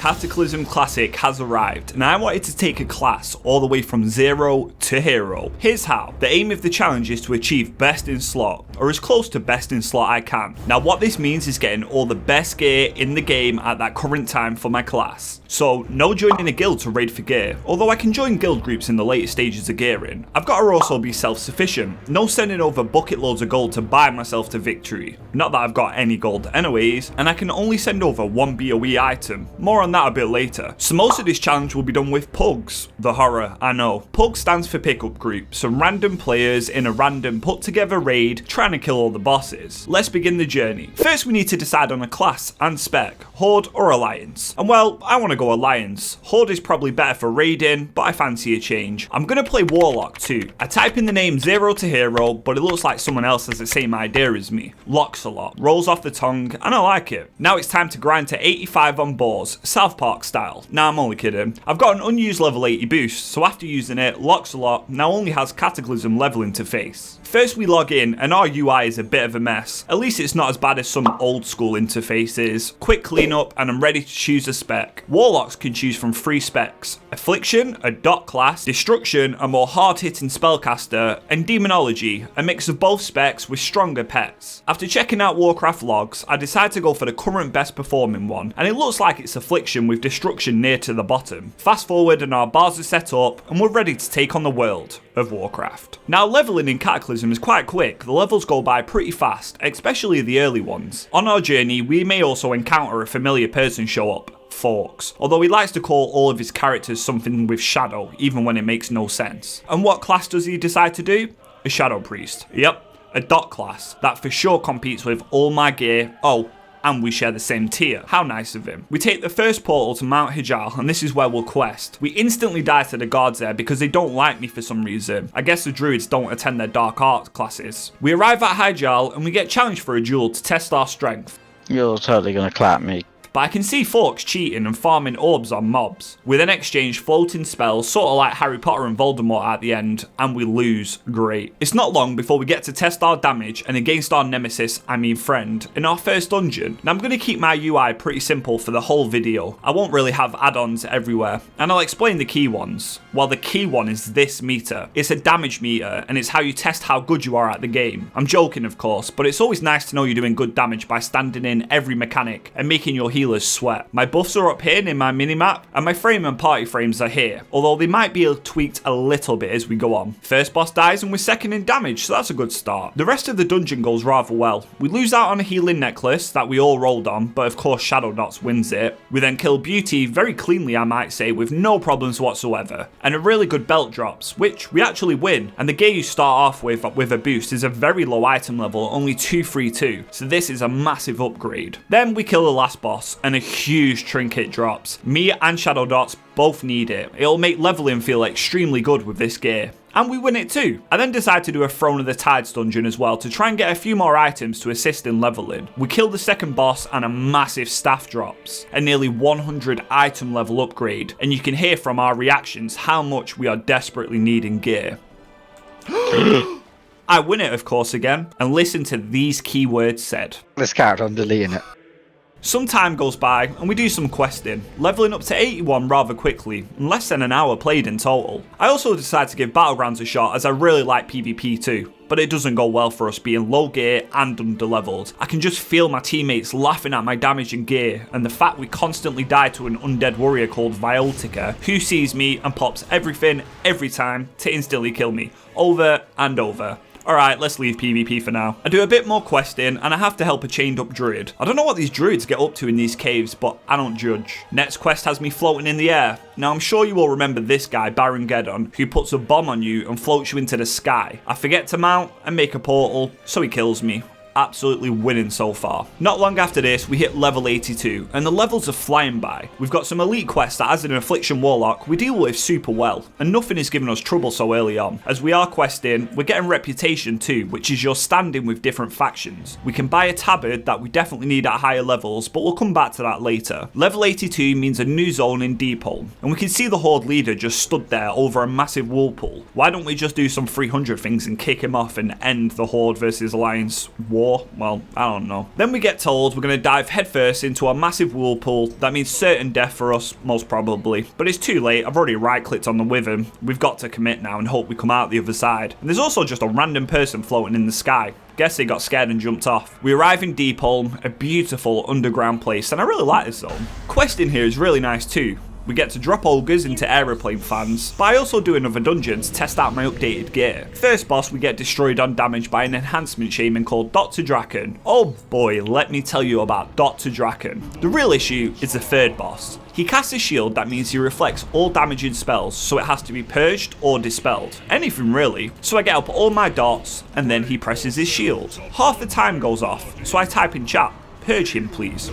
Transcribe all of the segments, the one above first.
Cataclysm Classic has arrived, and I wanted to take a class all the way from 0 to hero. Here's how. The aim of the challenge is to achieve best in slot, or as close to best in slot I can. Now what this means is getting all the best gear in the game at that current time for my class. So no joining a guild to raid for gear, although I can join guild groups in the later stages of gearing. I've got to also be self-sufficient, no sending over bucket loads of gold to buy myself to victory. Not that I've got any gold anyways, and I can only send over one BOE item. More on that a bit later. So most of this challenge will be done with pugs. The horror, I know. Pug stands for pickup group, some random players in a random put together raid trying to kill all the bosses. Let's begin the journey. First we need to decide on a class and spec, Horde or Alliance. And well, I want to go Alliance. Horde is probably better for raiding, but I fancy a change. I'm going to play Warlock too. I type in the name 0 to hero, but it looks like someone else has the same idea as me. Locks a lot, rolls off the tongue, and I like it. Now it's time to grind to 85 on boars, South Park style. Nah, I'm only kidding. I've got an unused level 80 boost, so after using it, Locks a lot now only has Cataclysm level interface. First we log in and our UI is a bit of a mess. At least it's not as bad as some old school interfaces. Quick cleanup and I'm ready to choose a spec. Warlocks can choose from 3 specs. Affliction, a dot class, Destruction, a more hard-hitting spellcaster, and Demonology, a mix of both specs with stronger pets. After checking out Warcraft logs, I decided to go for the current best performing one, and it looks like it's Affliction with Destruction near to the bottom. Fast forward and our bars are set up and we're ready to take on the World of Warcraft. Now leveling in Cataclysm is quite quick. The levels go by pretty fast, especially the early ones. On our journey we may also encounter a familiar person show up, Forks, although he likes to call all of his characters something with shadow, even when it makes no sense. And what class does he decide to do? A Shadow Priest. Yep, a dot class that for sure competes with all my gear. Oh, and we share the same tier. How nice of him. We take the first portal to Mount Hijal, and this is where we'll quest. We instantly die to the guards there because they don't like me for some reason. I guess the druids don't attend their dark arts classes. We arrive at Hijal and we get challenged for a duel to test our strength. You're totally gonna clap me. But I can see Forks cheating and farming orbs on mobs. We then exchange floating spells, sort of like Harry Potter and Voldemort at the end, and we lose. Great. It's not long before we get to test our damage, and against our nemesis, I mean friend, in our first dungeon. Now I'm going to keep my UI pretty simple for the whole video. I won't really have add-ons everywhere, and I'll explain the key ones. Well, the key one is this meter. It's a damage meter, and it's how you test how good you are at the game. I'm joking, of course, but it's always nice to know you're doing good damage by standing in every mechanic and making your healers sweat. My buffs are up here in my minimap, and my frame and party frames are here, although they might be tweaked a little bit as we go on. First boss dies and we're second in damage, so that's a good start. The rest of the dungeon goes rather well. We lose out on a healing necklace that we all rolled on, but of course Shadow Dots wins it. We then kill Beauty very cleanly, I might say, with no problems whatsoever, and a really good belt drops, which we actually win. And the gear you start off with a boost is a very low item level, only 232, so this is a massive upgrade. Then we kill the last boss, and a huge trinket drops. Me and Shadow Dots both need it. It'll make leveling feel extremely good with this gear. And we win it too. I then decide to do a Throne of the Tides dungeon as well to try and get a few more items to assist in leveling. We kill the second boss and a massive staff drops. A nearly 100 item level upgrade. And you can hear from our reactions how much we are desperately needing gear. I win it of course again. And listen to these keywords said. This character, I'm deleting it. Some time goes by and we do some questing, leveling up to 81 rather quickly, in less than an hour played in total. I also decide to give Battlegrounds a shot as I really like PvP too, but it doesn't go well for us being low gear and underleveled. I can just feel my teammates laughing at my damage and gear, and the fact we constantly die to an undead warrior called Violtica, who sees me and pops everything every time to instantly kill me, over and over. Alright, let's leave PvP for now. I do a bit more questing and I have to help a chained up druid. I don't know what these druids get up to in these caves, but I don't judge. Next quest has me floating in the air. Now I'm sure you all remember this guy, Baron Geddon, who puts a bomb on you and floats you into the sky. I forget to mount and make a portal, so he kills me. Absolutely winning so far. Not long after this, we hit level 82, and the levels are flying by. We've got some elite quests that, as an Affliction Warlock, we deal with super well, and nothing is giving us trouble so early on. As we are questing, we're getting reputation too, which is your standing with different factions. We can buy a tabard that we definitely need at higher levels, but we'll come back to that later. Level 82 means a new zone in Deepholm, and we can see the Horde leader just stood there over a massive whirlpool. Why don't we just do some 300 things and kick him off and end the Horde versus Alliance war war? Well, I don't know. Then we get told we're going to dive headfirst into a massive whirlpool. That means certain death for us, most probably. But it's too late. I've already right-clicked on the Wyvern. We've got to commit now and hope we come out the other side. And there's also just a random person floating in the sky. Guess they got scared and jumped off. We arrive in Deepholm, a beautiful underground place, and I really like this zone. Questing here is really nice too. We get to drop ogres into aeroplane fans, but I also do another dungeon to test out my updated gear. First boss, we get destroyed on damage by an enhancement shaman called Dr. Draken. Oh boy, let me tell you about Dr. Draken. The real issue is the third boss. He casts a shield that means he reflects all damaging spells, so it has to be purged or dispelled. Anything really. So I get up all my dots, and then he presses his shield. Half the time goes off, so I type in chat, "Purge him please."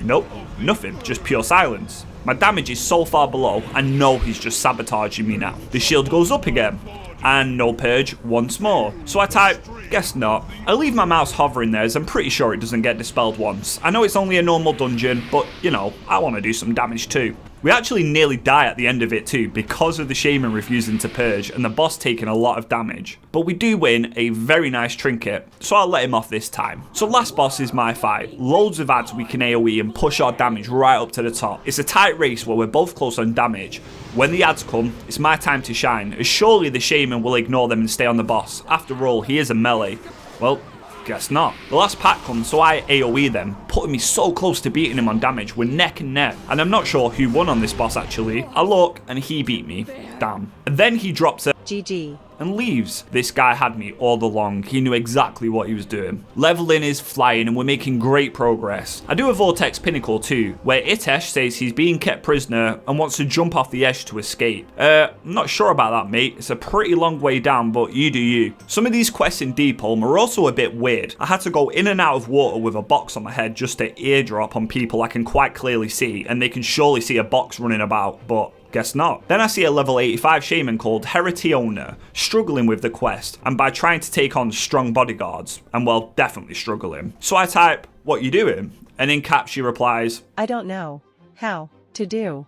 Nope, nothing, just pure silence. My damage is so far below, I know he's just sabotaging me now. The shield goes up again, and no purge once more. So I type, guess not. I leave my mouse hovering there as I'm pretty sure it doesn't get dispelled once. I know it's only a normal dungeon, but you know, I want to do some damage too. We actually nearly die at the end of it too because of the shaman refusing to purge and the boss taking a lot of damage. But we do win a very nice trinket, so I'll let him off this time. So last boss is my fight. Loads of ads we can AoE and push our damage right up to the top. It's a tight race where we're both close on damage. When the ads come, it's my time to shine, as surely the shaman will ignore them and stay on the boss. After all, he is a melee. Well, guess not. The last pack comes, so I AoE them, putting me so close to beating him on damage. We're neck and neck, and I'm not sure who won on this boss actually. I look, and he beat me. Damn. And then he drops a GG. and leaves. This guy had me all along. He knew exactly what he was doing. Leveling is flying and we're making great progress. I do a Vortex Pinnacle too, where Itesh says he's being kept prisoner and wants to jump off the edge to escape. I'm not sure about that, mate. It's a pretty long way down, but you do you. Some of these quests in Deepholm are also a bit weird. I had to go in and out of water with a box on my head just to eardrop on people I can quite clearly see, and they can surely see a box running about, but guess not. Then I see a level 85 shaman called Heretiona struggling with the quest, and by trying to take on strong bodyguards, and well, definitely struggling. So I type, "What you doing?" And in caps she replies, I don't know how to do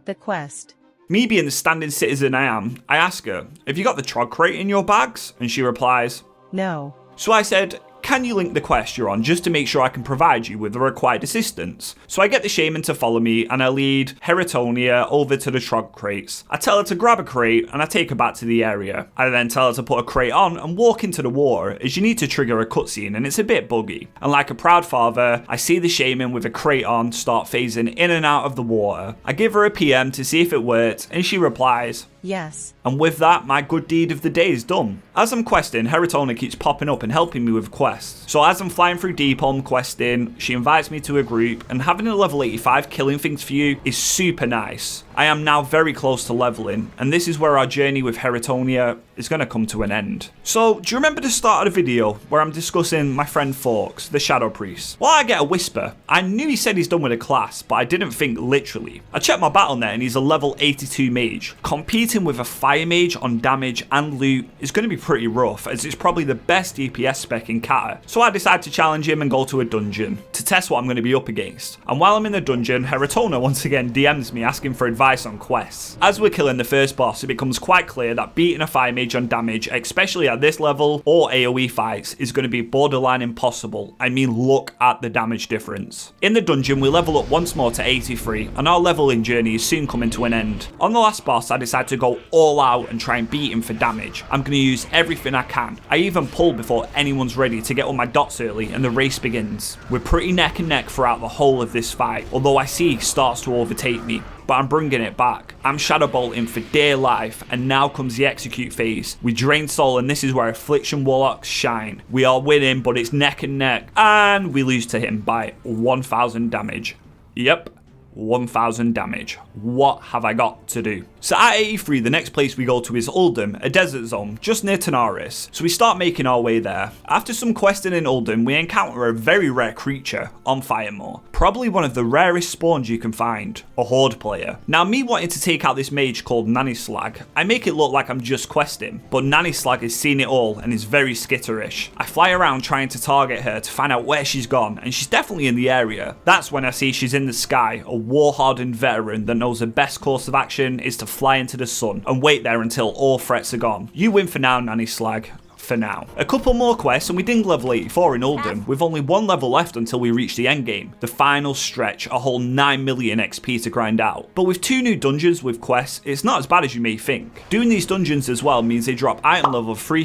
the quest. Me being the standing citizen I am, I ask her, "Have you got the trog crate in your bags?" And she replies, No. So I said, "Can you link the quest you're on just to make sure I can provide you with the required assistance?" So I get the shaman to follow me and I lead Heretonia over to the trog crates. I tell her to grab a crate and I take her back to the area. I then tell her to put a crate on and walk into the water, as you need to trigger a cutscene and it's a bit buggy. And like a proud father, I see the shaman with a crate on start phasing in and out of the water. I give her a PM to see if it worked and she replies, Yes. and with that, my good deed of the day is done. As I'm questing, Heritona keeps popping up and helping me with quests. So as I'm flying through Deepholm questing, she invites me to a group, and having a level 85 killing things for you is super nice. I am now very close to leveling, and this is where our journey with Heretonia is going to come to an end. So, do you remember the start of the video where I'm discussing my friend Forks, the Shadow Priest? Well, I get a whisper. I knew he said he's done with a class, but I didn't think literally. I checked my battle net and he's a level 82 mage. Competing with a fire mage on damage and loot is going to be pretty rough, as it's probably the best DPS spec in Cata. So I decide to challenge him and go to a dungeon to test what I'm going to be up against. And while I'm in the dungeon, Heritona once again DMs me asking for advice on quests. As we're killing the first boss, it becomes quite clear that beating a fire mage on damage, especially at this level or AoE fights, is going to be borderline impossible. I mean, look at the damage difference. In the dungeon, we level up once more to 83, and our leveling journey is soon coming to an end. On the last boss, I decide to go all out and try and beat him for damage. I'm going to use everything I can. I even pull before anyone's ready to get all my dots early, and the race begins. We're pretty neck and neck throughout the whole of this fight, although I see he starts to overtake me. But I'm bringing it back. I'm shadow bolting for dear life, and now comes the execute phase. We drain soul, and this is where Affliction Warlocks shine. We are winning, but it's neck and neck, and we lose to him by 1000 damage. Yep, 1000 damage. What have I got to do? So at 83, the next place we go to is Uldum, a desert zone just near Tanaris. So we start making our way there. After some questing in Uldum, we encounter a very rare creature on Firemoor. Probably one of the rarest spawns you can find, a horde player. Now, me wanting to take out this mage called Nanny Slag, I make it look like I'm just questing, but Nanny Slag has seen it all and is very skitterish. I fly around trying to target her to find out where she's gone, and she's definitely in the area. That's when I see she's in the sky, a war-hardened veteran that knows the best course of action is to fly into the sun and wait there until all threats are gone. You win for now, Nanny Slag. for now. A couple more quests and we ding level 84 in Uldum, with only one level left until we reach the endgame. The final stretch, a whole 9 million XP to grind out. But with 2 new dungeons with quests, it's not as bad as you may think. Doing these dungeons as well means they drop item level free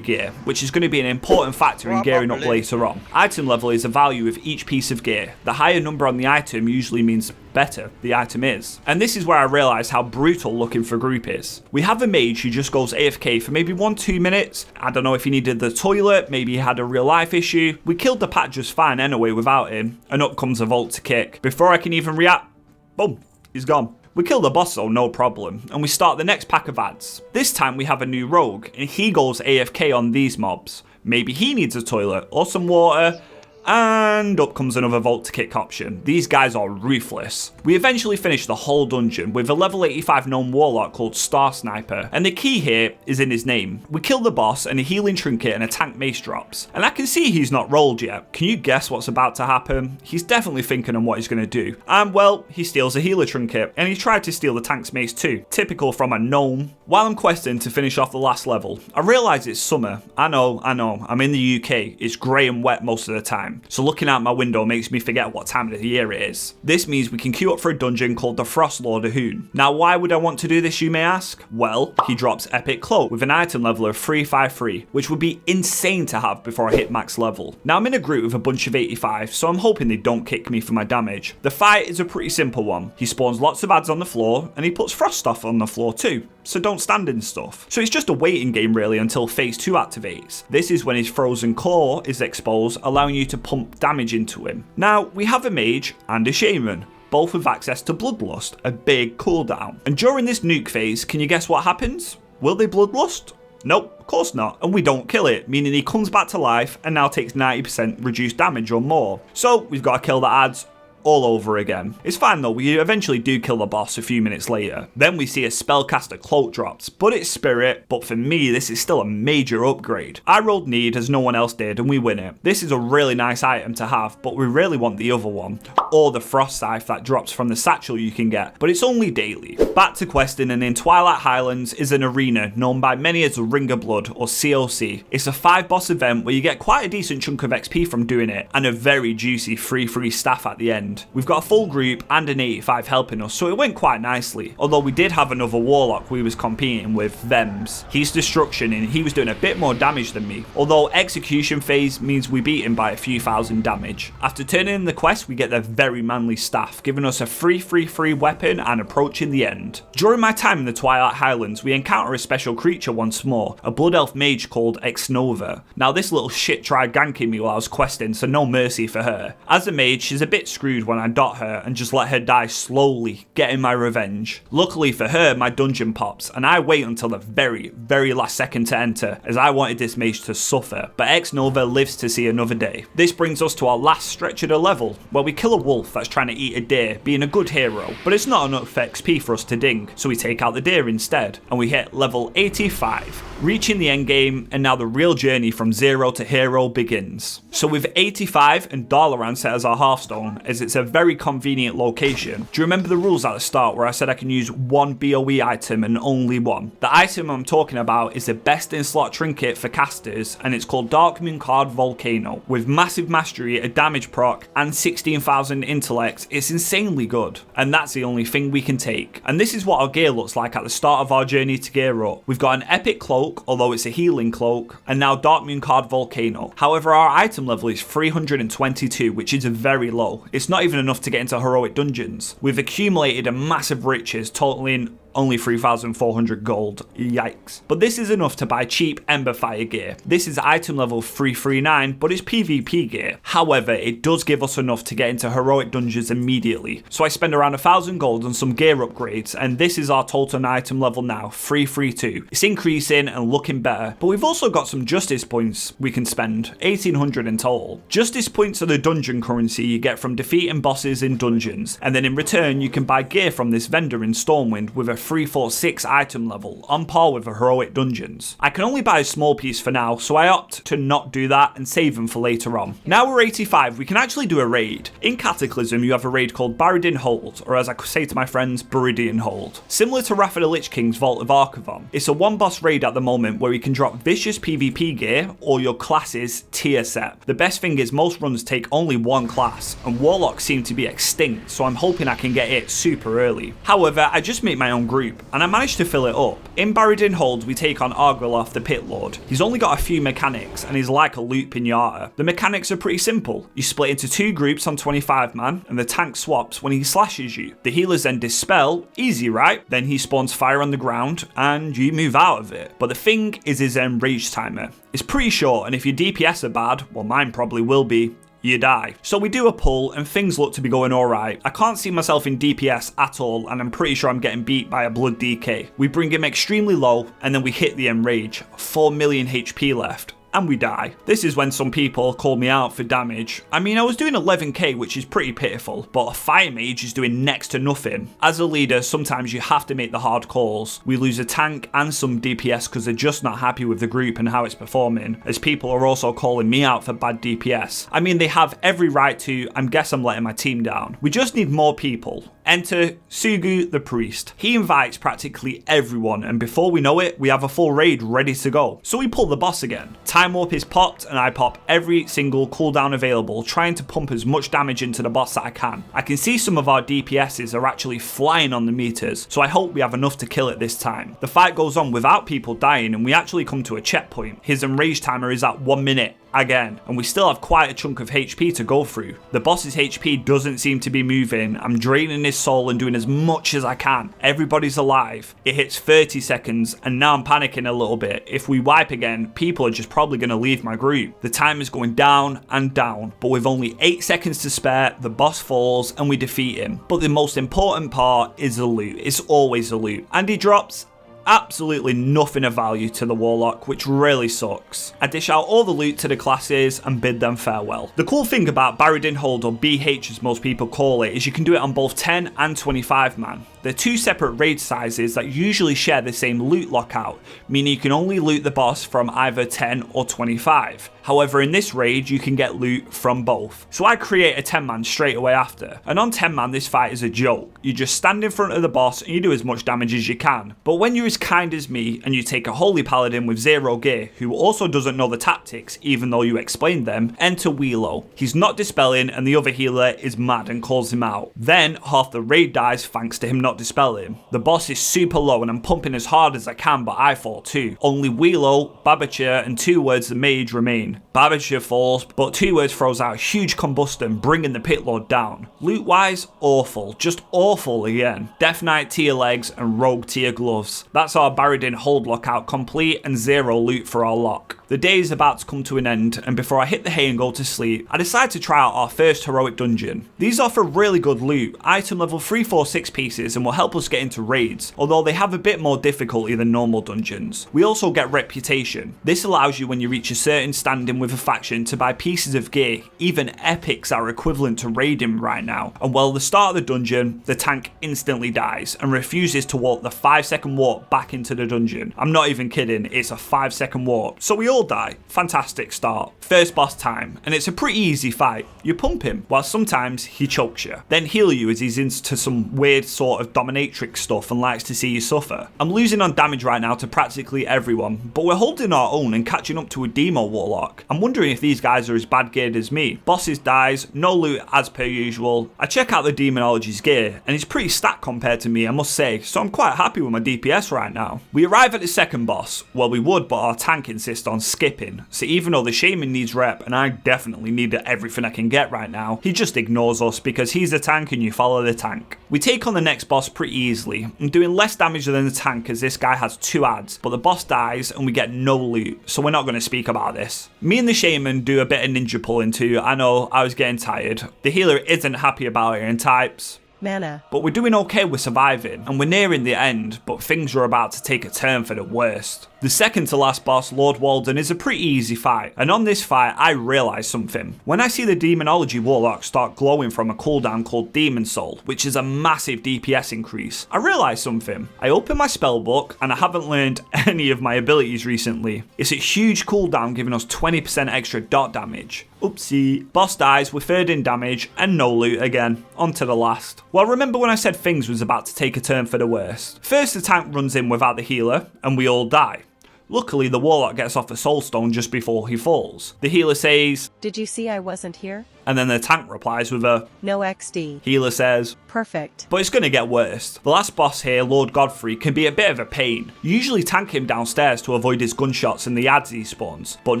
gear, which is going to be an important factor in gearing up later on. Item level is the value of each piece of gear. The higher number on the item usually means better the item is. And this is where I realised how brutal looking for group is. We have a mage who just goes AFK for maybe 1-2 minutes. I don't know if he needed the toilet, maybe he had a real life issue. We killed the pack just fine anyway without him, and up comes a Vault to kick. Before I can even react, boom, he's gone. We kill the boss though, no problem, and we start the next pack of ads. This time we have a new rogue, and he goes AFK on these mobs. Maybe he needs a toilet or some water, and up comes another Vault to kick option. These guys are ruthless. We eventually finish the whole dungeon with a level 85 gnome warlock called Star Sniper, and the key here is in his name. We kill the boss and a healing trinket and a tank mace drops, and I can see he's not rolled yet. Can you guess what's about to happen? He's definitely thinking on what he's going to do, and well, he steals a healer trinket, and he tried to steal the tank's mace too, typical from a gnome. While I'm questing to finish off the last level, I realise it's summer. I know, I'm in the UK, it's grey and wet most of the time. So looking out my window makes me forget what time of the year it is. This means we can queue up for a dungeon called the Frost Lord Ahoon. Now why would I want to do this, you may ask? Well, he drops Epic Cloak with an item level of 353, which would be insane to have before I hit max level. Now I'm in a group with a bunch of 85, so I'm hoping they don't kick me for my damage. The fight is a pretty simple one. He spawns lots of ads on the floor, and he puts frost stuff on the floor too, so don't stand in stuff. So it's just a waiting game really until phase 2 activates. This is when his frozen core is exposed, allowing you to pump damage into him. Now we have a mage and a shaman, both with access to Bloodlust, a big cooldown. And during this nuke phase, can you guess what happens? Will they Bloodlust? Nope, of course not. And we don't kill it, meaning he comes back to life and now takes 90% reduced damage or more. So we've got to kill the ads all over again. It's fine though, we eventually do kill the boss a few minutes later. Then we see a spellcaster cloak drops, but it's spirit, but for me this is still a major upgrade. I rolled need as no one else did and we win it. This is a really nice item to have, but we really want the other one, or the frost scythe that drops from the satchel you can get, but it's only daily. Back to questing, and in Twilight Highlands is an arena known by many as the Ring of Blood or COC. It's a 5 boss event where you get quite a decent chunk of XP from doing it and a very juicy free staff at the end. We've got a full group and an 85 helping us, so it went quite nicely. Although we did have another warlock we was competing with, Thems. He's destruction and he was doing a bit more damage than me, although execution phase means we beat him by a few thousand damage. After turning in the quest, we get the very manly staff, giving us a free weapon and approaching the end. During my time in the Twilight Highlands, we encounter a special creature once more, a blood elf mage called Exnova. Now this little shit tried ganking me while I was questing, so no mercy for her. As a mage, she's a bit screwed when I dot her and just let her die slowly, getting my revenge. Luckily for her, my dungeon pops, and I wait until the very last second to enter, as I wanted this mage to suffer, but Exnova lives to see another day. This brings us to our last stretch of the level, where we kill a wolf that's trying to eat a deer, being a good hero, but it's not enough XP for us to ding, so we take out the deer instead, and we hit level 85, reaching the end game, and now the real journey from 0 to hero begins. So with 85 and Dalaran set as our hearthstone, as it's a very convenient location. Do you remember the rules at the start where I said I can use one BOE item and only one? The item I'm talking about is the best in slot trinket for casters, and it's called Darkmoon Card Volcano. With massive mastery, a damage proc, and 16,000 intellect, it's insanely good. And that's the only thing we can take. And this is what our gear looks like at the start of our journey to gear up. We've got an epic cloak, although it's a healing cloak, and now Darkmoon Card Volcano. However, our item level is 322, which is very low. It's not even enough to get into heroic dungeons. We've accumulated a massive riches totaling only 3,400 gold, yikes. But this is enough to buy cheap Emberfire gear. This is item level 339, but it's PvP gear. However, it does give us enough to get into heroic dungeons immediately. So I spend around 1,000 gold on some gear upgrades, and this is our total item level now, 332. It's increasing and looking better, but we've also got some justice points we can spend, 1,800 in total. Justice points are the dungeon currency you get from defeating bosses in dungeons, and then in return you can buy gear from this vendor in Stormwind with a 346 item level, on par with the heroic dungeons. I can only buy a small piece for now, so I opt to not do that and save them for later on. Now we're 85, we can actually do a raid. In Cataclysm, you have a raid called Baradin Hold, or as I could say to my friends, Buridian Hold. Similar to Wrath of the Lich King's Vault of Archivon, it's a one boss raid at the moment where you can drop vicious PvP gear or your class's tier set. The best thing is most runs take only one class, and Warlocks seem to be extinct, so I'm hoping I can get it super early. However, I just make my own group, and I managed to fill it up. In Baradin Hold, we take on Argriloth the Pit Lord. He's only got a few mechanics, and he's like a loot pinata. The mechanics are pretty simple. You split into two groups on 25 man, and the tank swaps when he slashes you. The healers then dispel, easy right? Then he spawns fire on the ground, and you move out of it. But the thing is his rage timer. It's pretty short, and if your DPS are bad, well mine probably will be, you die. So we do a pull and things look to be going alright. I can't see myself in DPS at all, and I'm pretty sure I'm getting beat by a blood DK. We bring him extremely low and then we hit the enrage. 4 million HP left. And we die. This is when some people call me out for damage. I mean, I was doing 11k, which is pretty pitiful, but a fire mage is doing next to nothing. As a leader, sometimes you have to make the hard calls. We lose a tank and some DPS because they're just not happy with the group and how it's performing, as people are also calling me out for bad DPS. I mean, they have every right to, I guess I'm letting my team down. We just need more people. Enter Sugu the Priest. He invites practically everyone, and before we know it, we have a full raid ready to go. So we pull the boss again. Time Warp is popped, and I pop every single cooldown available, trying to pump as much damage into the boss that I can. I can see some of our DPSs are actually flying on the meters, so I hope we have enough to kill it this time. The fight goes on without people dying, and we actually come to a checkpoint. His enrage timer is at 1 minute. Again, and we still have quite a chunk of HP to go through. The boss's HP doesn't seem to be moving. I'm draining his soul and doing as much as I can. Everybody's alive. It hits 30 seconds and now I'm panicking a little bit. If we wipe again, people are just probably going to leave my group. The time is going down and down, but with only 8 seconds to spare, the boss falls and we defeat him. But the most important part is the loot. It's always the loot. And he drops absolutely nothing of value to the Warlock, which really sucks. I dish out all the loot to the classes and bid them farewell. The cool thing about Baradin Hold, or BH as most people call it, is you can do it on both 10 and 25 man. They're two separate raid sizes that usually share the same loot lockout, meaning you can only loot the boss from either 10 or 25. However, in this raid, you can get loot from both. So I create a 10 man straight away after. And on 10 man, this fight is a joke. You just stand in front of the boss and you do as much damage as you can. But when you're as kind as me and you take a holy paladin with 0 gear, who also doesn't know the tactics even though you explained them, enter Weelo. He's not dispelling and the other healer is mad and calls him out. Then half the raid dies thanks to him not dispelling. The boss is super low and I'm pumping as hard as I can, but I fall too. Only Weelo, Babacha and 2 words the mage remain. Babacha falls, but 2 words throws out a huge combustion, bringing the Pit Lord down. Loot wise, awful. Just awful again. Death Knight tier legs and Rogue tier gloves. That's our Baradin Hold lockout complete and 0 loot for our lock. The day is about to come to an end, and before I hit the hay and go to sleep, I decide to try out our first heroic dungeon. These offer really good loot, item level 346 pieces, and will help us get into raids, although they have a bit more difficulty than normal dungeons. We also get reputation. This allows you when you reach a certain standing with a faction to buy pieces of gear, even epics are equivalent to raiding right now. And while the start of the dungeon, the tank instantly dies and refuses to walk the 5-second warp back into the dungeon. I'm not even kidding, it's a 5-second warp. So we all die. Fantastic start. First boss time, and it's a pretty easy fight. You pump him, while sometimes he chokes you. Then heal you as he's into some weird sort of dominatrix stuff and likes to see you suffer. I'm losing on damage right now to practically everyone, but we're holding our own and catching up to a Demo Warlock. I'm wondering if these guys are as bad geared as me. Bosses dies, no loot as per usual. I check out the Demonology's gear, and it's pretty stacked compared to me, I must say, so I'm quite happy with my DPS right now. We arrive at the second boss. Well, we would, but our tank insists on skipping. So even though the Shaman needs rep, and I definitely need everything I can get right now, he just ignores us because he's the tank and you follow the tank. We take on the next boss pretty easily. I'm doing less damage than the tank as this guy has 2 adds, but the boss dies and we get no loot, so we're not going to speak about this. Me and the Shaman do a bit of ninja pulling too. I know, I was getting tired. The healer isn't happy about it and types, mana. But we're doing okay with surviving, and we're nearing the end, but things are about to take a turn for the worst. The second to last boss, Lord Walden, is a pretty easy fight, and on this fight I realised something. When I see the Demonology Warlock start glowing from a cooldown called Demon Soul, which is a massive DPS increase, I realised something. I opened my spellbook and I haven't learned any of my abilities recently. It's a huge cooldown giving us 20% extra dot damage. Oopsie. Boss dies with third in damage and no loot again. On to the last. Well, remember when I said things was about to take a turn for the worst? First the tank runs in without the healer and we all die. Luckily, the Warlock gets off a Soulstone just before he falls. The healer says, Did you see I wasn't here? And then the tank replies with a No XD. Healer says, Perfect. But it's going to get worse. The last boss here, Lord Godfrey, can be a bit of a pain. You usually tank him downstairs to avoid his gunshots and the ads he spawns. But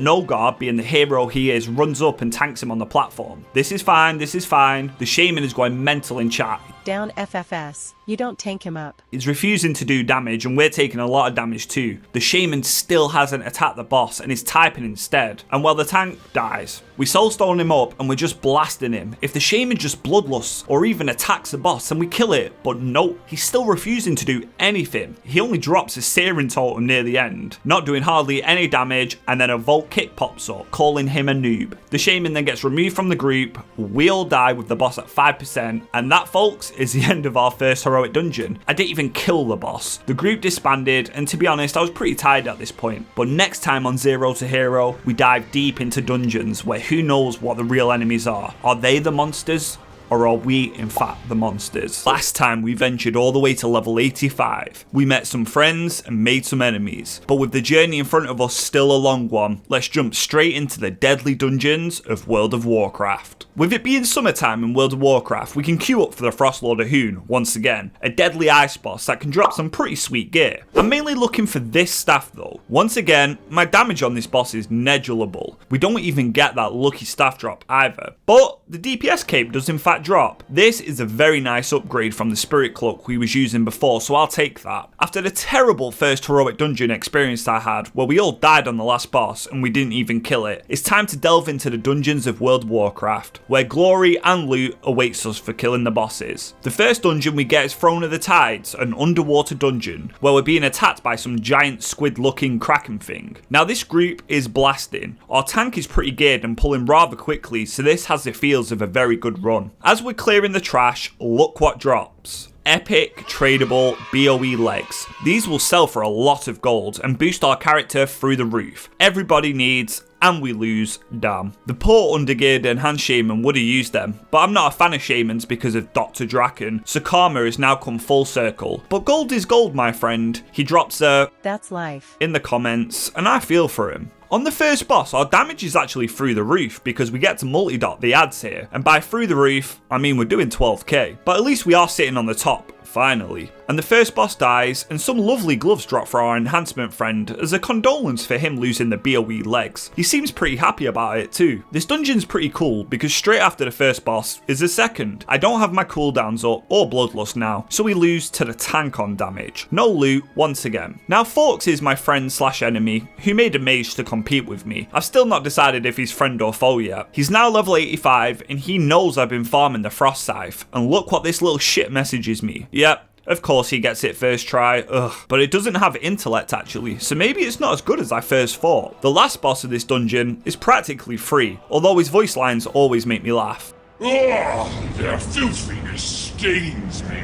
no God, being the hero he is, runs up and tanks him on the platform. This is fine, this is fine. The Shaman is going mental in chat. Down FFS. You don't tank him up. He's refusing to do damage and we're taking a lot of damage too. The Shaman still hasn't attacked the boss and is typing instead. And while the tank dies, we soulstone him up and we're just blasting him. If the Shaman just bloodlusts or even attacks the boss, then we kill it. But no, he's still refusing to do anything. He only drops a Searing Totem near the end, not doing hardly any damage, and then a Volt Kick pops up, calling him a noob. The Shaman then gets removed from the group, we all die with the boss at 5%, and that, folks, is the end of our first heroic dungeon. I didn't even kill the boss. The group disbanded, and to be honest, I was pretty tired at this point. But next time on Zero to Hero, we dive deep into dungeons where who knows what the real enemies are. Are they the monsters? Or are we, in fact, the monsters? Last time we ventured all the way to level 85. We met some friends and made some enemies. But with the journey in front of us still a long one, let's jump straight into the deadly dungeons of World of Warcraft. With it being summertime in World of Warcraft, we can queue up for the Frostlord of Hoon once again, a deadly ice boss that can drop some pretty sweet gear. I'm mainly looking for this staff though. Once again, my damage on this boss is negligible. We don't even get that lucky staff drop either. But the DPS cape does in fact drop. This is a very nice upgrade from the Spirit Cloak we was using before, so I'll take that. After the terrible first heroic dungeon experience I had, where we all died on the last boss and we didn't even kill it, it's time to delve into the dungeons of World of Warcraft, where glory and loot awaits us for killing the bosses. The first dungeon we get is Throne of the Tides, an underwater dungeon, where we're being attacked by some giant squid looking kraken thing. Now this group is blasting. Our tank is pretty geared and pulling rather quickly, so this has the feels of a very good run. As we're clearing the trash, look what drops. Epic, tradable BOE legs. These will sell for a lot of gold and boost our character through the roof. Everybody needs, and we lose, damn. The poor undergeared enhanced shaman would have used them, but I'm not a fan of shamans because of Dr. Draken, so karma has now come full circle. But gold is gold, my friend. He drops a That's life in the comments, and I feel for him. On the first boss, our damage is actually through the roof because we get to multi-dot the ads here. And by through the roof, I mean we're doing 12k. But at least we are sitting on the top, finally. And the first boss dies, and some lovely gloves drop for our enhancement friend as a condolence for him losing the BOE legs. He seems pretty happy about it too. This dungeon's pretty cool because straight after the first boss is the second. I don't have my cooldowns up or bloodlust now, so we lose to the tank on damage. No loot once again. Now Forks is my friend slash enemy who made a mage to compete with me. I've still not decided if he's friend or foe yet. He's now level 85 and he knows I've been farming the Frost Scythe, and look what this little shit messages me. Yep. Of course he gets it first try, but it doesn't have intellect actually, so maybe it's not as good as I first thought. The last boss of this dungeon is practically free, although his voice lines always make me laugh. Their filthiness stains me.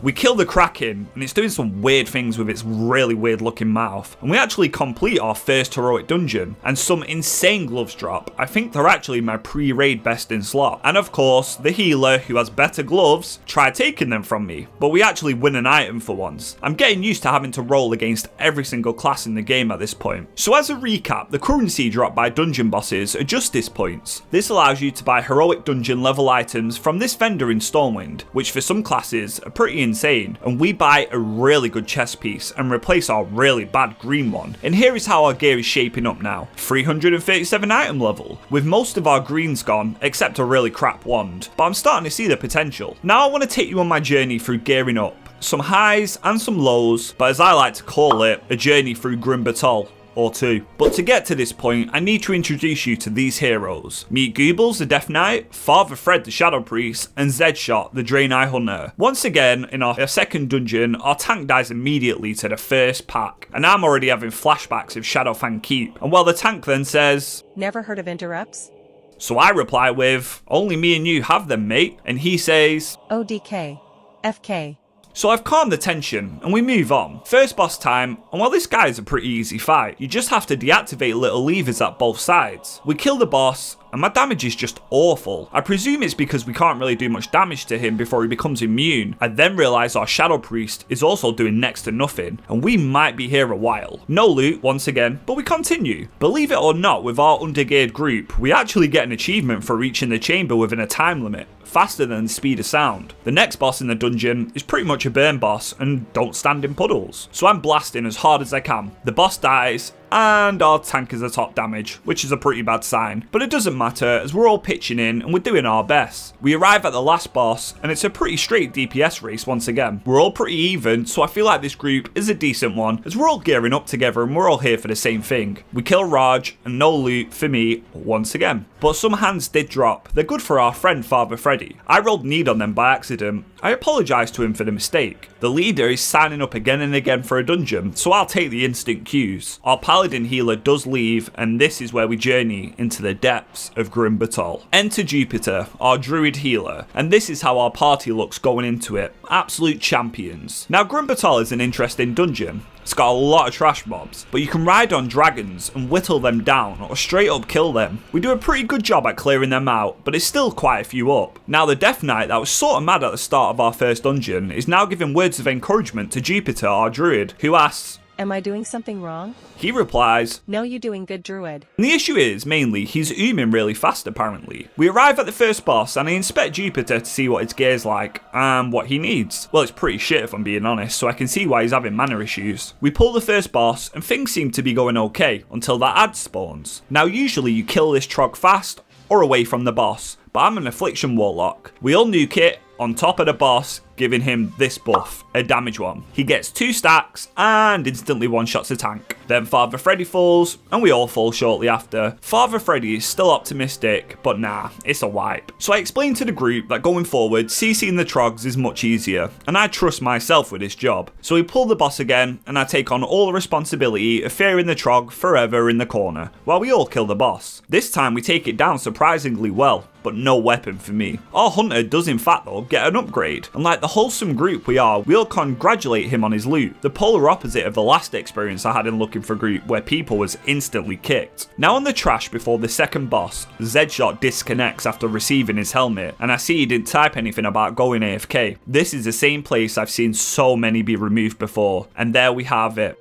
We kill the Kraken, and it's doing some weird things with its really weird looking mouth. And we actually complete our first heroic dungeon, and some insane gloves drop. I think they're actually my pre-raid best in slot. And of course, the healer, who has better gloves, tried taking them from me, but we actually win an item for once. I'm getting used to having to roll against every single class in the game at this point. So as a recap, the currency dropped by dungeon bosses are justice points. This allows you to buy heroic dungeon level items from this vendor in Stormwind, which for some classes are pretty insane, and we buy a really good chest piece and replace our really bad green one. And here is how our gear is shaping up now. 337 item level, with most of our greens gone except a really crap wand, but I'm starting to see the potential. Now I want to take you on my journey through gearing up. Some highs and some lows, but as I like to call it, a journey through Grim Batol. or 2. But to get to this point, I need to introduce you to these heroes. Meet Goobles, the Death Knight, Father Fred, the Shadow Priest, and Zedshot, the Draenei Hunter. Once again, in our second dungeon, our tank dies immediately to the first pack, and I'm already having flashbacks of Shadowfang Keep. And while the tank then says, Never heard of interrupts? so I reply with, only me and you have them, mate. And he says, ODK. FK. so I've calmed the tension, and we move on. First boss time, and while this guy is a pretty easy fight, you just have to deactivate little levers at both sides. We kill the boss, and my damage is just awful. I presume it's because we can't really do much damage to him before he becomes immune. I then realise our Shadow Priest is also doing next to nothing, and we might be here a while. No loot once again, but we continue. Believe it or not, with our undergeared group, we actually get an achievement for reaching the chamber within a time limit, faster than the speed of sound. The next boss in the dungeon is pretty much a burn boss and don't stand in puddles, so I'm blasting as hard as I can. The boss dies, and our tank is a top damage, which is a pretty bad sign, but it doesn't matter as we're all pitching in and we're doing our best. We arrive at the last boss, and it's a pretty straight DPS race once again. We're all pretty even, so I feel like this group is a decent one as we're all gearing up together and we're all here for the same thing. We kill Raj, and no loot for me once again. But some hands did drop. They're good for our friend Father Freddy. I rolled need on them by accident. I apologise to him for the mistake. The leader is signing up again and again for a dungeon, so I'll take the instant cues. Our paladin healer does leave, and this is where we journey into the depths of Grimbatol. Enter Jupiter, our druid healer, and this is how our party looks going into it. Absolute champions. Now Grimbatol is an interesting dungeon. It's got a lot of trash mobs, but you can ride on dragons and whittle them down or straight up kill them. We do a pretty good job at clearing them out, but it's still quite a few up. Now the Death Knight that was sort of mad at the start of our first dungeon is now giving words of encouragement to Jupiter, our druid, who asks, Am I doing something wrong? he replies, No, you doing good, druid. and the issue is, mainly, he's ooming really fast apparently. We arrive at the first boss and I inspect Jupiter to see what his gear's like and what he needs. Well, it's pretty shit if I'm being honest, so I can see why he's having mana issues. We pull the first boss and things seem to be going okay until that ad spawns. Now usually you kill this trog fast or away from the boss, but I'm an Affliction Warlock. We all nuke it on top of the boss, giving him this buff, a damage one. He gets 2 stacks and instantly one-shots a tank. Then Father Freddy falls, and we all fall shortly after. Father Freddy is still optimistic, but nah, it's a wipe. So I explained to the group that going forward, CCing the trogs is much easier, and I trust myself with this job. So we pull the boss again, and I take on all the responsibility of fearing the trog forever in the corner, while we all kill the boss. This time we take it down surprisingly well, but no weapon for me. Our hunter does in fact though get an upgrade, and like the wholesome group we are, we'll congratulate him on his loot, the polar opposite of the last experience I had in looking for group where people was instantly kicked. Now on the trash before the second boss, Zedshot disconnects after receiving his helmet, and I see he didn't type anything about going AFK. This is the same place I've seen so many be removed before, and there we have it.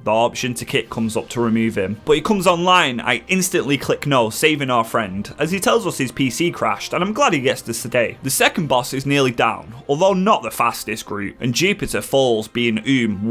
The option to kick comes up to remove him, but he comes online. I instantly click no, saving our friend, as he tells us his PC crashed, and I'm glad he gets to stay. The second boss is nearly down, although not the fastest group, and Jupiter falls being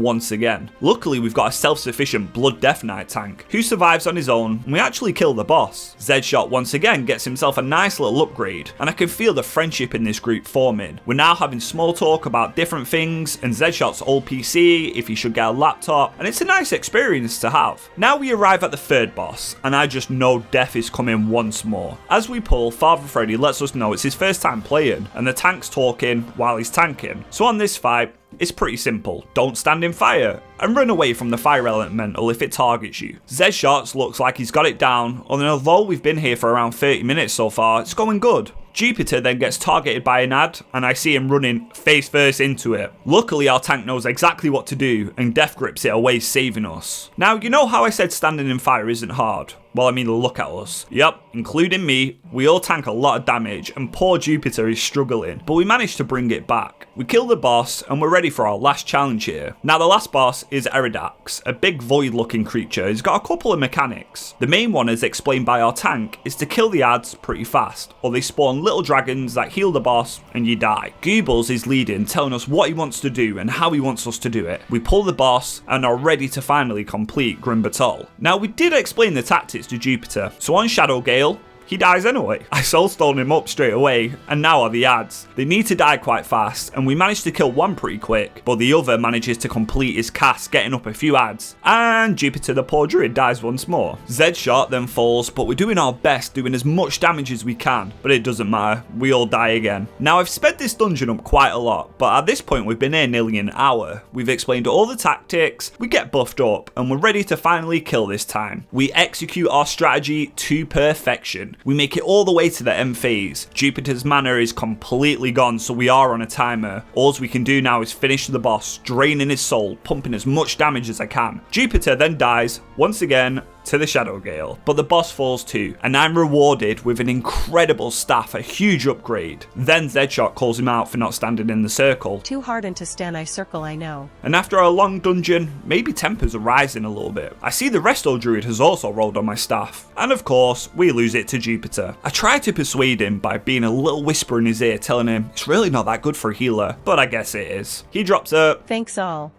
once again. Luckily we've got a self-sufficient Blood Death Knight tank, who survives on his own, and we actually kill the boss. Zedshot once again gets himself a nice little upgrade, and I can feel the friendship in this group forming. We're now having small talk about different things, and Zedshot's old PC, if he should get a laptop, and it's a nice experience to have. Now we arrive at the third boss, and I just know death is coming once more. As we pull, Father Freddy lets us know it's his first time playing, and the tank's talking while he's tanking. So on this fight, it's pretty simple. Don't stand in fire, and run away from the fire elemental if it targets you. Zedshot looks like he's got it down, and although we've been here for around 30 minutes so far, it's going good. Jupiter then gets targeted by an ad, and I see him running face first into it. Luckily our tank knows exactly what to do, and death grips it away, saving us. Now you know how I said standing in fire isn't hard? Well, I mean, look at us. Yep, including me, we all tank a lot of damage, and poor Jupiter is struggling, but we managed to bring it back. We kill the boss, and we're ready for our last challenge here. Now the last boss is Eridax, a big void looking creature. He's got a couple of mechanics. The main one, as explained by our tank, is to kill the ads pretty fast, or they spawn little dragons that heal the boss and you die. Goobles is leading, telling us what he wants to do and how he wants us to do it. We pull the boss and are ready to finally complete Grimbatol. Now we did explain the tactics to Jupiter, so on Shadow Gale, he dies anyway. I soulstone him up straight away, and now are the ads. They need to die quite fast, and we managed to kill one pretty quick, but the other manages to complete his cast, getting up a few ads. And Jupiter the poor druid dies once more. Zed shot then falls, but we're doing our best, doing as much damage as we can, but it doesn't matter, we all die again. Now I've sped this dungeon up quite a lot, but at this point we've been here nearly an hour. We've explained all the tactics, we get buffed up, and we're ready to finally kill this time. We execute our strategy to perfection. We make it all the way to the end phase. Jupiter's mana is completely gone, so we are on a timer. All we can do now is finish the boss, draining his soul, pumping as much damage as I can. Jupiter then dies once again to the Shadow Gale, but the boss falls too, and I'm rewarded with an incredible staff, a huge upgrade. Then Zedshot calls him out for not standing in the circle. Too hardened to stand I circle, I know. And after a long dungeon, maybe tempers are rising a little bit. I see the Resto Druid has also rolled on my staff, and of course, we lose it to Jupiter. I try to persuade him by being a little whisper in his ear, telling him it's really not that good for a healer, but I guess it is. He drops a Thanks all.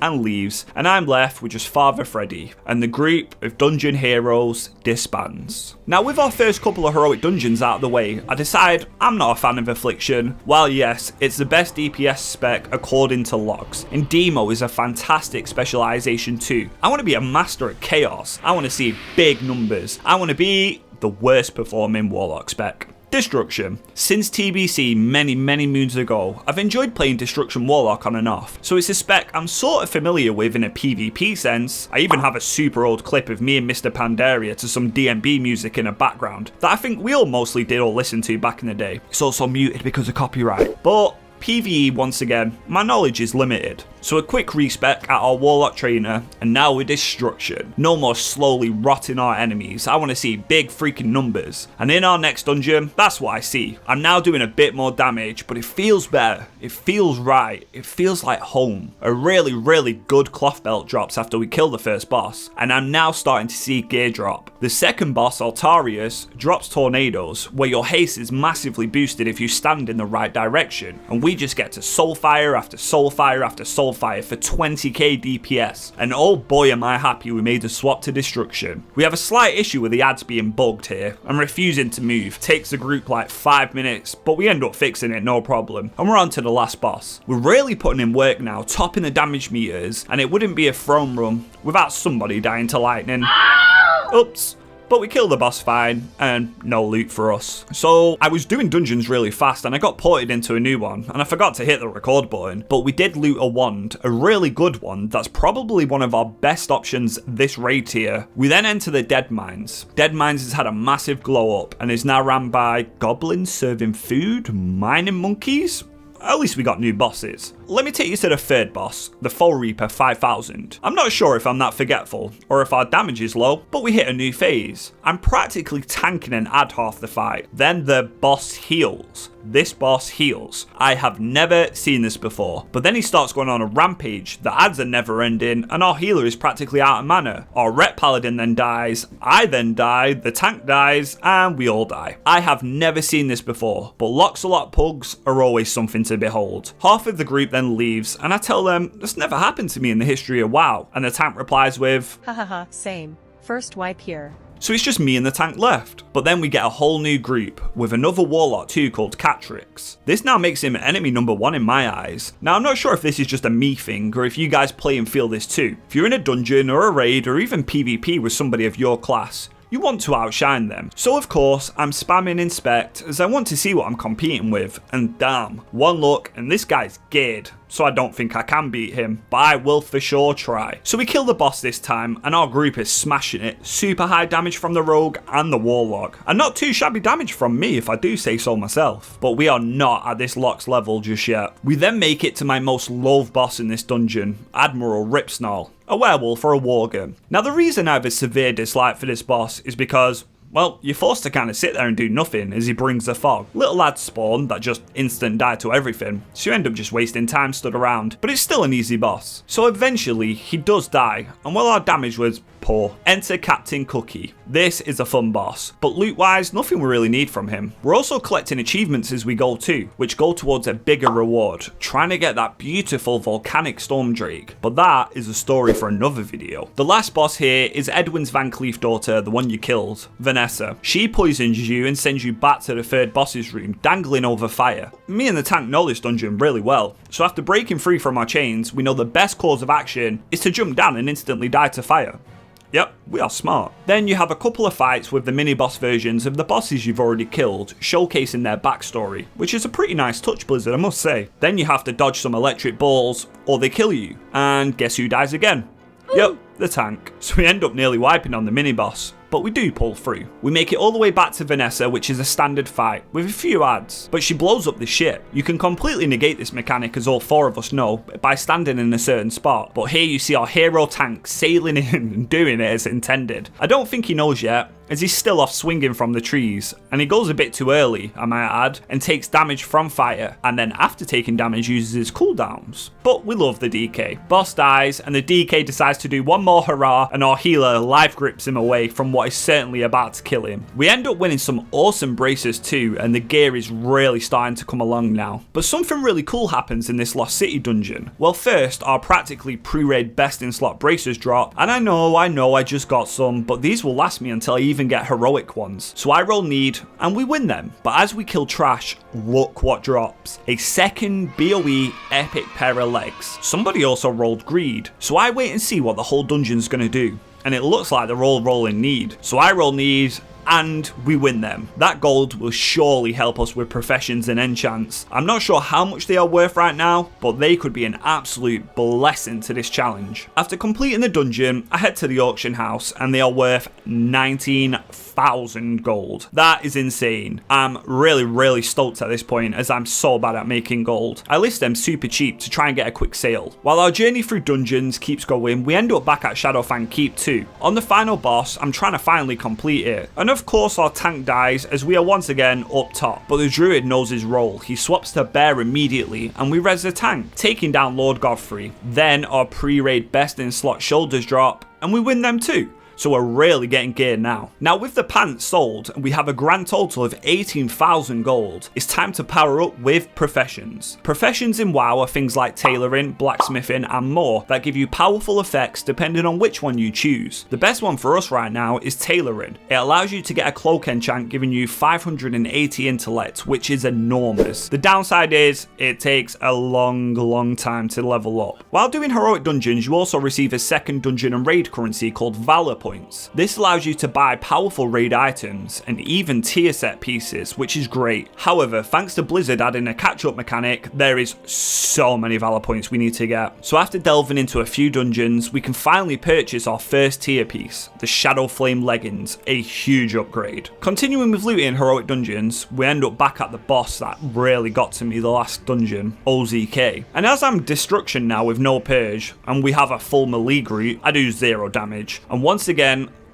and leaves, and I'm left with just Father Freddy, and the group of dungeon heroes disbands. Now with our first couple of heroic dungeons out of the way, I decide I'm not a fan of Affliction. While yes, it's the best DPS spec according to logs, and Demo is a fantastic specialization too. I want to be a master at chaos, I want to see big numbers, I want to be the worst performing Warlock spec. Destruction. Since TBC many moons ago, I've enjoyed playing Destruction Warlock on and off, so it's a spec I'm sort of familiar with in a PvP sense. I even have a super old clip of me and Mr. Pandaria to some DMB music in the background that I think we all mostly did or listen to back in the day. It's also muted because of copyright. But PvE, once again, my knowledge is limited. So a quick respec at our Warlock trainer, and now with Destruction. No more slowly rotting our enemies, I want to see big freaking numbers. And in our next dungeon, that's what I see. I'm now doing a bit more damage, but it feels better, it feels right, it feels like home. A really good cloth belt drops after we kill the first boss, and I'm now starting to see gear drop. The second boss, Altarius, drops tornadoes, where your haste is massively boosted if you stand in the right direction, and we just get to soulfire after soulfire after soulfire for 20k DPS, and oh boy am I happy we made a swap to Destruction. We have a slight issue with the ads being bugged here. I'm refusing to move, takes the group like 5 minutes, but we end up fixing it no problem, and we're on to the last boss. We're really putting in work now, topping the damage meters, and it wouldn't be a throne room without somebody dying to lightning. Oops. But we killed the boss fine, and no loot for us. So I was doing dungeons really fast, and I got ported into a new one, and I forgot to hit the record button, but we did loot a wand, a really good one, that's probably one of our best options this raid tier. We then enter the Dead Mines. Dead Mines has had a massive glow up, and is now ran by goblins serving food, mining monkeys? At least we got new bosses. Let me take you to the third boss, the Foe Reaper 5000. I'm not sure if I'm that forgetful, or if our damage is low, but we hit a new phase. I'm practically tanking an ad half the fight. Then the boss heals. This boss heals. I have never seen this before. But then he starts going on a rampage, the ads are never ending, and our healer is practically out of mana. Our Ret Paladin then dies, I then die, the tank dies, and we all die. I have never seen this before, but Loxolot pugs are always something to behold. Half of the group then leaves, and I tell them this never happened to me in the history of WoW, and the tank replies with, Hahaha, same. First wipe here. So it's just me and the tank left. But then we get a whole new group with another warlock too called Cataclysm. This now makes him enemy number 1 in my eyes. Now I'm not sure if this is just a me thing or if you guys play and feel this too. If you're in a dungeon or a raid or even PvP with somebody of your class, you want to outshine them. So of course, I'm spamming inspect as I want to see what I'm competing with, and damn, one look and this guy's geared. So I don't think I can beat him, but I will for sure try. So we kill the boss this time, and our group is smashing it. Super high damage from the rogue and the warlock, and not too shabby damage from me if I do say so myself. But we are not at this Lox level just yet. We then make it to my most loathed boss in this dungeon, Admiral Ripsnarl, a werewolf or a warger. Now the reason I have a severe dislike for this boss is because, well, you're forced to kind of sit there and do nothing as he brings the fog. Little lads spawn that just instant die to everything, so you end up just wasting time stood around, but it's still an easy boss. So eventually he does die, and while our damage was poor, enter Captain Cookie. This is a fun boss, but loot wise nothing we really need from him. We're also collecting achievements as we go too, which go towards a bigger reward, trying to get that beautiful volcanic storm drake, but that is a story for another video. The last boss here is Edwin's Van Cleef daughter, the one you killed, Vanessa. Vanessa. She poisons you and sends you back to the third boss's room, dangling over fire. Me and the tank know this dungeon really well, so after breaking free from our chains, we know the best course of action is to jump down and instantly die to fire. Yep, we are smart. Then you have a couple of fights with the mini-boss versions of the bosses you've already killed, showcasing their backstory, which is a pretty nice touch, Blizzard, I must say. Then you have to dodge some electric balls, or they kill you. And guess who dies again? Yep, the tank. So we end up nearly wiping on the mini-boss, but we do pull through. We make it all the way back to Vanessa, which is a standard fight, with a few adds, but she blows up the ship. You can completely negate this mechanic, as all 4 of us know, by standing in a certain spot, but here you see our hero tank sailing in and doing it as intended. I don't think he knows yet, as he's still off swinging from the trees, and he goes a bit too early, I might add, and takes damage from fire, and then after taking damage uses his cooldowns. But we love the DK. Boss dies, and the DK decides to do one more hurrah, and our healer life grips him away from what is certainly about to kill him. We end up winning some awesome braces too, and the gear is really starting to come along now. But something really cool happens in this Lost City dungeon. Well, first, our practically pre-raid best in slot braces drop, and I know I just got some, but these will last me until I even get heroic ones. So I roll need, and we win them. But as we kill trash, look what drops. A second BOE epic pair of legs. Somebody also rolled greed. So I wait and see what the whole dungeon's gonna do. And it looks like they're all rolling need. So I roll need, and we win them. That gold will surely help us with professions and enchants. I'm not sure how much they are worth right now, but they could be an absolute blessing to this challenge. After completing the dungeon, I head to the auction house, and they are worth 19,000 gold. That is insane. I'm really stoked at this point, as I'm so bad at making gold. I list them super cheap to try and get a quick sale. While our journey through dungeons keeps going, we end up back at Shadowfang Keep 2. On the final boss, I'm trying to finally complete it. And of course our tank dies, as we are once again up top, but the druid knows his role. He swaps to bear immediately, and we res the tank, taking down Lord Godfrey. Then our pre-raid best in slot shoulders drop, and we win them too. So we're really getting geared now. Now with the pants sold, and we have a grand total of 18,000 gold, it's time to power up with professions. Professions in WoW are things like tailoring, blacksmithing, and more that give you powerful effects depending on which one you choose. The best one for us right now is tailoring. It allows you to get a cloak enchant giving you 580 intellect, which is enormous. The downside is it takes a long time to level up. While doing heroic dungeons, you also receive a second dungeon and raid currency called Valor points. This allows you to buy powerful raid items and even tier set pieces, which is great. However, thanks to Blizzard adding a catch-up mechanic, there is so many Valor points we need to get. So after delving into a few dungeons, we can finally purchase our first tier piece, the Shadow Flame Leggings, a huge upgrade. Continuing with looting heroic dungeons, we end up back at the boss that really got to me the last dungeon, OZK. And as I'm destruction now with no purge, and we have a full melee group, I do 0 damage. And once again,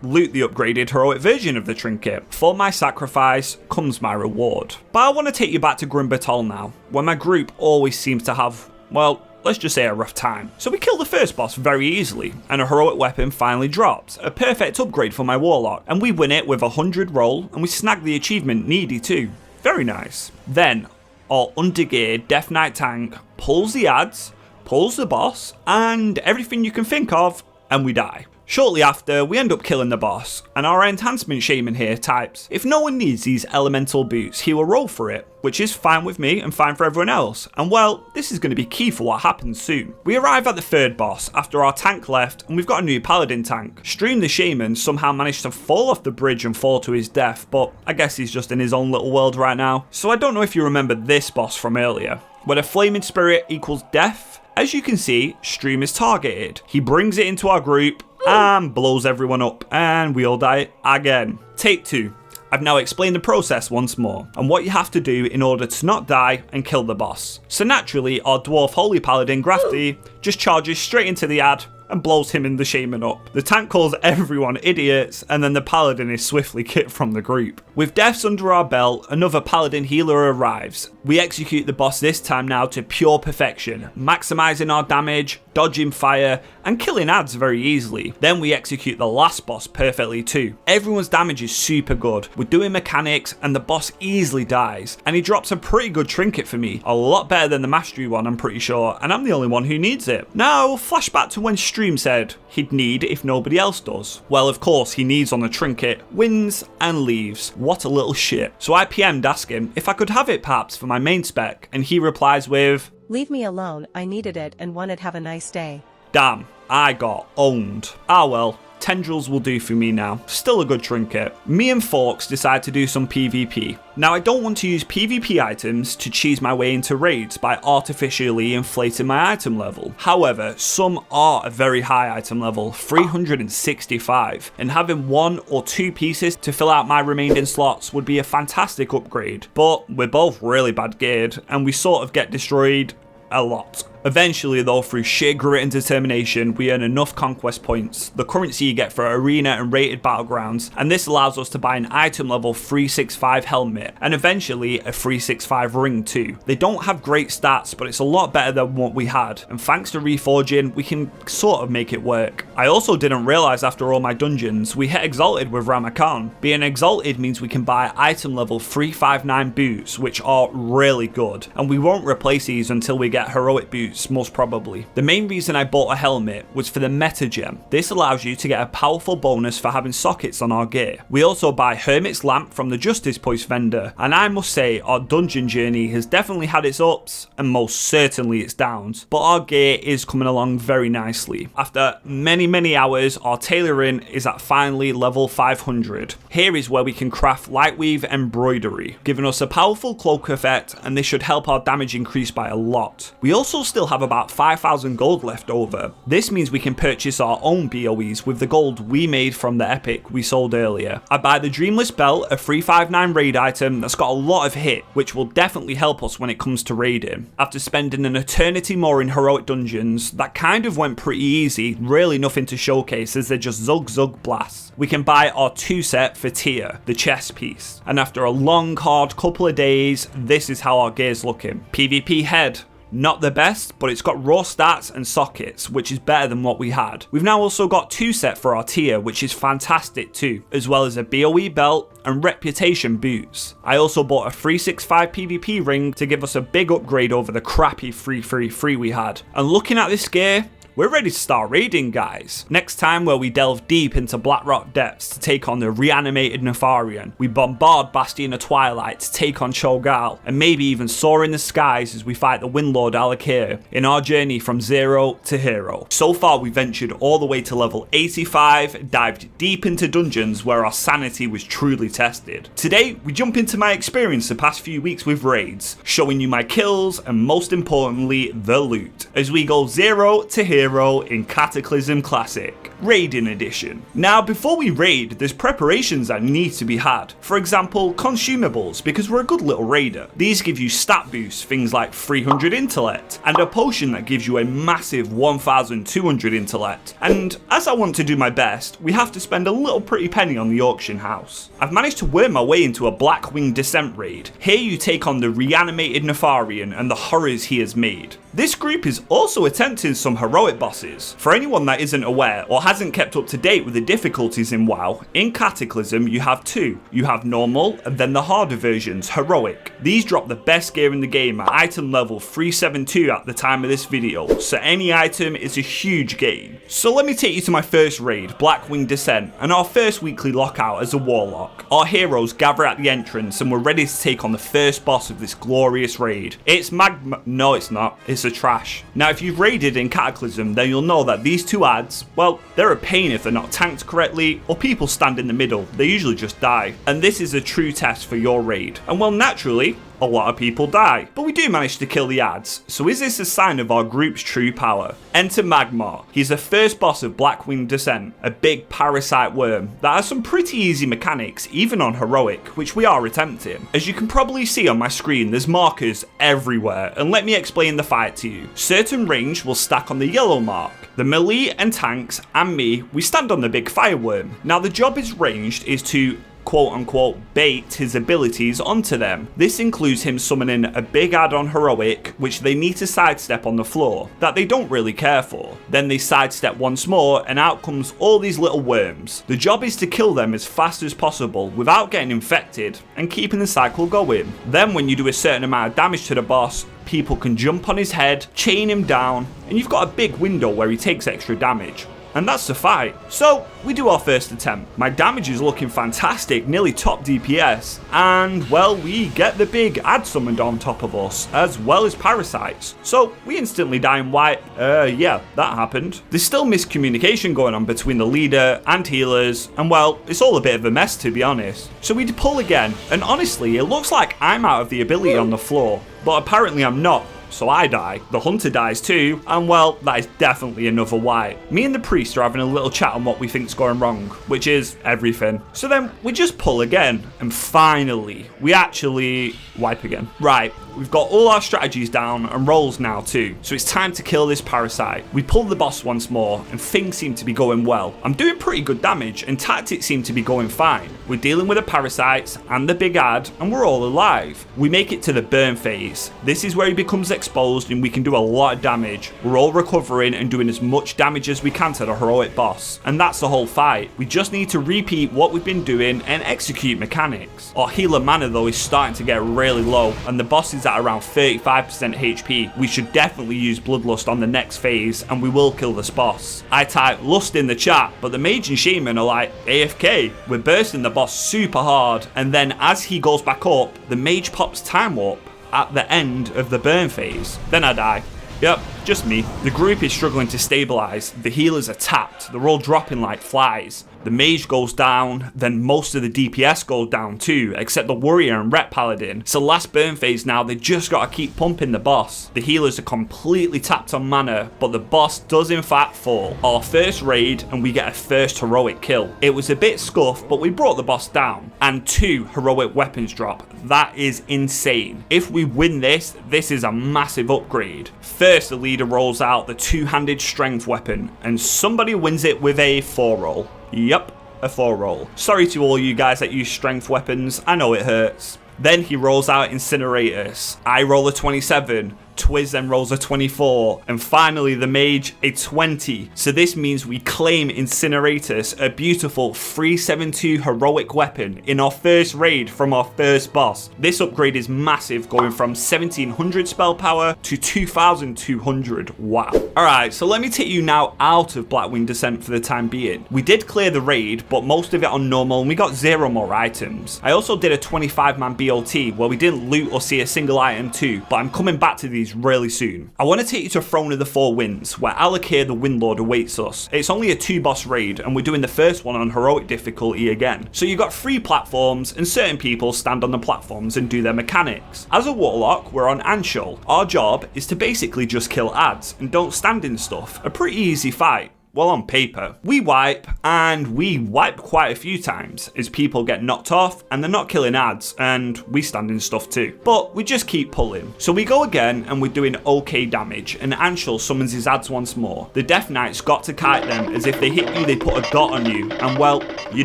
loot the upgraded heroic version of the trinket. For my sacrifice comes my reward. But I want to take you back to Grimbertol now, where my group always seems to have, well, let's just say a rough time. So we kill the first boss very easily, and a heroic weapon finally drops, a perfect upgrade for my warlock, and we win it with 100 roll, and we snag the achievement needy too. Very nice. Then, our undergeared Death Knight tank pulls the ads, pulls the boss, and everything you can think of, and we die. Shortly after, we end up killing the boss, and our enhancement shaman here types, if no one needs these elemental boots, he will roll for it, which is fine with me and fine for everyone else, and well, this is going to be key for what happens soon. We arrive at the third boss after our tank left, and we've got a new paladin tank. Stream the shaman somehow managed to fall off the bridge and fall to his death, but I guess he's just in his own little world right now. So I don't know if you remember this boss from earlier, where the flaming spirit equals death. As you can see, Stream is targeted. He brings it into our group and blows everyone up, and we all die again. Take 2. I've now explained the process once more, and what you have to do in order to not die and kill the boss. So naturally, our dwarf holy paladin Grafty just charges straight into the ad and blows him and the shaman up. The tank calls everyone idiots, and then the paladin is swiftly kicked from the group. With deaths under our belt, another paladin healer arrives. We execute the boss this time now to pure perfection, maximizing our damage, dodging fire, and killing ads very easily. Then we execute the last boss perfectly too. Everyone's damage is super good. We're doing mechanics, and the boss easily dies, and he drops a pretty good trinket for me, a lot better than the mastery one I'm pretty sure, and I'm the only one who needs it. Now, flashback to when Stream stream said he'd need if nobody else does. Well, of course, he needs on the trinket, wins and leaves. What a little shit. So I PM'd asking if I could have it perhaps for my main spec, and he replies with, Leave me alone, I needed it and wanted have a nice day. damn, I got owned. Ah well. Tendrils will do for me now. Still a good trinket. Me and Forks decide to do some PvP. Now I don't want to use PvP items to cheese my way into raids by artificially inflating my item level. However, some are a very high item level, 365, and having 1 or 2 pieces to fill out my remaining slots would be a fantastic upgrade. But we're both really bad geared and we sort of get destroyed a lot. Eventually though, through sheer grit and determination, we earn enough conquest points, the currency you get for arena and rated battlegrounds, and this allows us to buy an item level 365 helmet, and eventually a 365 ring too. They don't have great stats, but it's a lot better than what we had, and thanks to reforging, we can sort of make it work. I also didn't realise after all my dungeons, we hit Exalted with Ramakan. Being Exalted means we can buy item level 359 boots, which are really good, and we won't replace these until we get heroic boots, most probably. The main reason I bought a helmet was for the meta gem. This allows you to get a powerful bonus for having sockets on our gear. We also buy Hermit's Lamp from the Justice Post vendor, and I must say our dungeon journey has definitely had its ups and most certainly its downs, but our gear is coming along very nicely. After many hours, our tailoring is at finally level 500. Here is where we can craft lightweave embroidery, giving us a powerful cloak effect, and this should help our damage increase by a lot. We also still have about 5,000 gold left over. This means we can purchase our own BOEs with the gold we made from the epic we sold earlier. I buy the Dreamless Belt, a 359 raid item that's got a lot of hit, which will definitely help us when it comes to raiding. After spending an eternity more in heroic dungeons, that kind of went pretty easy, really nothing to showcase as they're just zug blasts. We can buy our 2 set for tier, the chest piece. And after a long hard couple of days, this is how our gear's looking. PvP head. Not the best, but it's got raw stats and sockets, which is better than what we had. We've now also got 2 set for our tier, which is fantastic too, as well as a BOE belt and reputation boots. I also bought a 365 PvP ring to give us a big upgrade over the crappy 333 we had. And looking at this gear, we're ready to start raiding, guys. Next time, where we delve deep into Blackrock depths to take on the reanimated Nefarian, we bombard Bastion of Twilight to take on Cho'Gall, and maybe even soar in the skies as we fight the Windlord Alakir in our journey from zero to hero. So far, we ventured all the way to level 85, dived deep into dungeons where our sanity was truly tested. Today, we jump into my experience the past few weeks with raids, showing you my kills and most importantly, the loot, as we go zero to hero in Cataclysm Classic, Raiding Edition. Now, before we raid, there's preparations that need to be had. For example, consumables, because we're a good little raider. These give you stat boosts, things like 300 intellect, and a potion that gives you a massive 1200 intellect. And as I want to do my best, we have to spend a little pretty penny on the auction house. I've managed to worm my way into a Blackwing Descent raid. Here you take on the reanimated Nefarian and the horrors he has made. This group is also attempting some heroic bosses. For anyone that isn't aware or hasn't kept up to date with the difficulties in WoW, in Cataclysm you have 2. You have normal and then the harder versions, heroic. These drop the best gear in the game at item level 372 at the time of this video, so any item is a huge gain. So let me take you to my first raid, Blackwing Descent, and our first weekly lockout as a warlock. Our heroes gather at the entrance and we're ready to take on the first boss of this glorious raid. It's no it's not, it's a trash. Now if you've raided in Cataclysm, then you'll know that these 2 adds, well, they're a pain if they're not tanked correctly or people stand in the middle. They usually just die. And this is a true test for your raid. And well, naturally, a lot of people die, but we do manage to kill the adds. So is this a sign of our group's true power? Enter Magmar. He's the first boss of Blackwing Descent, a big parasite worm that has some pretty easy mechanics, even on heroic, which we are attempting. As you can probably see on my screen, there's markers everywhere, and let me explain the fight to you. Certain range will stack on the yellow mark. The melee and tanks and me, we stand on the big fireworm. Now the job is ranged is to quote-unquote bait his abilities onto them. This includes him summoning a big add-on heroic, which they need to sidestep on the floor, that they don't really care for. Then they sidestep once more, and out comes all these little worms. The job is to kill them as fast as possible without getting infected, and keeping the cycle going. Then when you do a certain amount of damage to the boss, people can jump on his head, chain him down, and you've got a big window where he takes extra damage. And that's the fight. So, we do our first attempt. My damage is looking fantastic, nearly top DPS. And, well, we get the big ad summoned on top of us, as well as parasites. So, we instantly die and wipe. Yeah, that happened. There's still miscommunication going on between the leader and healers, and well, it's all a bit of a mess to be honest. So we pull again, and honestly, it looks like I'm out of the ability on the floor, but apparently I'm not. So I die, the hunter dies too, and well, that is definitely another wipe. Me and the priest are having a little chat on what we think's going wrong, which is everything. So then we just pull again, and finally, we actually wipe again. Right, we've got all our strategies down and rolls now too, so it's time to kill this parasite. We pull the boss once more, and things seem to be going well. I'm doing pretty good damage, and tactics seem to be going fine. We're dealing with the parasites and the big ad, and we're all alive. We make it to the burn phase. This is where he becomes exposed and we can do a lot of damage. We're all recovering and doing as much damage as we can to the heroic boss. And that's the whole fight. We just need to repeat what we've been doing and execute mechanics. Our healer mana though is starting to get really low and the boss is at around 35% HP. We should definitely use Bloodlust on the next phase and we will kill this boss. I type Lust in the chat, but the mage and shaman are like AFK. We're bursting the boss super hard, and then as he goes back up, the mage pops Time Warp at the end of the burn phase. Then I die. Yep, just me. The group is struggling to stabilize. The healers are tapped. They're all dropping like flies. The mage goes down, then most of the DPS goes down too, except the warrior and rep paladin. So last burn phase now, they just gotta keep pumping the boss. The healers are completely tapped on mana, but the boss does in fact fall. Our first raid, and we get a first heroic kill. It was a bit scuffed, but we brought the boss down. And 2 heroic weapons drop. That is insane. If we win this, this is a massive upgrade. First, the leader rolls out the 2-handed strength weapon, and somebody wins it with a 4-roll. Yep, a 4-roll. Sorry to all you guys that use strength weapons, I know it hurts. Then he rolls out Incinerators. I roll a 27. Twiz then rolls a 24, and finally the mage a 20. So this means we claim Incinerators, a beautiful 372 heroic weapon in our first raid from our first boss. This upgrade is massive, going from 1700 spell power to 2200. Wow. Alright, so let me take you now out of Blackwing Descent for the time being. We did clear the raid, but most of it on normal, and we got 0 more items. I also did a 25-man BOT where we didn't loot or see a single item too, but I'm coming back to these really soon. I want to take you to Throne of the Four Winds, where Alakir the Windlord awaits us. It's only a 2-boss raid, and we're doing the first one on heroic difficulty again. So you got 3 platforms, and certain people stand on the platforms and do their mechanics. As a warlock, we're on Anshul. Our job is to basically just kill ads, and don't stand in stuff. A pretty easy fight. Well, on paper. We wipe, and we wipe quite a few times as people get knocked off and they're not killing ads, and we stand in stuff too. But we just keep pulling. So we go again and we're doing okay damage, and Anshul summons his ads once more. The Death Knights got to kite them, as if they hit you they put a dot on you, and well, you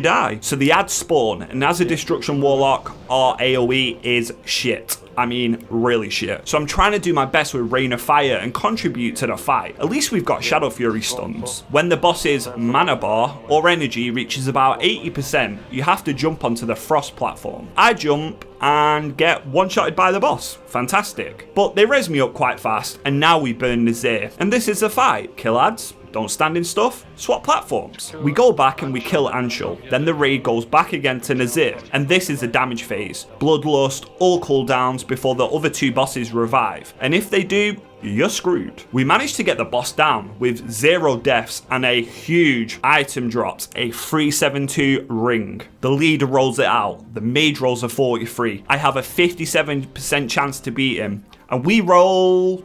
die. So the ads spawn, and as a Destruction Warlock, our AoE is shit. I mean, really shit. So I'm trying to do my best with Rain of Fire and contribute to the fight. At least we've got Shadow Fury stuns. When the boss's mana bar or energy reaches about 80%, you have to jump onto the Frost platform. I jump and get one-shotted by the boss. Fantastic. But they res me up quite fast, and now we burn Nazir. And this is the fight. Kill ads, don't stand in stuff, swap platforms. We go back and we kill Anshul. Then the raid goes back again to Nazir, and this is the damage phase. Bloodlust, all cooldowns before the other 2 bosses revive. And if they do, you're screwed. We managed to get the boss down with 0 deaths and a huge item drops, a 372 ring. The leader rolls it out, the mage rolls a 43. I have a 57% chance to beat him, and we roll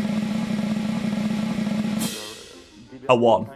a 1.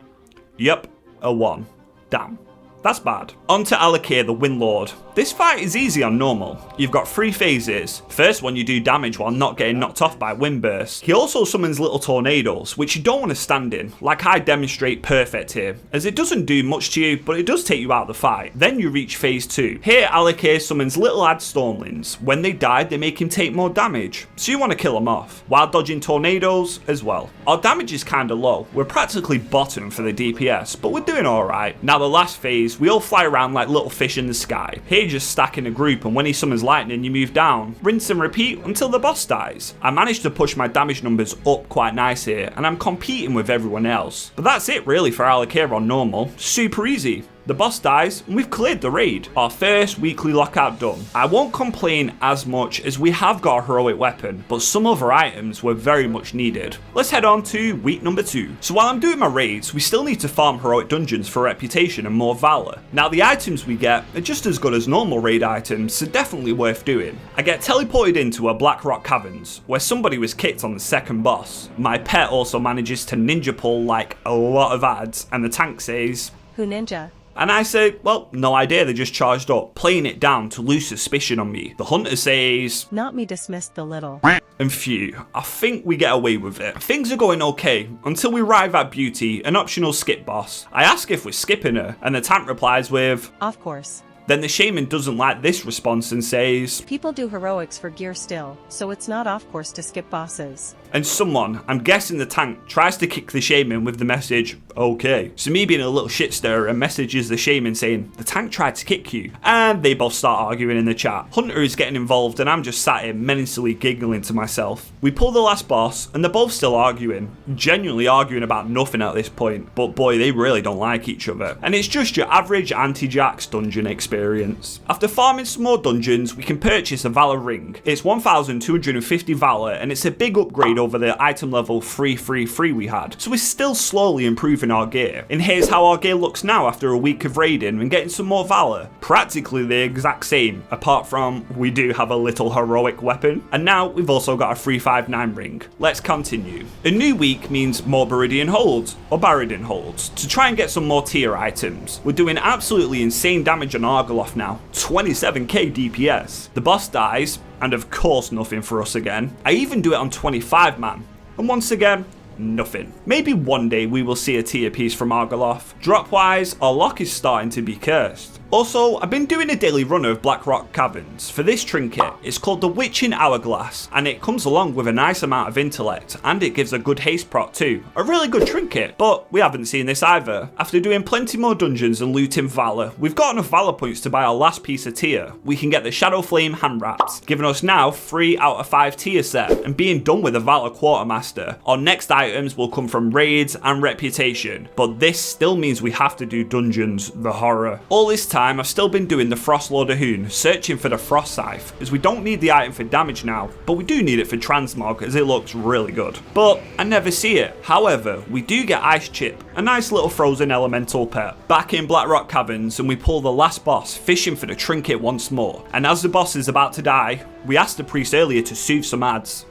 Yep, a 1. Damn. That's bad. On to Alakir the Windlord. This fight is easy on normal. You've got 3 phases. First one, you do damage while not getting knocked off by wind bursts. He also summons little tornadoes, which you don't want to stand in, like I demonstrate perfect here, as it doesn't do much to you, but it does take you out of the fight. Then you reach phase 2. Here, Alakir summons little ad stormlings. When they die, they make him take more damage, so you want to kill him off, while dodging tornadoes as well. Our damage is kinda low. We're practically bottom for the DPS, but we're doing alright. Now the last phase phase, we all fly around like little fish in the sky. Here you just stack in a group, and when he summons lightning you move down. Rinse and repeat until the boss dies. I managed to push my damage numbers up quite nice here, and I'm competing with everyone else. But that's it really for Alakir on normal. Super easy. The boss dies, and we've cleared the raid. Our first weekly lockout done. I won't complain as much as we have got a heroic weapon, but some other items were very much needed. Let's head on to week number 2. So while I'm doing my raids, we still need to farm heroic dungeons for reputation and more valor. Now the items we get are just as good as normal raid items, so definitely worth doing. I get teleported into a Black Rock Caverns, where somebody was kicked on the second boss. My pet also manages to ninja pull like a lot of ads, and the tank says, Who ninja? and I say, well, no idea, they just charged up, playing it down to lose suspicion on me. The hunter says, Not me dismissed the little. and phew, I think we get away with it. Things are going okay, until we arrive at Beauty, an optional skip boss. I ask if we're skipping her, and the tank replies with, Of course. then the shaman doesn't like this response and says, People do heroics for gear still, so it's not off course to skip bosses. and someone, I'm guessing the tank, tries to kick the shaman with the message, okay. So me being a little shit stirrer messages the shaman saying, the tank tried to kick you, and they both start arguing in the chat. Hunter is getting involved and I'm just sat here menacingly giggling to myself. We pull the last boss and they're both still arguing, genuinely arguing about nothing at this point, but boy, they really don't like each other. And it's just your average Antijax dungeon experience. After farming some more dungeons, we can purchase a Valor Ring. It's 1250 Valor and it's a big upgrade over the item level 333 we had, so we're still slowly improving our gear. And here's how our gear looks now after a week of raiding and getting some more Valor. Practically the exact same, apart from we do have a little heroic weapon, and now we've also got a 359 ring. Let's continue. A new week means more Baridian holds, or Baridin holds, to try and get some more tier items. We're doing absolutely insane damage on Argoloth now, 27k DPS. The boss dies, and of course nothing for us again. I even do it on 25 man, and once again, nothing. Maybe one day we will see a tier piece from Argoloth. Drop wise, our lock is starting to be cursed. Also, I've been doing a daily run of Black Rock Caverns. For this trinket, it's called the Witching Hourglass, and it comes along with a nice amount of intellect, and it gives a good haste proc too. A really good trinket, but we haven't seen this either. After doing plenty more dungeons and looting Valor, we've got enough Valor points to buy our last piece of tier. We can get the Shadow Flame hand wraps, giving us now 3 out of 5 tier set, and being done with a Valor Quartermaster. Our next items will come from raids and reputation, but this still means we have to do dungeons, the horror. All this time, I've still been doing the Frostlord of Hoon, searching for the Frost Scythe, as we don't need the item for damage now, but we do need it for transmog as it looks really good. But I never see it. However, we do get Ice Chip, a nice little frozen elemental pet. Back in Black Rock Caverns, and we pull the last boss, fishing for the trinket once more. And as the boss is about to die, we asked the priest earlier to soothe some ads.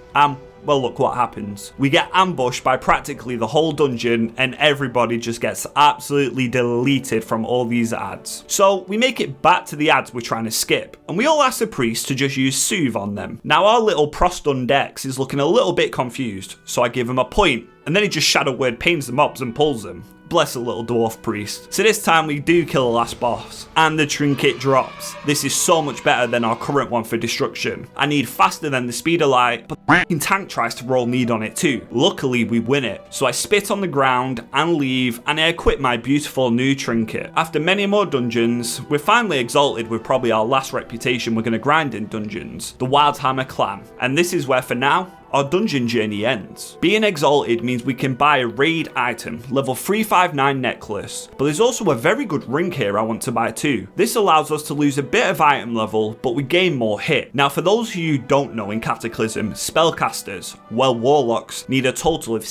Well, look what happens. We get ambushed by practically the whole dungeon and everybody just gets absolutely deleted from all these ads. So we make it back to the ads we're trying to skip, and we all ask the priest to just use Soothe on them. Now our little Prostun Dex is looking a little bit confused, so I give him a point, and then he just shadow word pains the mobs and pulls them. Bless the little dwarf priest. So this time we do kill the last boss, and the trinket drops. This is so much better than our current one for destruction. I need faster than the speed of light, but the tank tries to roll need on it too. Luckily we win it. So I spit on the ground and leave, and I equip my beautiful new trinket. After many more dungeons, we're finally exalted with probably our last reputation we're going to grind in dungeons, the Wildhammer clan. And this is where for now, our dungeon journey ends. Being exalted means we can buy a raid item, level 359 necklace, but there's also a very good ring here I want to buy too. This allows us to lose a bit of item level, but we gain more hit. Now for those of you who don't know in Cataclysm, spellcasters, well warlocks, need a total of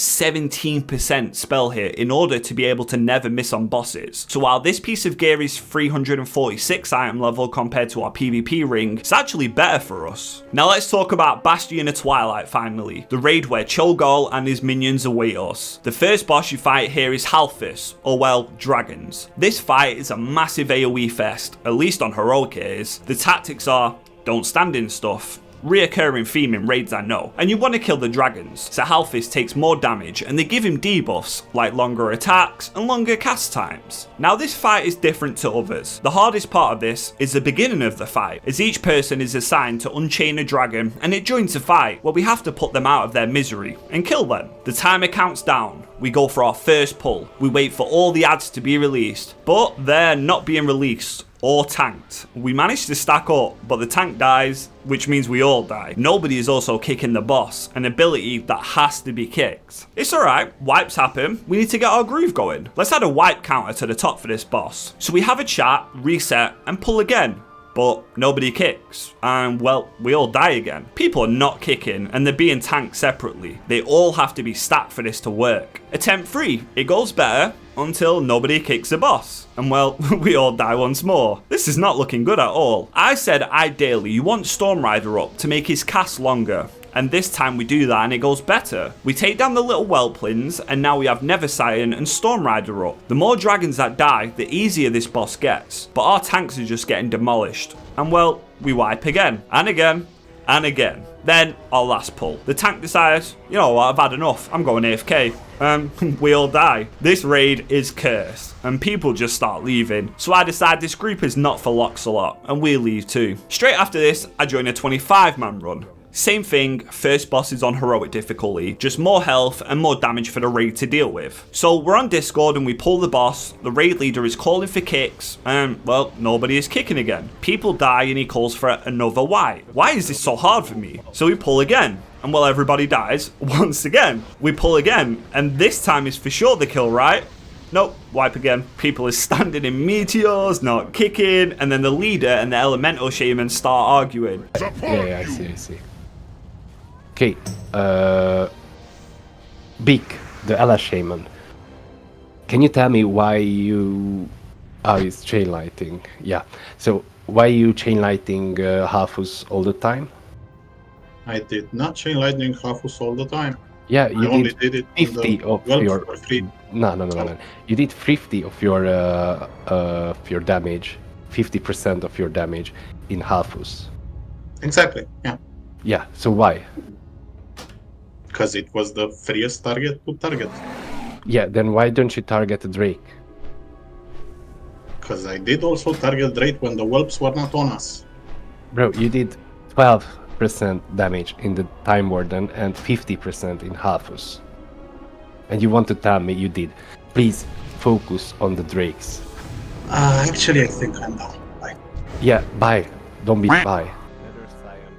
17% spell hit in order to be able to never miss on bosses. So while this piece of gear is 346 item level compared to our PvP ring, it's actually better for us. Now let's talk about Bastion of Twilight finally. The raid where Cho'Gall and his minions await us. The first boss you fight here is Halfus, or well, dragons. This fight is a massive AoE fest, at least on heroic is. The tactics are, don't stand in stuff, reoccurring theme in raids I know. And you want to kill the dragons, so Halfis takes more damage and they give him debuffs like longer attacks and longer cast times. Now this fight is different to others. The hardest part of this is the beginning of the fight, as each person is assigned to unchain a dragon and it joins a fight where we have to put them out of their misery and kill them. The timer counts down. We go for our first pull. We wait for all the ads to be released, but they're not being released or tanked. We manage to stack up, but the tank dies, which means we all die. Nobody is also kicking the boss, an ability that has to be kicked. It's alright, wipes happen, we need to get our groove going. Let's add a wipe counter to the top for this boss. So we have a chat, reset, and pull again. But nobody kicks, and well, we all die again. People are not kicking, and they're being tanked separately. They all have to be stacked for this to work. Attempt 3, it goes better until nobody kicks the boss. And well, we all die once more. This is not looking good at all. I said ideally you want Storm Rider up to make his cast longer. And this time we do that and it goes better. We take down the little whelplings and now we have Neversiren and Storm Rider up. The more dragons that die, the easier this boss gets. But our tanks are just getting demolished. And well, we wipe again and again and again. Then our last pull. The tank decides, you know what, I've had enough. I'm going AFK. We all die. This raid is cursed and people just start leaving. So I decide this group is not for Loxalot and we leave too. Straight after this, I join a 25-man run. Same thing, first boss is on heroic difficulty, just more health and more damage for the raid to deal with. So we're on Discord and we pull the boss, the raid leader is calling for kicks, and well, nobody is kicking again. People die and he calls for another wipe. Why is this so hard for me? So we pull again. And well, everybody dies once again. We pull again, and this time is for sure the kill, right? Nope, wipe again. People are standing in meteors, not kicking, and then the leader and the elemental shaman start arguing. Yeah, I see. Okay, Beak, the Ella Shaman. Can you tell me why you... Oh, it's chain lighting. Yeah. So, why you chain lighting Halfus all the time? I did not chain lightning Halfus all the time. Yeah, you only did it 50 of your... for free. No. You did 50 of your damage, 50% of your damage in Halfus. Exactly, yeah. Yeah, so why? Because it was the freest target to target. Yeah, then why don't you target a Drake? Because I did also target Drake when the whelps were not on us. Bro, you did 12% damage in the Time Warden and 50% in Halfus. And you want to tell me you did. Please focus on the Drakes. Actually, I think I'm done. Bye. Yeah, bye. Don't be bye.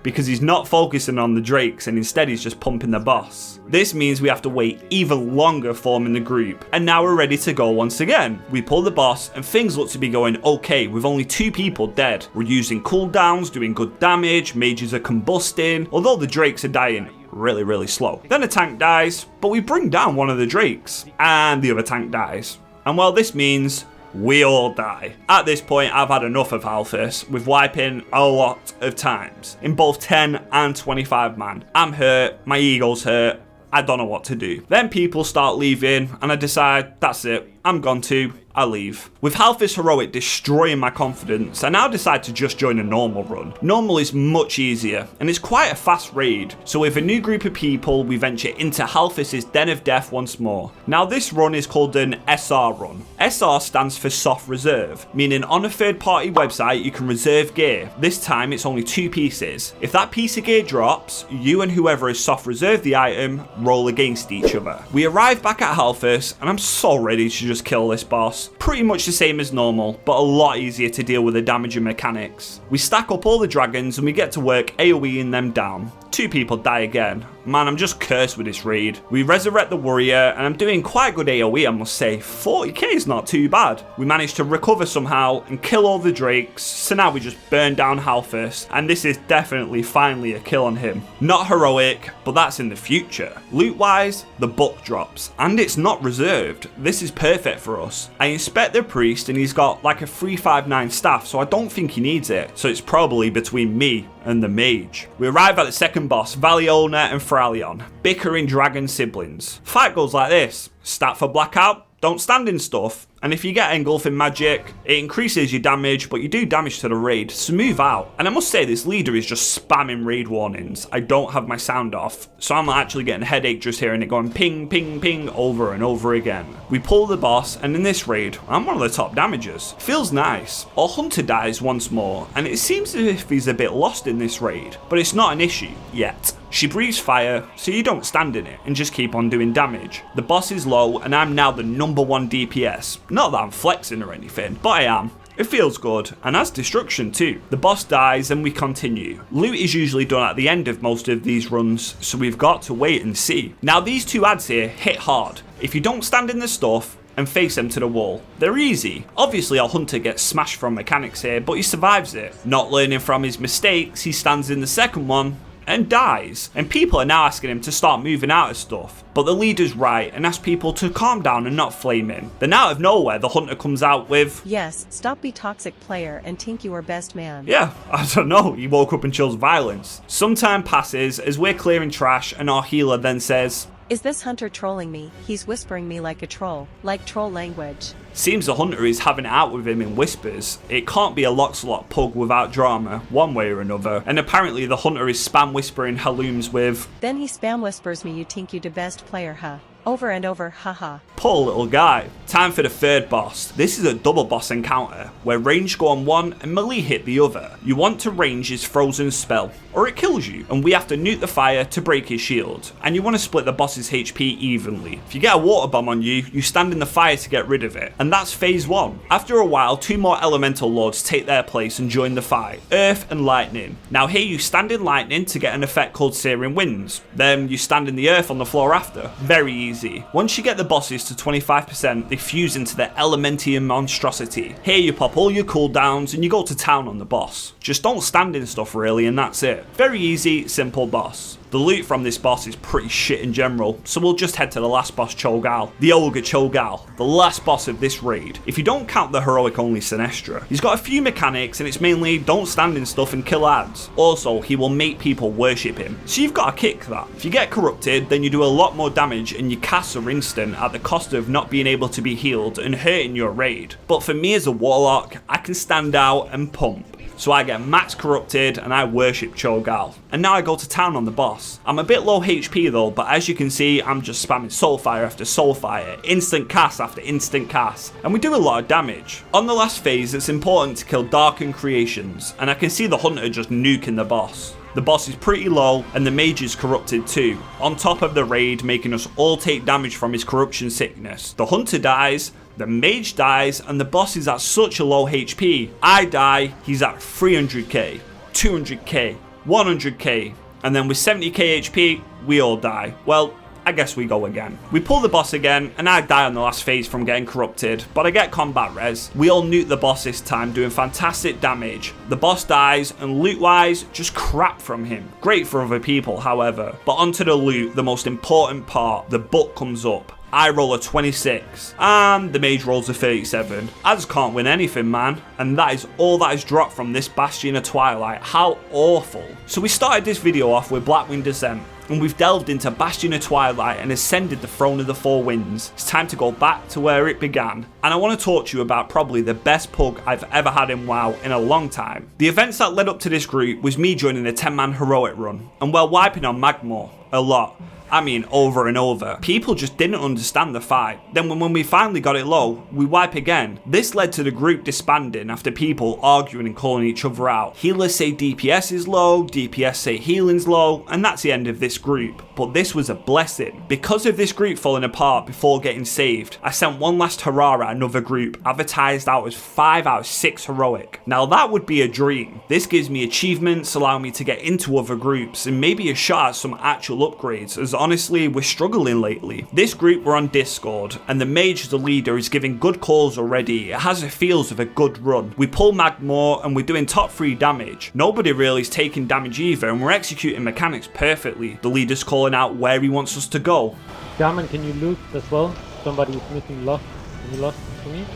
Because he's not focusing on the drakes and instead he's just pumping the boss. This means we have to wait even longer forming the group, and now we're ready to go once again. We pull the boss and things look to be going okay with only 2 people dead. We're using cooldowns, doing good damage, mages are combusting, although the drakes are dying really slow. Then a tank dies, but we bring down one of the drakes, and the other tank dies. And well, this means we all die. At this point, I've had enough of Halfis, with wiping a lot of times, in both 10 and 25 man. I'm hurt, my ego's hurt, I don't know what to do. Then people start leaving, and I decide, that's it, I'm gone too, I leave. With Halfis Heroic destroying my confidence, I now decide to just join a normal run. Normal is much easier, and it's quite a fast raid, so with a new group of people, we venture into Halfis's Den of Death once more. Now this run is called an SR run. SR stands for Soft Reserve, meaning on a third-party website you can reserve gear. This time it's only 2 pieces. If that piece of gear drops, you and whoever has soft reserved the item roll against each other. We arrive back at Halfis, and I'm so ready to just kill this boss. Pretty much the same as normal, but a lot easier to deal with the damage and mechanics. We stack up all the dragons and we get to work AoEing them down. 2 people die again. Man, I'm just cursed with this raid. We resurrect the warrior, and I'm doing quite good AoE, I must say. 40k is not too bad. We managed to recover somehow and kill all the drakes, so now we just burn down Halfis, and this is definitely finally a kill on him. Not heroic, but that's in the future. Loot-wise, the book drops, and it's not reserved. This is perfect for us. I inspect the priest, and he's got like a 359 staff, so I don't think he needs it, so it's probably between me and the mage. We arrive at the second boss, Valiona and Thralion, bickering dragon siblings. Fight goes like this: stat for blackout, don't stand in stuff, And if you get engulfing magic, it increases your damage, but you do damage to the raid, so move out. And I must say, this leader is just spamming raid warnings. I don't have my sound off, so I'm actually getting a headache just hearing it going ping, ping, ping over and over again. We pull the boss, and in this raid, I'm one of the top damagers. Feels nice. Our hunter dies once more, and it seems as if he's a bit lost in this raid, but it's not an issue yet. She breathes fire, so you don't stand in it and just keep on doing damage. The boss is low, and I'm now the #1 DPS. Not that I'm flexing or anything, but I am. It feels good, and has destruction too. The boss dies and we continue. Loot is usually done at the end of most of these runs, so we've got to wait and see. Now these two ads here hit hard. If you don't stand in the stuff and face them to the wall, they're easy. Obviously our hunter gets smashed from mechanics here, but he survives it. Not learning from his mistakes, he stands in the second one and dies. And people are now asking him to start moving out of stuff. But the leader's right and asks people to calm down and not flame him. Then out of nowhere, the hunter comes out with, Yes, stop be toxic player and think you are best man. yeah, I don't know, he woke up and chose violence. Some time passes as we're clearing trash and our healer then says, Is this hunter trolling me? He's whispering me like a troll, like troll language. Seems the hunter is having it out with him in whispers. It can't be a Loxlot pug without drama, one way or another. And apparently the hunter is spam whispering Halloums with, Then he spam whispers me you think you the best player, huh? Over and over, haha. poor little guy. Time for the third boss. This is a double boss encounter, where range go on one and melee hit the other. You want to range his frozen spell, or it kills you, and we have to nuke the fire to break his shield. And you want to split the boss's HP evenly. If you get a water bomb on you, you stand in the fire to get rid of it. And that's phase 1. After a while, 2 more elemental lords take their place and join the fight, Earth and Lightning. Now here you stand in Lightning to get an effect called Searing Winds. Then you stand in the Earth on the floor after. Very easy. Once you get the bosses to 25%, they fuse into the Elementium monstrosity. Here you pop all your cooldowns and you go to town on the boss. Just don't stand in stuff really, and that's it. Very easy, simple boss. The loot from this boss is pretty shit in general, so we'll just head to the last boss, Cho'Gall. The Ogre Cho'Gall, the last boss of this raid. If you don't count the heroic only Sinestra. He's got a few mechanics and it's mainly don't stand in stuff and kill ads. Also, he will make people worship him, so you've got to kick that. If you get corrupted, then you do a lot more damage and your casts are instant at the cost of not being able to be healed and hurting your raid. But for me as a warlock, I can stand out and pump. So I get max corrupted and I worship Cho'Gall. And now I go to town on the boss. I'm a bit low HP though, but as you can see, I'm just spamming soulfire after soulfire, instant cast after instant cast, and we do a lot of damage. On the last phase, it's important to kill darkened creations, and I can see the hunter just nuking the boss. The boss is pretty low and the mage is corrupted too, on top of the raid making us all take damage from his corruption sickness. The hunter dies, the mage dies, and the boss is at such a low HP. I die, he's at 300k, 200k, 100k, and then with 70k HP, we all die. Well, I guess we go again. We pull the boss again, and I die on the last phase from getting corrupted, but I get combat res. We all nuke the boss this time, doing fantastic damage. The boss dies, and loot-wise, just crap from him. Great for other people, however. But onto the loot, the most important part, the book comes up. I roll a 26, and the mage rolls a 37. I just can't win anything, man. And that is all that is dropped from this Bastion of Twilight. How awful. So we started this video off with Blackwing Descent, and we've delved into Bastion of Twilight and ascended the Throne of the Four Winds. It's time to go back to where it began. And I want to talk to you about probably the best pug I've ever had in WoW in a long time. The events that led up to this group was me joining a 10-man heroic run, and while wiping on Magmor a lot. I mean, over and over. People just didn't understand the fight. Then when we finally got it low, we wipe again. This led to the group disbanding after people arguing and calling each other out. Healers say DPS is low, DPS say healing's low, and that's the end of this group. But this was a blessing. Because of this group falling apart before getting saved, I sent one last hurrah at another group, advertised out as 5 out of 6 heroic. Now that would be a dream. This gives me achievements, allowing me to get into other groups, and maybe a shot at some actual upgrades, as honestly we're struggling lately. This group were on Discord, and the mage as the leader is giving good calls already. It has the feels of a good run. We pull Magmor and we're doing top 3 damage. Nobody really is taking damage either, and we're executing mechanics perfectly. The leader's calling out where he wants us to go. Garmin, can you loot as well? Somebody is missing lost. Can you lost to me?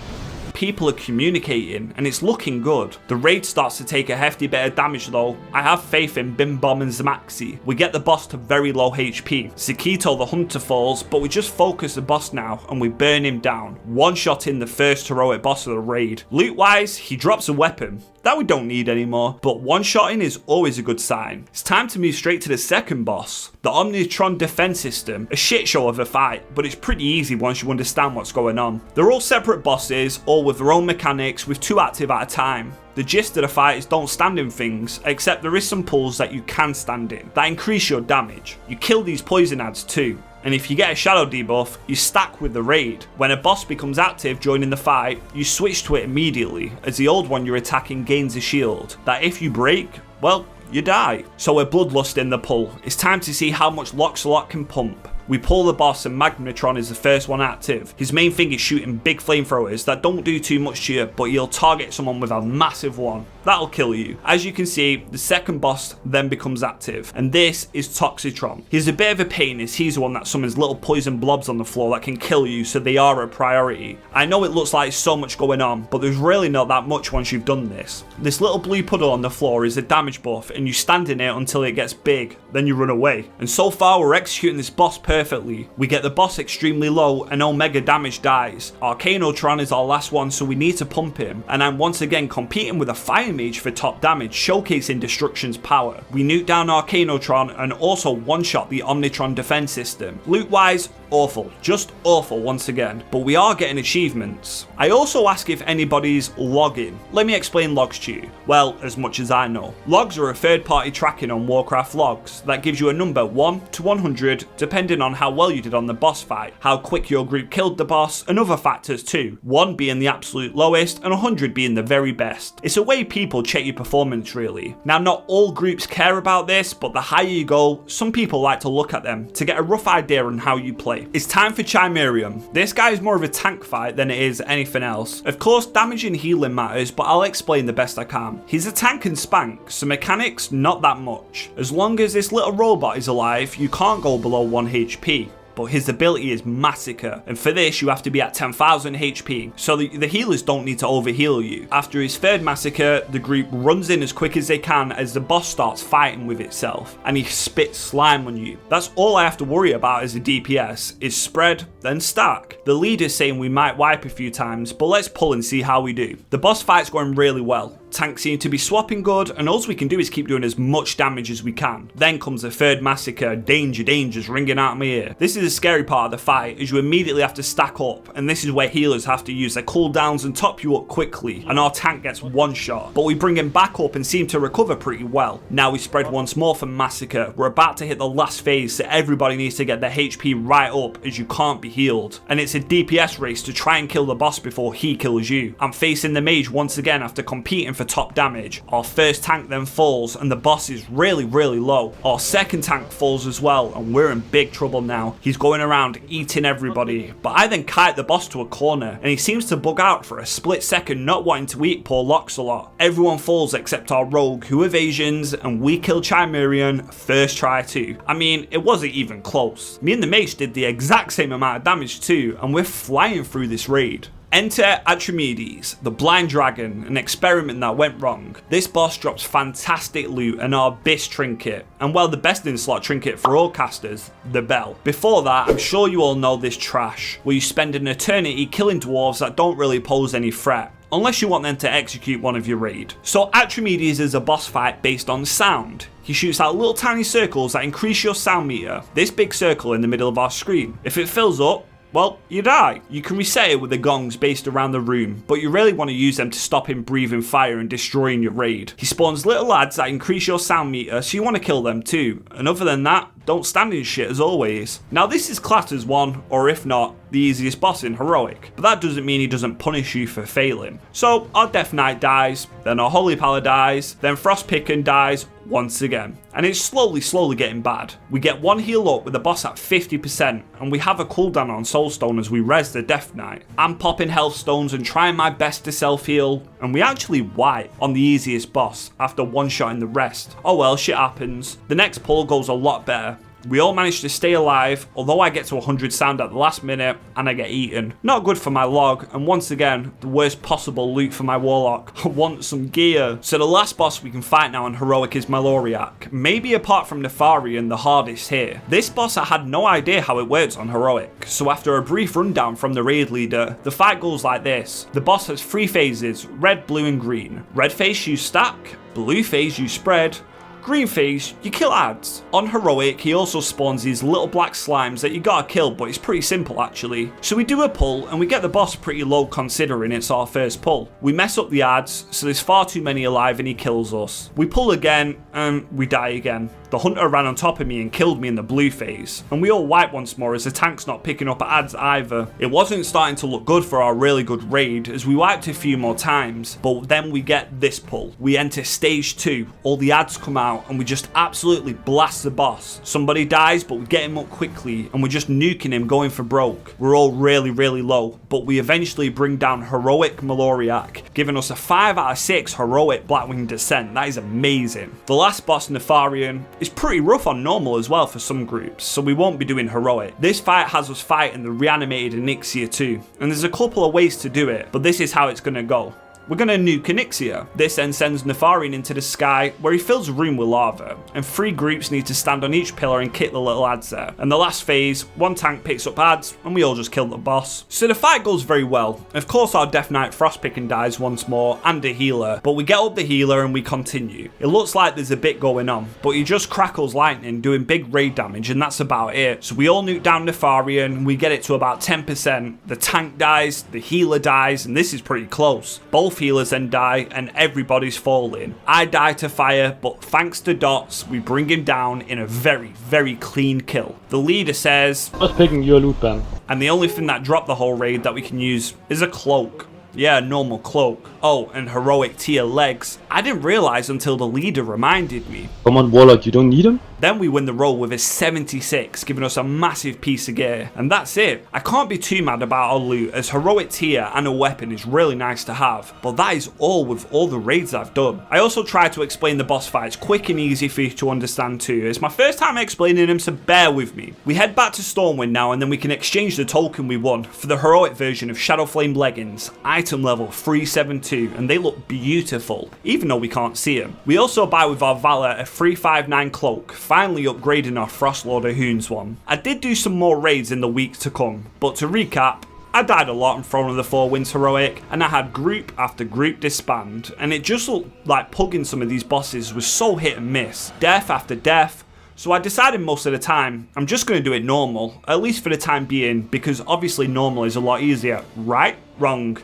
people are communicating, and it's looking good. The raid starts to take a hefty bit of damage though. I have faith in Bim Bom and Zamaxi. We get the boss to very low HP. Sakito the hunter falls, but we just focus the boss now and we burn him down. One shot in the first heroic boss of the raid. Loot wise, he drops a weapon that we don't need anymore, but one-shotting is always a good sign. It's time to move straight to the second boss, the Omnitron defense system. A shit show of a fight, but it's pretty easy once you understand what's going on. They're all separate bosses, all with their own mechanics, with 2 active at a time. The gist of the fight is don't stand in things, except there is some pulls that you can stand in, that increase your damage. You kill these poison ads too. And if you get a shadow debuff, you stack with the raid. When a boss becomes active during the fight, you switch to it immediately, as the old one you're attacking gains a shield, that if you break, well, you die. So we're bloodlust in the pull. It's time to see how much Loxalot can pump. We pull the boss and Magnetron is the first one active. His main thing is shooting big flamethrowers that don't do too much to you, but you'll target someone with a massive one. That'll kill you. As you can see, the second boss then becomes active, and this is Toxitron. He's a bit of a pain as he's the one that summons little poison blobs on the floor that can kill you, so they are a priority. I know it looks like there's so much going on, but there's really not that much once you've done this. This little blue puddle on the floor is a damage buff, and you stand in it until it gets big, then you run away. And so far we're executing this boss perfectly. We get the boss extremely low and Omega damage dies. Arcanotron is our last one, so we need to pump him, and I'm once again competing with a Fire Mage for top damage, showcasing Destruction's power. We nuke down Arcanotron and also one-shot the Omnitron defense system. Loot wise, awful, just awful once again, but we are getting achievements. I also ask if anybody's logging. Let me explain logs to you. Well, as much as I know. Logs are a third-party tracking on Warcraft logs that gives you a number 1 to 100 depending on how well you did on the boss fight, how quick your group killed the boss, and other factors too. 1 being the absolute lowest and 100 being the very best. It's a way people check your performance really. Now not all groups care about this, but the higher you go, some people like to look at them to get a rough idea on how you play. It's time for Chimerium. This guy is more of a tank fight than it is anything else. Of course damage and healing matters, but I'll explain the best I can. He's a tank and spank, so mechanics not that much. As long as this little robot is alive, you can't go below 1 HP. But his ability is Massacre, and for this you have to be at 10,000 HP, so the healers don't need to overheal you. After his third Massacre, the group runs in as quick as they can as the boss starts fighting with itself, and he spits slime on you. That's all I have to worry about as a DPS, is spread, then stack. The leader's saying we might wipe a few times, but let's pull and see how we do. The boss fight's going really well. Tanks seem to be swapping good, and all we can do is keep doing as much damage as we can. Then comes the third Massacre, danger, dangers ringing out my ear. This is the scary part of the fight, as you immediately have to stack up, and this is where healers have to use their cooldowns and top you up quickly, and our tank gets one shot. But we bring him back up and seem to recover pretty well. Now we spread once more for Massacre. We're about to hit the last phase, so everybody needs to get their HP right up, as you can't be healed. And it's a DPS race to try and kill the boss before he kills you. I'm facing the mage once again after competing for top damage. Our first tank then falls and the boss is really low. Our second tank falls as well and we're in big trouble now. He's going around eating everybody, but I then kite the boss to a corner and he seems to bug out for a split second, not wanting to eat poor Loxalot. Everyone falls except our rogue, who evasions, and we kill Chimerian first try too. I mean, it wasn't even close. Me and the mage did the exact same amount of damage too, and we're flying through this raid. Enter Atramedes, the blind dragon, an experiment that went wrong. This boss drops fantastic loot and our Abyss trinket, and well, the best in slot trinket for all casters, the bell. Before that, I'm sure you all know this trash, where you spend an eternity killing dwarves that don't really pose any threat, unless you want them to execute one of your raid. So Atramedes is a boss fight based on sound. He shoots out little tiny circles that increase your sound meter, this big circle in the middle of our screen. If it fills up, well, you die. You can reset it with the gongs based around the room, but you really want to use them to stop him breathing fire and destroying your raid. He spawns little lads that increase your sound meter, so you want to kill them too. And other than that, don't stand in shit as always. Now this is classed as one, or if not, the easiest boss in Heroic, but that doesn't mean he doesn't punish you for failing. So our Death Knight dies, then our Holy Pala dies, then Frostpicken dies once again. And it's slowly getting bad. We get one heal up with the boss at 50%, and we have a cooldown on Soulstone as we res the Death Knight. I'm popping health stones and trying my best to self-heal, and we actually wipe on the easiest boss after one-shotting the rest. Oh well, shit happens. The next pull goes a lot better. We all manage to stay alive, although I get to 100 sound at the last minute and I get eaten. Not good for my log, and once again, the worst possible loot for my warlock. I want some gear. So the last boss we can fight now on heroic is Maloriak. Maybe apart from Nefarian, the hardest here. This boss I had no idea how it works on heroic, so after a brief rundown from the raid leader, the fight goes like this. The boss has 3 phases, red, blue and green. Red phase you stack, blue phase you spread, green phase, you kill adds. On heroic, he also spawns these little black slimes that you gotta kill, but it's pretty simple actually. So we do a pull and we get the boss pretty low considering it's our first pull. We mess up the adds, so there's far too many alive and he kills us. We pull again and we die again. The hunter ran on top of me and killed me in the blue phase, and we all wipe once more as the tank's not picking up adds either. It wasn't starting to look good for our really good raid as we wiped a few more times, but then we get this pull. We enter stage 2, all the adds come out and we just absolutely blast the boss. Somebody dies but we get him up quickly and we're just nuking him going for broke. We're all really low, but we eventually bring down heroic Maloriak, giving us a 5 out of 6 heroic Blackwing Descent. That is amazing. The last boss, Nefarian, is pretty rough on normal as well for some groups, so we won't be doing heroic. This fight has us fighting the reanimated Onyxia too, and there's a couple of ways to do it, but this is how it's gonna go. We're going to nuke Onyxia. This then sends Nefarian into the sky where he fills a room with lava, and 3 groups need to stand on each pillar and kick the little adds there. And the last phase, 1 tank picks up adds and we all just kill the boss. So the fight goes very well. Of course our Death Knight Frostpicking dies once more and a healer, but we get up the healer and we continue. It looks like there's a bit going on, but he just crackles lightning doing big raid damage and that's about it. So we all nuke down Nefarian, we get it to about 10%, the tank dies, the healer dies, and this is pretty close. Both healers then die and everybody's falling. I die to fire, but thanks to Dots, we bring him down in a very clean kill. The leader says, I was picking your loot, Ben. and the only thing that dropped the whole raid that we can use is a cloak. Yeah, a normal cloak. Oh, and heroic tier legs. I didn't realize until the leader reminded me. Come on, Warlock, you don't need him? Then we win the roll with a 76, giving us a massive piece of gear. And that's it. I can't be too mad about our loot, as heroic tier and a weapon is really nice to have. But that is all with all the raids I've done. I also tried to explain the boss fights quick and easy for you to understand too. It's my first time explaining them, so bear with me. We head back to Stormwind now, and then we can exchange the token we won for the heroic version of Shadowflame leggings, item level 372, and they look beautiful, even though we can't see them. We also buy with our Valor a 359 cloak, finally upgrading our Frostlord of Hoons one. I did do some more raids in the weeks to come, but to recap, I died a lot in Throne of the Four Winds heroic, and I had group after group disband, and it just looked like pugging some of these bosses was so hit and miss, death after death. So I decided most of the time, I'm just going to do it normal, at least for the time being, because obviously normal is a lot easier. Right? Wrong.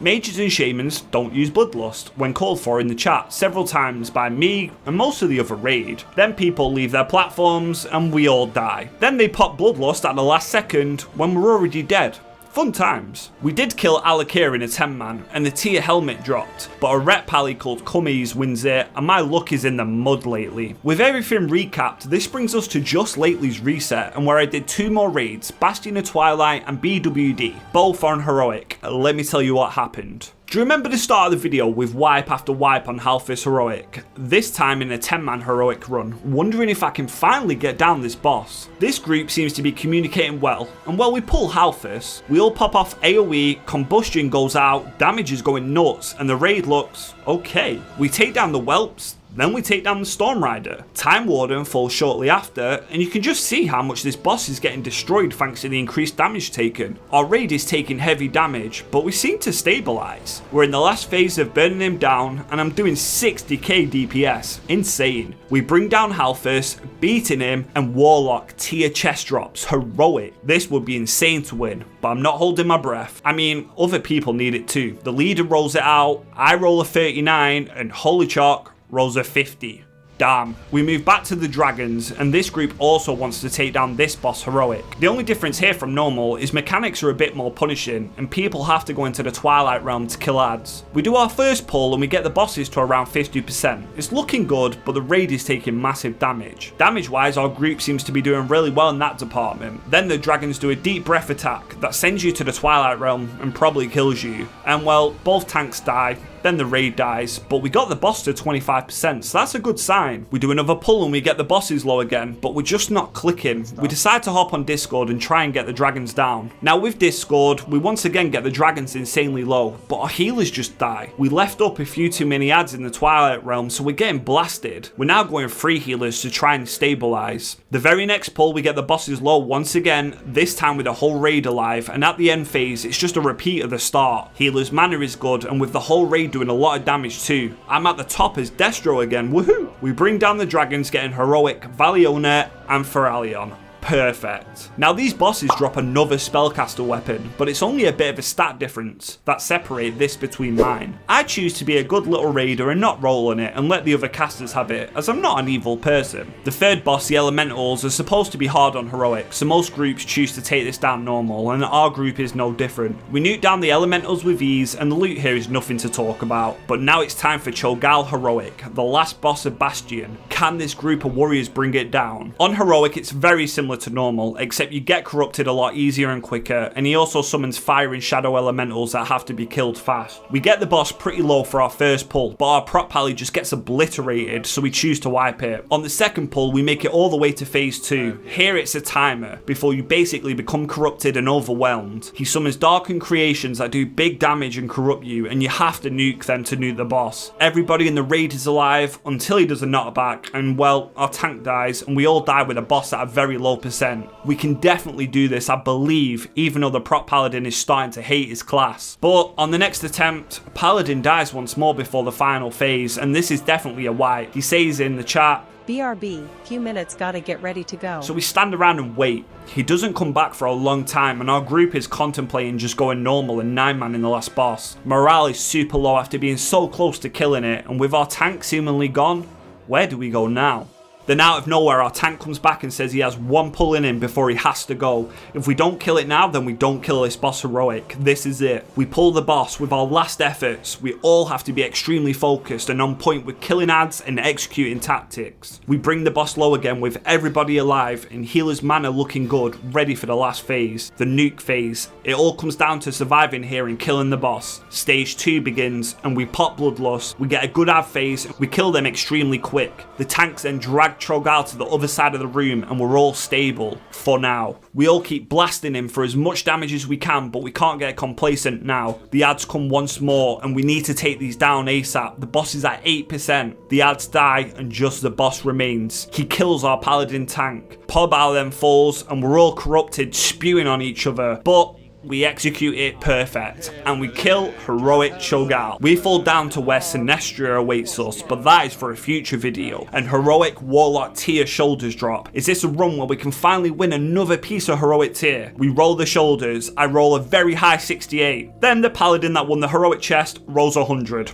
Mages and Shamans don't use Bloodlust when called for in the chat several times by me and most of the other raid. Then people leave their platforms and we all die. Then they pop Bloodlust at the last second when we're already dead. Fun times. We did kill Alakir in a 10-man and the tier helmet dropped, but a rep pally called Cummies wins it and my luck is in the mud lately. With everything recapped, this brings us to just lately's reset and where I did 2 more raids, Bastion of Twilight and BWD, both on heroic. Let me tell you what happened. Do you remember the start of the video with wipe after wipe on Halfus heroic? This time in a 10-man heroic run, wondering if I can finally get down this boss. This group seems to be communicating well, and while we pull Halfus, we all pop off AoE, combustion goes out, damage is going nuts, and the raid looks okay. We take down the whelps, then we take down the Storm Rider. Time Warden falls shortly after, and you can just see how much this boss is getting destroyed thanks to the increased damage taken. Our raid is taking heavy damage, but we seem to stabilize. We're in the last phase of burning him down, and I'm doing 60k DPS. Insane. We bring down Halfus, beating him, and Warlock tier chest drops. Heroic. This would be insane to win, but I'm not holding my breath. I mean, other people need it too. The leader rolls it out, I roll a 39, and holy chalk, rolls a 50. Damn. We move back to the dragons, and this group also wants to take down this boss heroic. The only difference here from normal is mechanics are a bit more punishing, and people have to go into the Twilight Realm to kill adds. We do our first pull and we get the bosses to around 50%. It's looking good, but the raid is taking massive damage. Damage-wise, our group seems to be doing really well in that department. Then the dragons do a deep breath attack that sends you to the Twilight Realm and probably kills you. And well, both tanks die, then the raid dies, but we got the boss to 25%, so that's a good sign. We do another pull and we get the bosses low again, but we're just not clicking. We decide to hop on Discord and try and get the dragons down. Now with Discord, we once again get the dragons insanely low, but our healers just die. We left up a few too many ads in the Twilight Realm, so we're getting blasted. We're now going 3 healers to try and stabilize. The very next pull, we get the bosses low once again, this time with the whole raid alive, and at the end phase, it's just a repeat of the start. Healer's mana is good, and with the whole raid doing a lot of damage too. I'm at the top as Destro again, woohoo! We bring down the dragons, getting heroic Valiona and Feralion. Perfect. Now these bosses drop another spellcaster weapon, but it's only a bit of a stat difference that separate this between mine. I choose to be a good little raider and not roll on it and let the other casters have it, as I'm not an evil person. The third boss, the elementals, are supposed to be hard on heroic, so most groups choose to take this down normal, and our group is no different. We nuke down the elementals with ease, and the loot here is nothing to talk about. But now it's time for Cho'Gall Heroic, the last boss of Bastion. Can this group of warriors bring it down? On heroic, it's very similar to normal, except you get corrupted a lot easier and quicker, and he also summons fire and shadow elementals that have to be killed fast. We get the boss pretty low for our first pull, but our prop pally just gets obliterated, so we choose to wipe it. On the second pull, we make it all the way to phase 2. Here it's a timer, before you basically become corrupted and overwhelmed. He summons darkened creations that do big damage and corrupt you, and you have to nuke them to nuke the boss. Everybody in the raid is alive, until he does a knockback, and well, our tank dies, and we all die with a boss at a very low percent. We can definitely do this, I believe, even though the prop paladin is starting to hate his class. But on the next attempt, paladin dies once more before the final phase, and this is definitely a wipe. He says in the chat, BRB, few minutes, gotta get ready to go. so we stand around and wait. He doesn't come back for a long time, and our group is contemplating just going normal and 9-man in the last boss. Morale is super low after being so close to killing it, and with our tank seemingly gone, where do we go now? Then out of nowhere, our tank comes back and says he has one pull in him before he has to go. If we don't kill it now, then we don't kill this boss heroic. This is it. We pull the boss with our last efforts. We all have to be extremely focused and on point with killing ads and executing tactics. We bring the boss low again with everybody alive and healer's mana looking good, ready for the last phase, the nuke phase. It all comes down to surviving here and killing the boss. Stage 2 begins and we pop Bloodlust. We get a good ad phase. We kill them extremely quick. The tanks then drag Cho'Gall to the other side of the room and we're all stable for now. We all keep blasting him for as much damage as we can, but we can't get complacent now. The ads come once more and we need to take these down ASAP. The boss is at 8%. The ads die and just the boss remains. He kills our paladin tank. Pobal then falls and we're all corrupted, spewing on each other, but we execute it perfect, and we kill heroic Cho'Gall. We fall down to where Sinestria awaits us, but that is for a future video. And heroic Warlock tier shoulders drop. Is this a run where we can finally win another piece of heroic tier? We roll the shoulders, I roll a very high 68. Then the paladin that won the heroic chest rolls 100.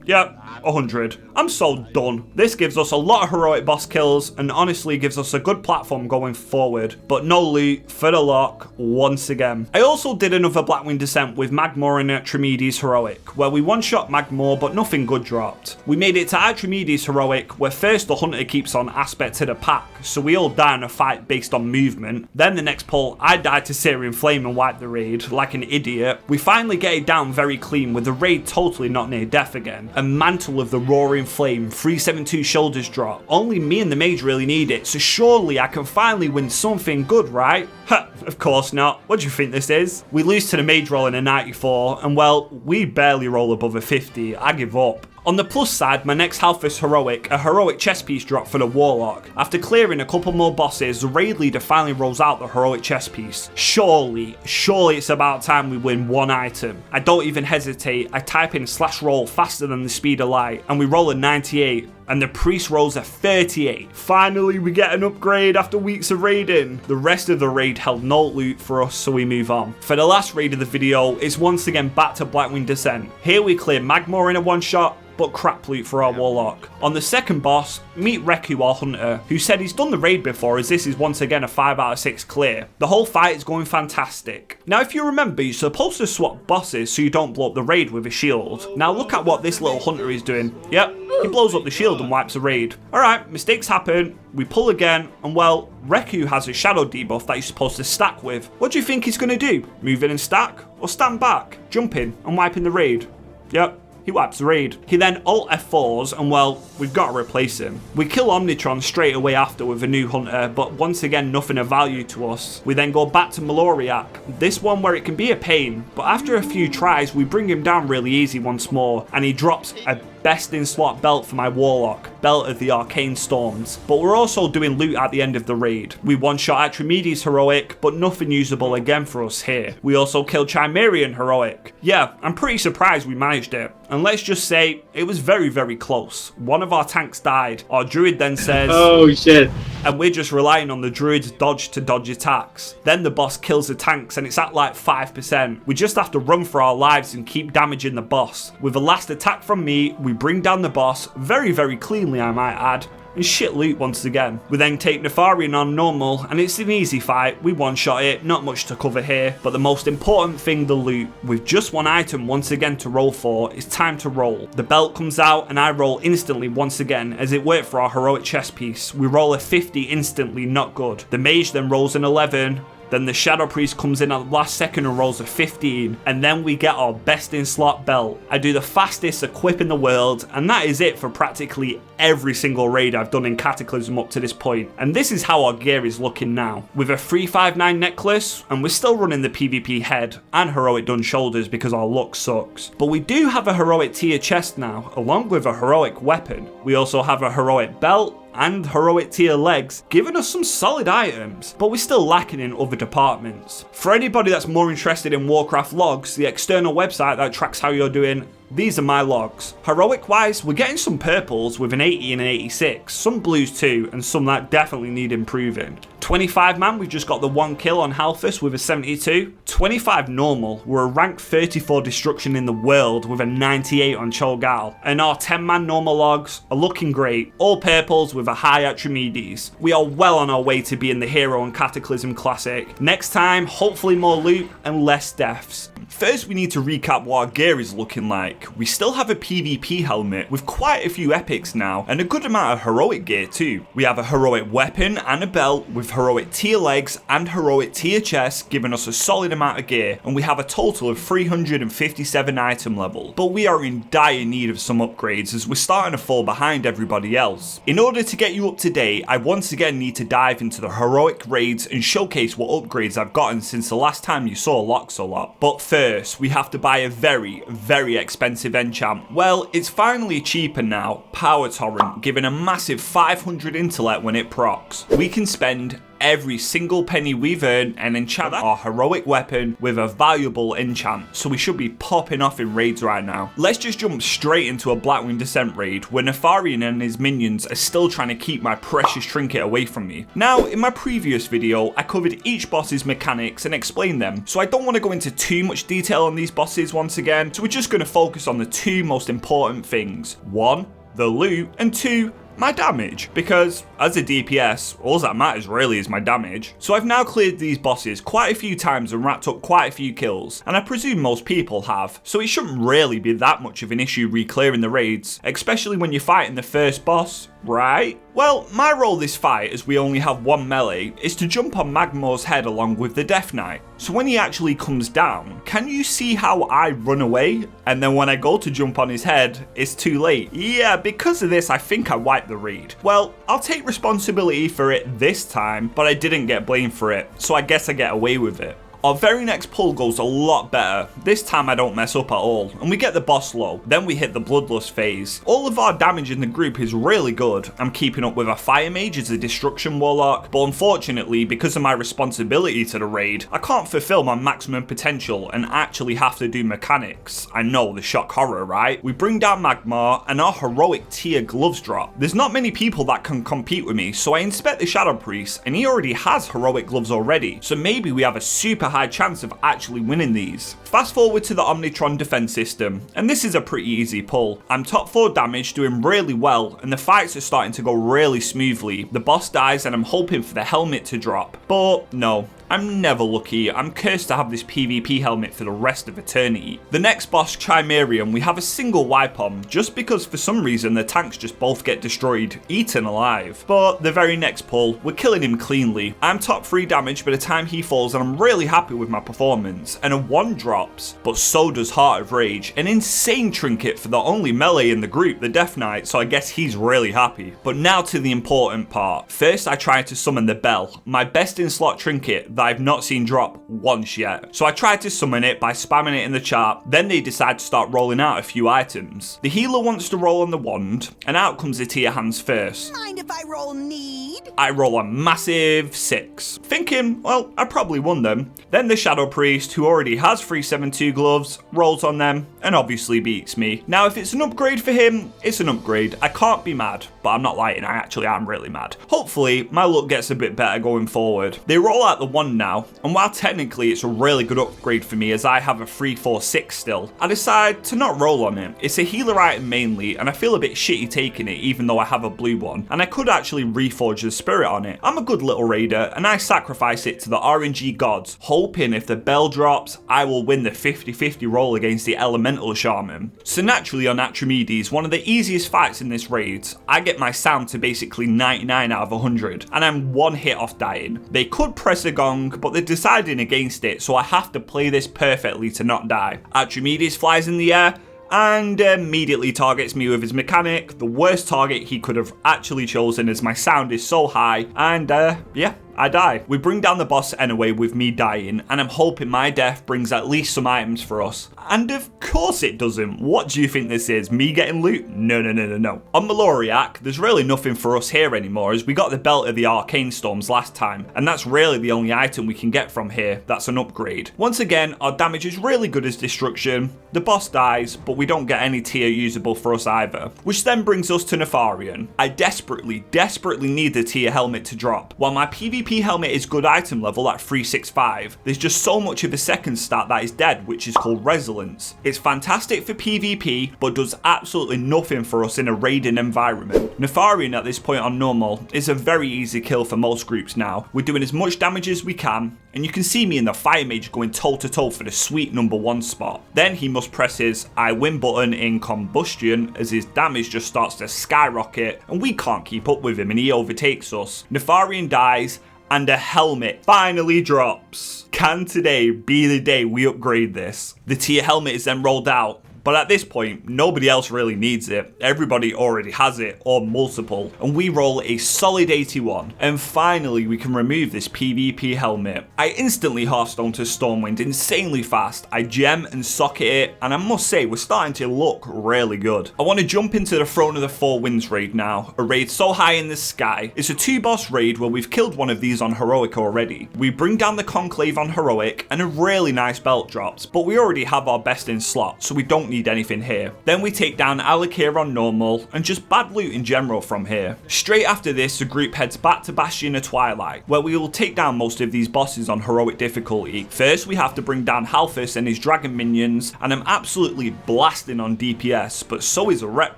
Yep, 100. I'm so done. This gives us a lot of heroic boss kills and honestly gives us a good platform going forward, but no loot for the lock once again. I also did another Blackwing Descent with Magmor and Archimedes Heroic, where we one-shot Magmor but nothing good dropped. We made it to Archimedes Heroic, where first the hunter keeps on aspect to the pack, so we all die in a fight based on movement. Then the next pull, I died to Syrian Flame and wipe the raid like an idiot. We finally get it down very clean with the raid totally not near death again. A Mantle of the Roaring Flame, 372 shoulders drop. Only me and the mage really need it, so surely I can finally win something good, right? Ha, of course not. What do you think this is? We lose to the mage rolling a 94, and well, we barely roll above a 50. I give up. On the plus side, my next Halfus Heroic, a heroic chest piece drop for the Warlock. After clearing a couple more bosses, the raid leader finally rolls out the heroic chest piece. Surely it's about time we win one item. I don't even hesitate, I type in /roll faster than the speed of light, and we roll a 98. And the priest rolls a 38. Finally, we get an upgrade after weeks of raiding. The rest of the raid held no loot for us, so we move on. For the last raid of the video, it's once again back to Blackwing Descent. Here we clear Magmor in a one-shot, but crap loot for our Warlock. On the second boss, meet Reku, our hunter, who said he's done the raid before as this is once again a 5 out of 6 clear. The whole fight is going fantastic. Now if you remember, you're supposed to swap bosses so you don't blow up the raid with a shield. Now look at what this little hunter is doing. Yep, He blows up the shield and wipes the raid. Alright, mistakes happen. We pull again, and well, Reku has a shadow debuff that he's supposed to stack with. What do you think he's going to do? Move in and stack? Or stand back, jump in, and wipe in the raid? Yep. He wipes the raid. He then alt F4s, and well, we've got to replace him. We kill Omnitron straight away after with a new hunter, but once again, nothing of value to us. We then go back to Maloriak, this one where it can be a pain, but after a few tries, we bring him down really easy once more, and he drops a best in slot belt for my Warlock, Belt of the Arcane Storms. But we're also doing loot at the end of the raid. We one-shot Atramides heroic, but nothing usable again for us here. We also killed Chimerian heroic. Yeah, I'm pretty surprised we managed it. And let's just say, it was very, very close. One of our tanks died. Our druid then says, Oh shit. and we're just relying on the druid's dodge to dodge attacks. Then the boss kills the tanks and it's at like 5%. We just have to run for our lives and keep damaging the boss. With the last attack from me, we bring down the boss, very, very cleanly I might add, and shit loot once again. We then take Nefarian on normal, and it's an easy fight. We one-shot it, not much to cover here, but the most important thing, the loot. With just one item once again to roll for, it's time to roll. The belt comes out, and I roll instantly once again, as it worked for our heroic chest piece. We roll a 50 instantly, not good. The mage then rolls an 11, then the Shadow Priest comes in at the last second and rolls a 15, and then we get our best in slot belt. I do the fastest equip in the world, and that is it for practically every single raid I've done in Cataclysm up to this point. And this is how our gear is looking now. With a 359 necklace, and we're still running the PvP head and heroic done shoulders because our luck sucks. But we do have a heroic tier chest now, along with a heroic weapon. We also have a heroic belt, and heroic tier legs, giving us some solid items, but we're still lacking in other departments. For anybody that's more interested in Warcraft logs, the external website that tracks how you're doing, these are my logs. Heroic wise, we're getting some purples with an 80 and an 86, some blues too, and some that definitely need improving. 25 man, we've just got the 1 kill on Halthus with a 72. 25 normal, we're a rank 34 destruction in the world with a 98 on Cho'Gall. And our 10 man normal logs are looking great, all purples with a high Atramides. We are well on our way to being the hero and Cataclysm classic. Next time, hopefully more loot and less deaths. First, we need to recap what our gear is looking like. We still have a PvP helmet with quite a few epics now, and a good amount of heroic gear too. We have a heroic weapon and a belt with heroic tier legs and heroic tier chest, giving us a solid amount of gear, and we have a total of 357 item level. But we are in dire need of some upgrades as we're starting to fall behind everybody else. In order to get you up to date, I once again need to dive into the heroic raids and showcase what upgrades I've gotten since the last time you saw Loxolot. But first, we have to buy a very, very expensive enchant. Well, it's finally cheaper now, Power Torrent, giving a massive 500 intellect when it procs. We can spend every single penny we've earned and enchant our heroic weapon with a valuable enchant, so we should be popping off in raids right now. Let's just jump straight into a Blackwing Descent raid where Nefarian and his minions are still trying to keep my precious trinket away from me. Now, in my previous video, I covered each boss's mechanics and explained them, so I don't want to go into too much detail on these bosses once again, so we're just going to focus on the two most important things. 1, the loot, and 2, my damage, because as a DPS, all that matters really is my damage. So I've now cleared these bosses quite a few times and racked up quite a few kills, and I presume most people have, so it shouldn't really be that much of an issue re-clearing the raids, especially when you're fighting the first boss, right? Well, my role this fight, as we only have one melee, is to jump on Magmor's head along with the Death Knight. So when he actually comes down, can you see how I run away? And then when I go to jump on his head, it's too late. Yeah, because of this, I think I wiped the raid. Well, I'll take responsibility for it this time, but I didn't get blamed for it, so I guess I get away with it. Our very next pull goes a lot better. This time I don't mess up at all, and we get the boss low. Then we hit the Bloodlust phase. All of our damage in the group is really good. I'm keeping up with a Fire Mage as a Destruction Warlock, but unfortunately, because of my responsibility to the raid, I can't fulfill my maximum potential and actually have to do mechanics. I know, the shock horror, right? We bring down Magmar, and our heroic tier gloves drop. There's not many people that can compete with me, so I inspect the Shadow Priest, and he already has heroic gloves already, so maybe we have a super high chance of actually winning these. Fast forward to the Omnitron defense system, and this is a pretty easy pull. I'm top 4 damage, doing really well, and the fights are starting to go really smoothly. The boss dies and I'm hoping for the helmet to drop, but no. I'm never lucky. I'm cursed to have this PvP helmet for the rest of eternity. The next boss, Chimerium, we have a single wipe on, just because for some reason the tanks just both get destroyed, eaten alive. But the very next pull, we're killing him cleanly. I'm top 3 damage by the time he falls, and I'm really happy with my performance. And a 1 drops, but so does Heart of Rage, an insane trinket for the only melee in the group, the Death Knight, so I guess he's really happy. But now to the important part. First I tried to summon the bell, my best in slot trinket that I've not seen drop once yet. So I tried to summon it by spamming it in the chart, then they decide to start rolling out a few items. The healer wants to roll on the wand, and out comes the tier hands first. Mind if I roll need? I roll a massive 6, thinking, well, I probably won them. Then the Shadow Priest, who already has 372 gloves, rolls on them, and obviously beats me. Now if it's an upgrade for him, it's an upgrade. I can't be mad, but I'm not lying, I actually am really mad. Hopefully, my luck gets a bit better going forward. They roll out the wand now, and while technically it's a really good upgrade for me as I have a 346 still, I decide to not roll on it. It's a healer item mainly, and I feel a bit shitty taking it even though I have a blue one, and I could actually reforge the spirit on it. I'm a good little raider, and I sacrifice it to the RNG gods, hoping if the bell drops, I will win the 50-50 roll against the elemental shaman. So naturally on Atramedes, one of the easiest fights in this raid, I get my sound to basically 99 out of 100, and I'm 1 hit off dying. They could press a gong, but they're deciding against it, so I have to play this perfectly to not die. Atramedes flies in the air, and immediately targets me with his mechanic, the worst target he could have actually chosen as my sound is so high, and yeah, I die. We bring down the boss anyway with me dying, and I'm hoping my death brings at least some items for us. And of course it doesn't. What do you think this is? Me getting loot? No. On Maloriak, there's really nothing for us here anymore as we got the belt of the Arcane Storms last time, and that's really the only item we can get from here that's an upgrade. Once again, our damage is really good as destruction. The boss dies, but we don't get any tier usable for us either. Which then brings us to Nefarian. I desperately need the tier helmet to drop. While my PvP helmet is good item level at 365, there's just so much of a second stat that is dead, which is called Resilience. It's fantastic for PvP, but does absolutely nothing for us in a raiding environment. Nefarian at this point on normal is a very easy kill for most groups now. We're doing as much damage as we can, and you can see me in the Fire Mage going toe to toe for the sweet number 1 spot. Then he must press his I win button in Combustion as his damage just starts to skyrocket, and we can't keep up with him and he overtakes us. Nefarian dies, and a helmet finally drops. Can today be the day we upgrade this? The tier helmet is then rolled out, but at this point, nobody else really needs it. Everybody already has it, or multiple, and we roll a solid 81. And finally, we can remove this PvP helmet. I instantly Hearthstone to Stormwind insanely fast. I gem and socket it, and I must say, we're starting to look really good. I want to jump into the Throne of the Four Winds raid now, a raid so high in the sky. It's a 2-boss raid where we've killed one of these on Heroic already. We bring down the Conclave on Heroic, and a really nice belt drops, but we already have our best in slot, so we don't need anything here. Then we take down Alakir on normal, and just bad loot in general from here. Straight after this, the group heads back to Bastion of Twilight, where we will take down most of these bosses on heroic difficulty. First, we have to bring down Halphus and his dragon minions, and I'm absolutely blasting on DPS, but so is a Ret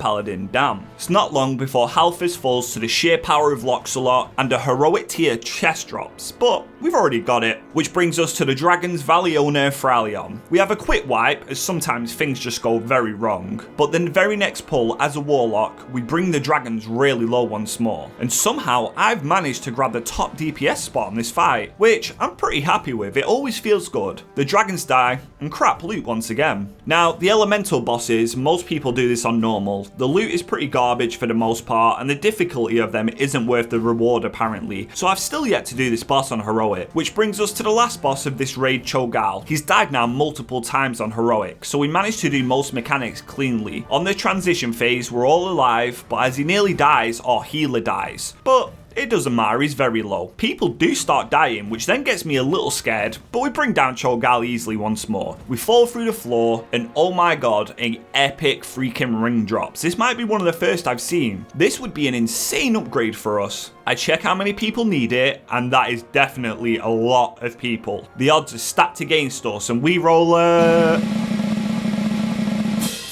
Paladin, damn. It's not long before Halphus falls to the sheer power of Loxolot, and a heroic tier chest drops, but we've already got it. Which brings us to the dragons Valiona and Thralion. We have a quick wipe, as sometimes things just go very wrong, but then the very next pull, as a warlock, we bring the dragons really low once more, and somehow I've managed to grab the top DPS spot in this fight, which I'm pretty happy with. It always feels good. The dragons die, and crap loot once again. Now, the elemental bosses, most people do this on normal. The loot is pretty garbage for the most part, and the difficulty of them isn't worth the reward apparently, so I've still yet to do this boss on heroic, which brings us to the last boss of this raid, Cho'Gall. He's died now multiple times on heroic, so we managed to do most mechanics cleanly. On the transition phase, we're all alive, but as he nearly dies, our healer dies. But it doesn't matter, he's very low. People do start dying, which then gets me a little scared, but we bring down Cho'Gall easily once more. We fall through the floor, and oh my god, an epic freaking ring drops. This might be one of the first I've seen. This would be an insane upgrade for us. I check how many people need it, and that is definitely a lot of people. The odds are stacked against us, and we roll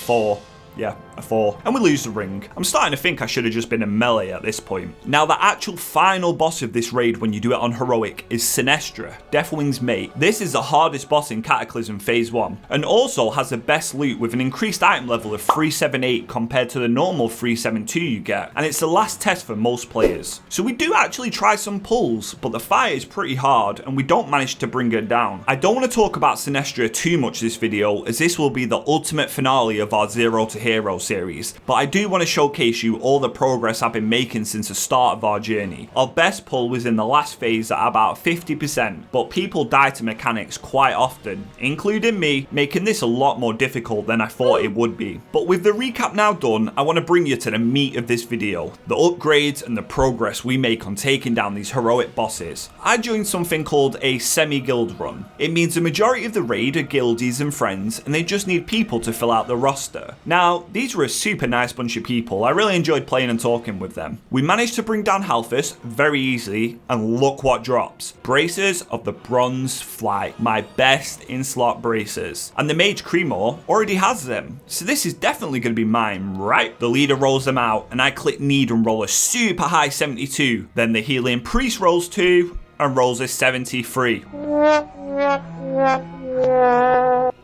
4. Yeah, a to 4, and we lose the ring. I'm starting to think I should have just been in melee at this point. Now the actual final boss of this raid when you do it on heroic is Sinestra, Deathwing's mate. This is the hardest boss in Cataclysm phase 1, and also has the best loot with an increased item level of 378 compared to the normal 372 you get, and it's the last test for most players. So we do actually try some pulls, but the fight is pretty hard and we don't manage to bring her down. I don't want to talk about Sinestra too much this video, as this will be the ultimate finale of our Zero to Hero series, but I do want to showcase you all the progress I've been making since the start of our journey. Our best pull was in the last phase at about 50%, but people die to mechanics quite often, including me, making this a lot more difficult than I thought it would be. But with the recap now done, I want to bring you to the meat of this video, the upgrades and the progress we make on taking down these heroic bosses. I joined something called a semi-guild run. It means the majority of the raid are guildies and friends, and they just need people to fill out the roster. Now, these were a super nice bunch of people. I really enjoyed playing and talking with them. We managed to bring down Halphus very easily, and look what drops. Bracers of the Bronze Flight, my best in slot bracers. And the Mage Cremor already has them, so this is definitely going to be mine, right? The leader rolls them out, and I click need and roll a super high 72. Then the healing priest rolls 2 and rolls a 73.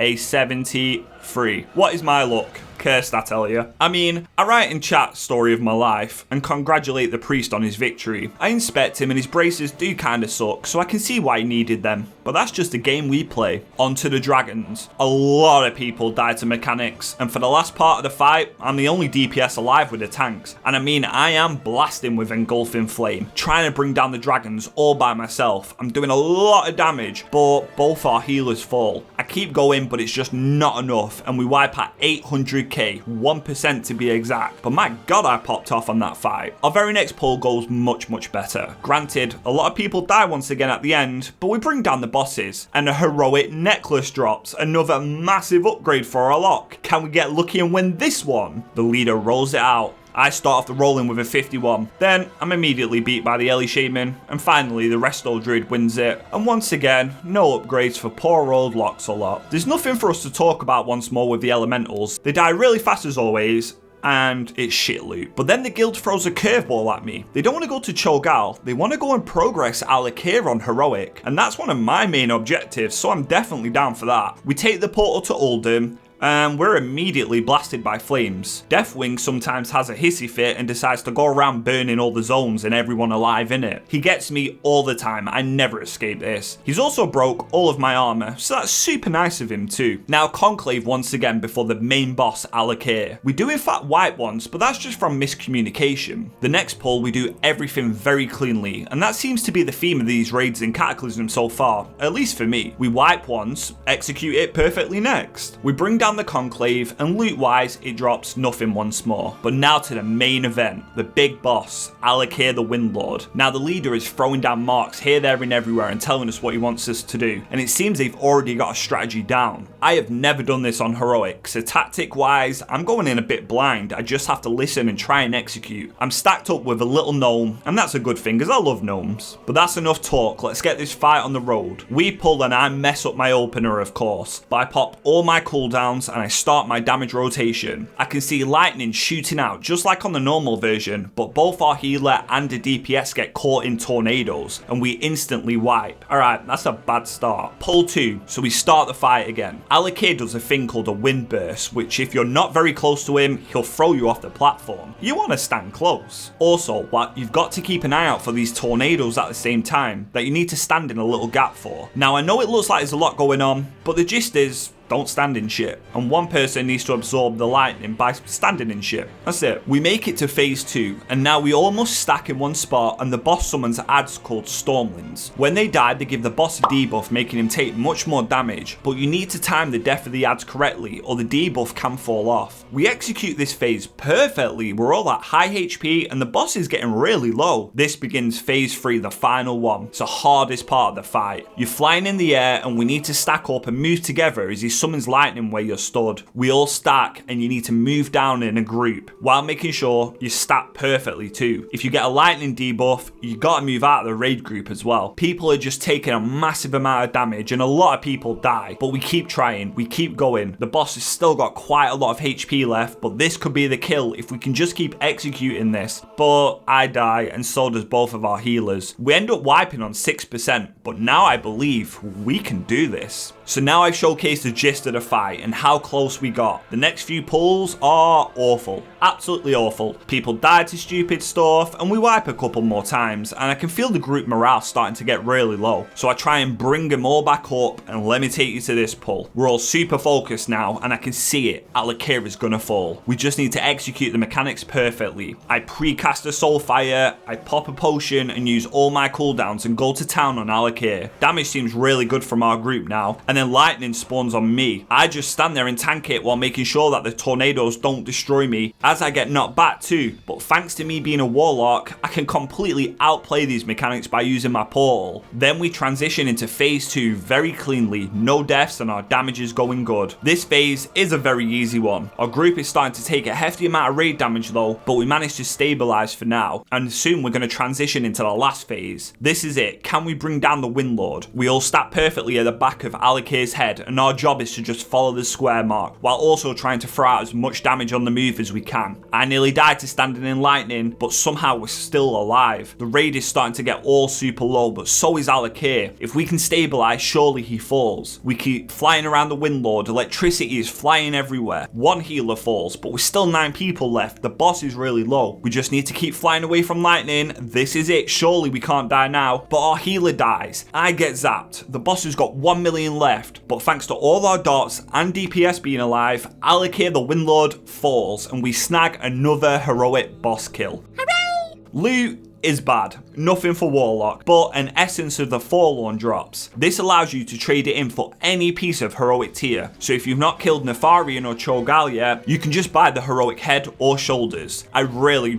A 73. What is my luck? Cursed, I tell you. I mean, I write in chat story of my life and congratulate the priest on his victory. I inspect him and his braces do kinda suck, so I can see why he needed them. But that's just a game we play. On to the dragons. A lot of people died to mechanics, and for the last part of the fight, I'm the only DPS alive with the tanks. And I mean, I am blasting with Engulfing Flame, trying to bring down the dragons all by myself. I'm doing a lot of damage, but both our healers fall. I keep going, but it's just not enough, and we wipe at 800k, 1% to be exact. But my god, I popped off on that fight. Our very next pull goes much better. Granted, a lot of people die once again at the end, but we bring down the bosses, and a heroic necklace drops, another massive upgrade for our lock. Can we get lucky and win this one? The leader rolls it out. I start off the rolling with a 51. Then I'm immediately beat by the Ellie Shaman, and finally the Resto Druid wins it. And once again, no upgrades for poor old Loxolot. There's nothing for us to talk about once more with the Elementals. They die really fast as always, and it's shit loot. But then the guild throws a curveball at me. They don't want to go to Cho'Gall, they want to go and progress Alakir on heroic, and that's one of my main objectives, so I'm definitely down for that. We take the portal to Uldum, and we're immediately blasted by flames. Deathwing sometimes has a hissy fit and decides to go around burning all the zones and everyone alive in it. He gets me all the time, I never escape this. He's also broke all of my armor, so that's super nice of him too. Now Conclave once again before the main boss Alakir. We do in fact wipe once, but that's just from miscommunication. The next pull we do everything very cleanly, and that seems to be the theme of these raids in Cataclysm so far, at least for me. We wipe once, execute it perfectly next. We bring down the Conclave, and loot wise it drops nothing once more. But now to the main event, the big boss, Alakir the Windlord. Now the leader is throwing down marks here, there and everywhere and telling us what he wants us to do, and it seems they've already got a strategy down. I have never done this on heroic, so tactic wise I'm going in a bit blind. I just have to listen and try and execute. I'm stacked up with a little gnome, and that's a good thing because I love gnomes. But that's enough talk, let's get this fight on the road. We pull and I mess up my opener of course, but I pop all my cooldowns and I start my damage rotation. I can see lightning shooting out just like on the normal version, but both our healer and the DPS get caught in tornadoes and we instantly wipe. Alright, that's a bad start. Pull 2, so we start the fight again. Alakir does a thing called a wind burst, which if you're not very close to him, he'll throw you off the platform. You want to stand close. Also, but you've got to keep an eye out for these tornadoes at the same time that you need to stand in a little gap for. Now I know it looks like there's a lot going on, but the gist is, don't stand in shit. And one person needs to absorb the lightning by standing in shit. That's it. We make it to phase 2, and now we almost stack in one spot, and the boss summons adds called Stormwinds. When they die, they give the boss a debuff, making him take much more damage, but you need to time the death of the adds correctly, or the debuff can fall off. We execute this phase perfectly. We're all at high HP, and the boss is getting really low. This begins phase 3, the final one. It's the hardest part of the fight. You're flying in the air, and we need to stack up and move together as he summons lightning where you're stood. We all stack and you need to move down in a group while making sure you stack perfectly too. If you get a lightning debuff, you gotta move out of the raid group as well. People are just taking a massive amount of damage and a lot of people die, but we keep trying, we keep going. The boss has still got quite a lot of HP left, but this could be the kill if we can just keep executing this. But I die and so does both of our healers. We end up wiping on 6%, but now I believe we can do this. So now I've showcased the gist of the fight and how close we got. The next few pulls are awful. Absolutely awful. People die to stupid stuff and we wipe a couple more times and I can feel the group morale starting to get really low. So I try and bring them all back up and let me take you to this pull. We're all super focused now and I can see it. Alakir is gonna fall. We just need to execute the mechanics perfectly. I pre-cast a Soulfire, I pop a potion and use all my cooldowns and go to town on Alakir. Damage seems really good from our group now, and then lightning spawns on me. I just stand there and tank it while making sure that the tornadoes don't destroy me as I get knocked back too. But thanks to me being a warlock, I can completely outplay these mechanics by using my portal. Then we transition into phase 2 very cleanly, no deaths and our damage is going good. This phase is a very easy one. Our group is starting to take a hefty amount of raid damage though, but we managed to stabilize for now, and soon we're going to transition into the last phase. This is it. Can we bring down the Windlord? We all stack perfectly at the back of Alakir's head, and our job is to just follow the square mark while also trying to throw out as much damage on the move as we can. I nearly died to standing in lightning, but somehow we're still alive. The raid is starting to get all super low, but so is Alakir. If we can stabilize, surely he falls. We keep flying around the Windlord, electricity is flying everywhere. One healer falls, but we're still 9 people left. The boss is really low. We just need to keep flying away from lightning. This is it. Surely we can't die now, but our healer dies. I get zapped. The boss has got 1 million left, but thanks to all our dots and DPS being alive, Alakir the Windlord falls and we snag another heroic boss kill. Hooray! Loot is bad. Nothing for Warlock, but an essence of the Forlorn drops. This allows you to trade it in for any piece of heroic tier. So if you've not killed Nefarian or Cho'Gall yet, you can just buy the heroic head or shoulders. I really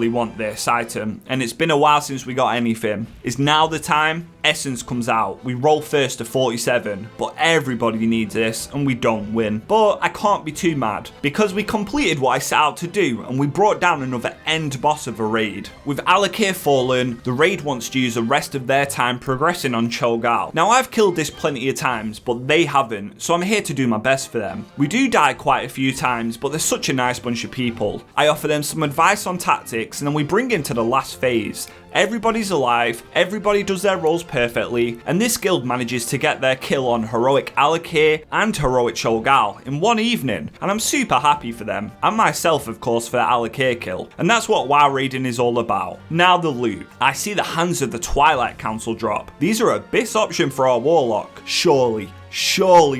want this item, and it's been a while since we got anything. Is now the time? Essence comes out. We roll first to 47, but everybody needs this and we don't win. But I can't be too mad because we completed what I set out to do and we brought down another end boss of a raid. With Alakir fallen, the raid wants to use the rest of their time progressing on Cho'Gall. Now I've killed this plenty of times, but they haven't, so I'm here to do my best for them. We do die quite a few times, but they're such a nice bunch of people. I offer them some advice on tactics and then we bring into the last phase. Everybody's alive, everybody does their roles perfectly, and this guild manages to get their kill on heroic Alakir and heroic Cho'Gall in one evening, and I'm super happy for them, and myself of course for the Alakir kill, and that's what WoW raiding is all about. Now the loot. I see the Hands of the Twilight Council drop. These are a best option for our Warlock, surely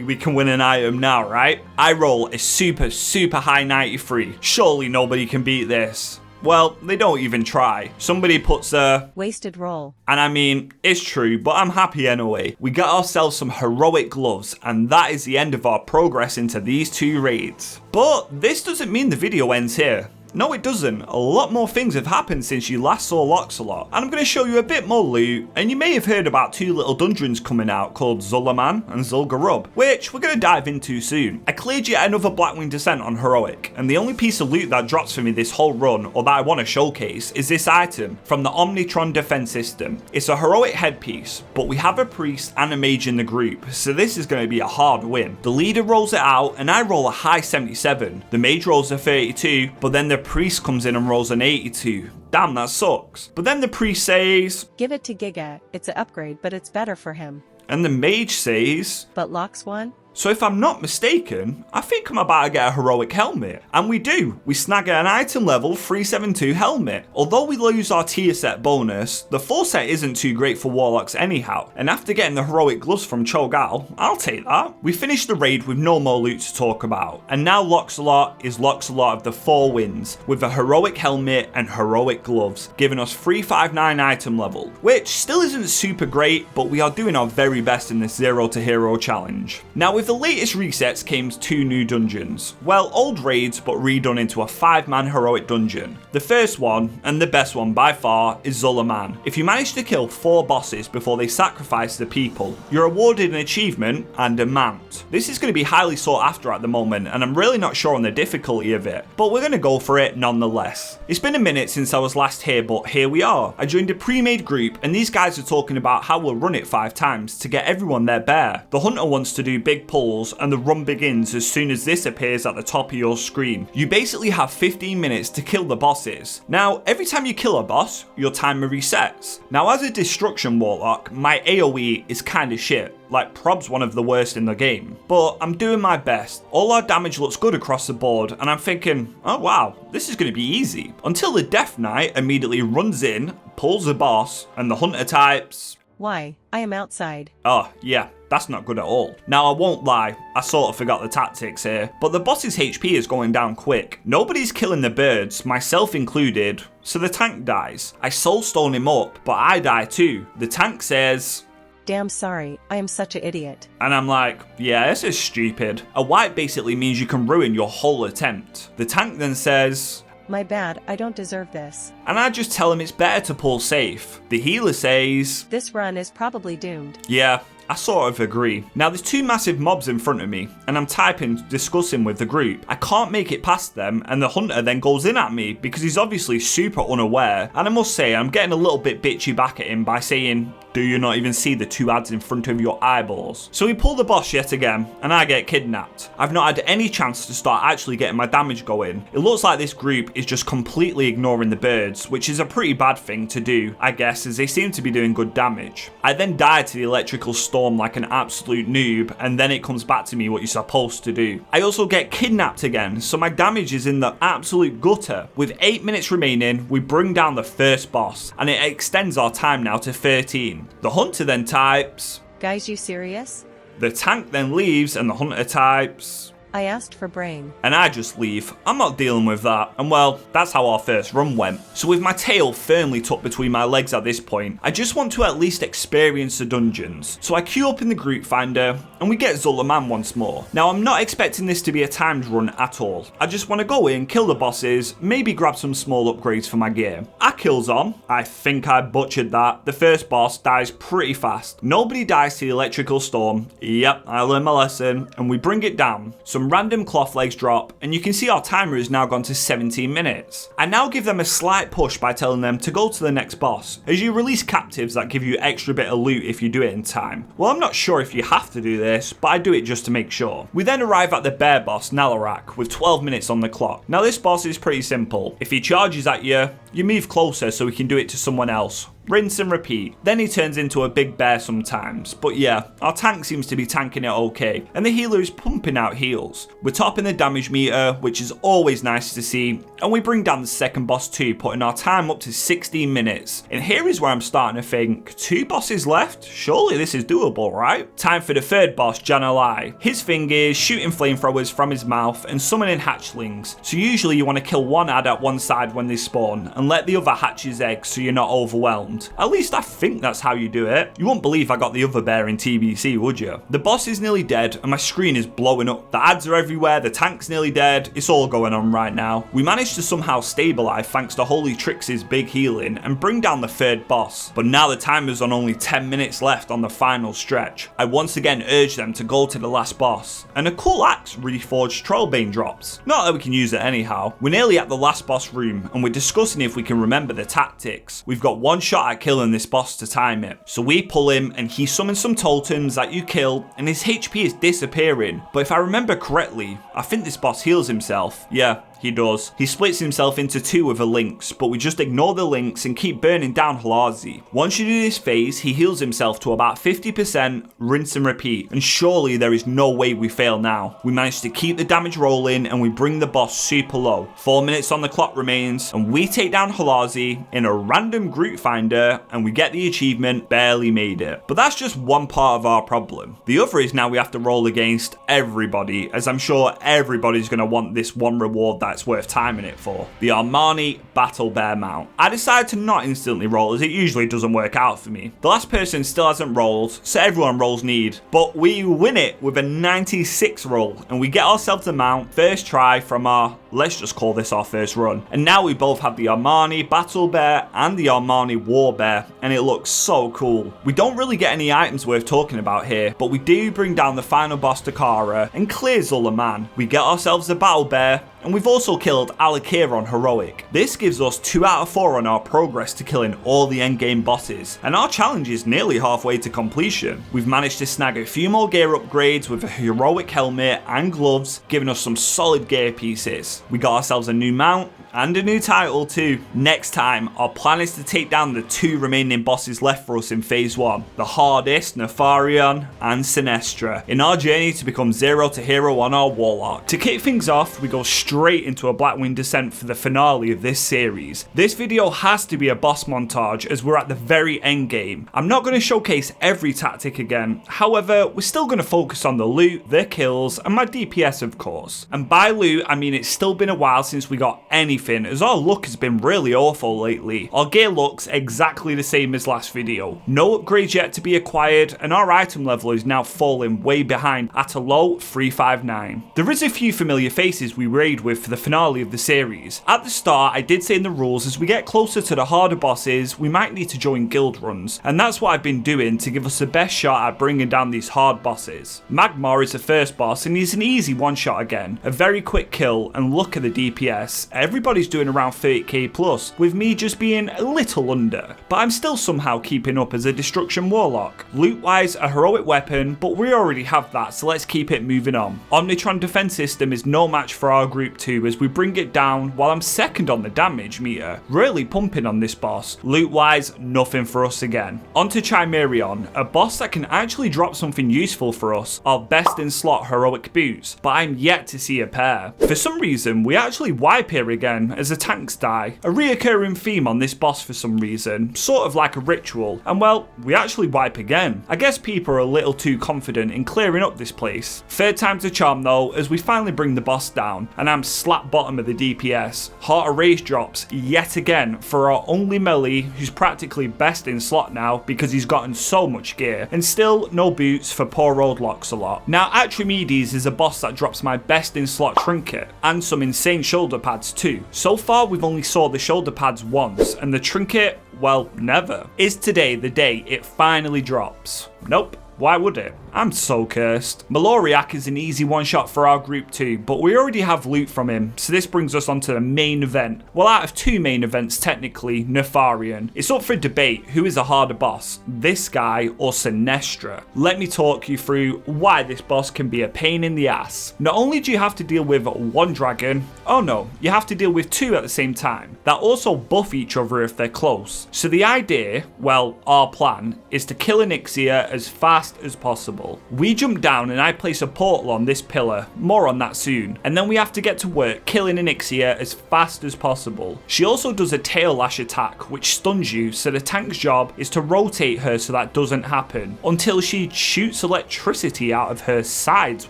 we can win an item now, right? I roll a super high 93. Surely nobody can beat this. Well, they don't even try. Somebody puts a wasted roll. And I mean, it's true, but I'm happy anyway. We got ourselves some heroic gloves, and that is the end of our progress into these 2 raids. But this doesn't mean the video ends here. No, it doesn't. A lot more things have happened since you last saw Loxalot, and I'm going to show you a bit more loot, and you may have heard about 2 little dungeons coming out called Zulaman and Zul'Gurub, which we're going to dive into soon. I cleared yet another Blackwing Descent on Heroic, and the only piece of loot that drops for me this whole run, or that I want to showcase, is this item from the Omnitron defense system. It's a heroic headpiece, but we have a priest and a mage in the group, so this is going to be a hard win. The leader rolls it out, and I roll a high 77. The mage rolls a 32, but then the priest comes in and rolls an 82. Damn, that sucks. But then the priest says, Give it to Giga. It's an upgrade, but it's better for him. And the mage says, But Lox won? So if I'm not mistaken, I think I'm about to get a heroic helmet. And we do. We snag an item level 372 helmet. Although we lose our tier set bonus, the full set isn't too great for warlocks anyhow. And after getting the heroic gloves from Cho'Gall, I'll take that. We finished the raid with no more loot to talk about. And now Loxalot is Loxalot of the 4 Winds, with a heroic helmet and heroic gloves, giving us 359 item level, which still isn't super great, but we are doing our very best in this 0 to hero challenge. Now with with the latest resets came 2 new dungeons. Well, old raids but redone into a 5-man heroic dungeon. The first one, and the best one by far, is Zul'Aman. If you manage to kill 4 bosses before they sacrifice the people, you're awarded an achievement and a mount. This is going to be highly sought after at the moment, and I'm really not sure on the difficulty of it, but we're going to go for it nonetheless. It's been a minute since I was last here, but here we are. I joined a pre-made group, and these guys are talking about how we'll run it 5 times to get everyone their bear. The hunter wants to do big pulls, and the run begins as soon as this appears at the top of your screen. You basically have 15 minutes to kill the bosses. Now, every time you kill a boss, your timer resets. Now, as a destruction warlock, my AoE is kinda shit. Like, Prob's one of the worst in the game. But I'm doing my best. All our damage looks good across the board, and I'm thinking, oh wow, this is going to be easy. Until the Death Knight immediately runs in, pulls the boss, and the hunter types, Why, I am outside. oh yeah, that's not good at all. Now, I won't lie, I sort of forgot the tactics here, but the boss's HP is going down quick. Nobody's killing the birds, myself included, so the tank dies. I soulstone him up, but I die too. The tank says, Damn sorry, I am such an idiot. and I'm like, yeah, this is stupid. A wipe basically means you can ruin your whole attempt. The tank then says, My bad, I don't deserve this. and I just tell him it's better to pull safe. The healer says, This run is probably doomed. yeah, I sort of agree. Now there's 2 massive mobs in front of me, and I'm typing, discussing with the group. I can't make it past them, and the hunter then goes in at me because he's obviously super unaware, and I must say I'm getting a little bit bitchy back at him by saying, do you not even see the 2 ads in front of your eyeballs? So we pull the boss yet again, and I get kidnapped. I've not had any chance to start actually getting my damage going. It looks like this group is just completely ignoring the birds, which is a pretty bad thing to do, I guess, as they seem to be doing good damage. I then die to the electrical storm like an absolute noob, and then it comes back to me what you're supposed to do. I also get kidnapped again, so my damage is in the absolute gutter. With 8 minutes remaining, we bring down the first boss, and it extends our time now to 13. The hunter then types, Guys, you serious? the tank then leaves, and the hunter types, I asked for brain. and I just leave. I'm not dealing with that. And well, that's how our first run went. So with my tail firmly tucked between my legs at this point, I just want to at least experience the dungeons. So I queue up in the group finder, and we get Zul'Aman once more. Now I'm not expecting this to be a timed run at all. I just want to go in, kill the bosses, maybe grab some small upgrades for my gear. Our kills on. I think I butchered that. The first boss dies pretty fast. Nobody dies to the electrical storm. Yep, I learned my lesson, and we bring it down. Some random cloth legs drop, and you can see our timer has now gone to 17 minutes. I now give them a slight push by telling them to go to the next boss, as you release captives that give you extra bit of loot if you do it in time. Well, I'm not sure if you have to do this, but I do it just to make sure. We then arrive at the bear boss, Nalarak, with 12 minutes on the clock. Now this boss is pretty simple. If he charges at you, you move closer so he can do it to someone else. Rinse and repeat. Then he turns into a big bear sometimes. But yeah, our tank seems to be tanking it okay, and the healer is pumping out heals. We're topping the damage meter, which is always nice to see, and we bring down the second boss too, putting our time up to 16 minutes. And here is where I'm starting to think, 2 bosses left? Surely this is doable, right? Time for the third boss, Jan'alai. His thing is shooting flamethrowers from his mouth and summoning hatchlings. So usually you want to kill one ad at one side when they spawn, and let the other hatch his eggs so you're not overwhelmed. At least I think that's how you do it. You wouldn't believe I got the other bear in TBC, would you? The boss is nearly dead, and my screen is blowing up. The ads are everywhere, the tank's nearly dead. It's all going on right now. We managed to somehow stabilize thanks to Holy Trix's big healing and bring down the third boss. But now the timer's on only 10 minutes left on the final stretch. I once again urge them to go to the last boss. And a cool axe, Reforged Trollbane, drops. Not that we can use it anyhow. We're nearly at the last boss room, and we're discussing if we can remember the tactics. We've got one shot at killing this boss to time it. So we pull him, and he summons some totems that you kill, and his HP is disappearing. But if I remember correctly, I think this boss heals himself. Yeah, he does. He splits himself into 2 with a lynx, but we just ignore the lynx and keep burning down Halazi. Once you do this phase, he heals himself to about 50%, rinse and repeat, and surely there is no way we fail now. We manage to keep the damage rolling, and we bring the boss super low. 4 minutes on the clock remains, and we take down Halazi in a random group finder, and we get the achievement, barely made it. But that's just one part of our problem. The other is now we have to roll against everybody, as I'm sure everybody's going to want this one reward that it's worth timing it for. The Armani Battle Bear mount. I decided to not instantly roll as it usually doesn't work out for me. The last person still hasn't rolled, so everyone rolls need. But we win it with a 96 roll and we get ourselves a mount first try from our, let's just call this our first run. And now we both have the Armani Battle Bear and the Armani War Bear, and it looks so cool. We don't really get any items worth talking about here, but we do bring down the final boss Takara and clear Zul'Aman. We get ourselves a Battle Bear, and we've also killed Alakir on Heroic. This gives us 2 out of 4 on our progress to killing all the endgame bosses, and our challenge is nearly halfway to completion. We've managed to snag a few more gear upgrades with a Heroic helmet and gloves, giving us some solid gear pieces. We got ourselves a new mount, and a new title too. Next time, our plan is to take down the 2 remaining bosses left for us in phase 1, the hardest, Nefarion and Sinestra, in our journey to become 0 to hero on our Warlock. To kick things off, we go straight into a Blackwing Descent for the finale of this series. This video has to be a boss montage as we're at the very end game. I'm not going to showcase every tactic again, however, we're still going to focus on the loot, the kills, and my DPS of course. And by loot, I mean it's still been a while since we got anything, as our luck has been really awful lately. Our gear looks exactly the same as last video. No upgrades yet to be acquired, and our item level is now falling way behind at a low 359. There is a few familiar faces we raid with for the finale of the series. At the start, I did say in the rules as we get closer to the harder bosses, we might need to join guild runs, and that's what I've been doing to give us the best shot at bringing down these hard bosses. Magmar is the first boss, and he's an easy one shot again. A very quick kill, and look at the DPS. Everybody's doing around 30k plus, with me just being a little under, but I'm still somehow keeping up as a Destruction Warlock. Loot wise, a heroic weapon, but we already have that, so let's keep it moving on. Omnitron defense system is no match for our group 2 as we bring it down while I'm second on the damage meter. Really pumping on this boss. Loot wise, nothing for us again. Onto Chimerion, a boss that can actually drop something useful for us, our best in slot heroic boots, but I'm yet to see a pair. For some reason, we actually wipe here again as the tanks die. A reoccurring theme on this boss for some reason, sort of like a ritual, and well, we actually wipe again. I guess people are a little too confident in clearing up this place. Third time's a charm though, as we finally bring the boss down, and I'm slap bottom of the DPS. Heart of Rage drops yet again for our only melee, who's practically best in slot now because he's gotten so much gear, and still no boots for poor old Loxalot. Now Atrimedes is a boss that drops my best in slot trinket, and some insane shoulder pads too. So far we've only saw the shoulder pads once, and the trinket, well, never. Is today the day it finally drops? Nope. Why would it? I'm so cursed. Maloriak is an easy one shot for our group 2, but we already have loot from him, so this brings us onto the main event. Well, out of 2 main events technically, Nefarion. It's up for debate who is a harder boss, this guy or Sinestra. Let me talk you through why this boss can be a pain in the ass. Not only do you have to deal with 1 dragon, oh no, you have to deal with 2 at the same time, that also buff each other if they're close. So the idea, well, our plan, is to kill Onyxia as fast as possible. We jump down and I place a portal on this pillar, more on that soon, and then we have to get to work killing Onyxia as fast as possible. She also does a tail lash attack which stuns you, so the tank's job is to rotate her so that doesn't happen, until she shoots electricity out of her sides,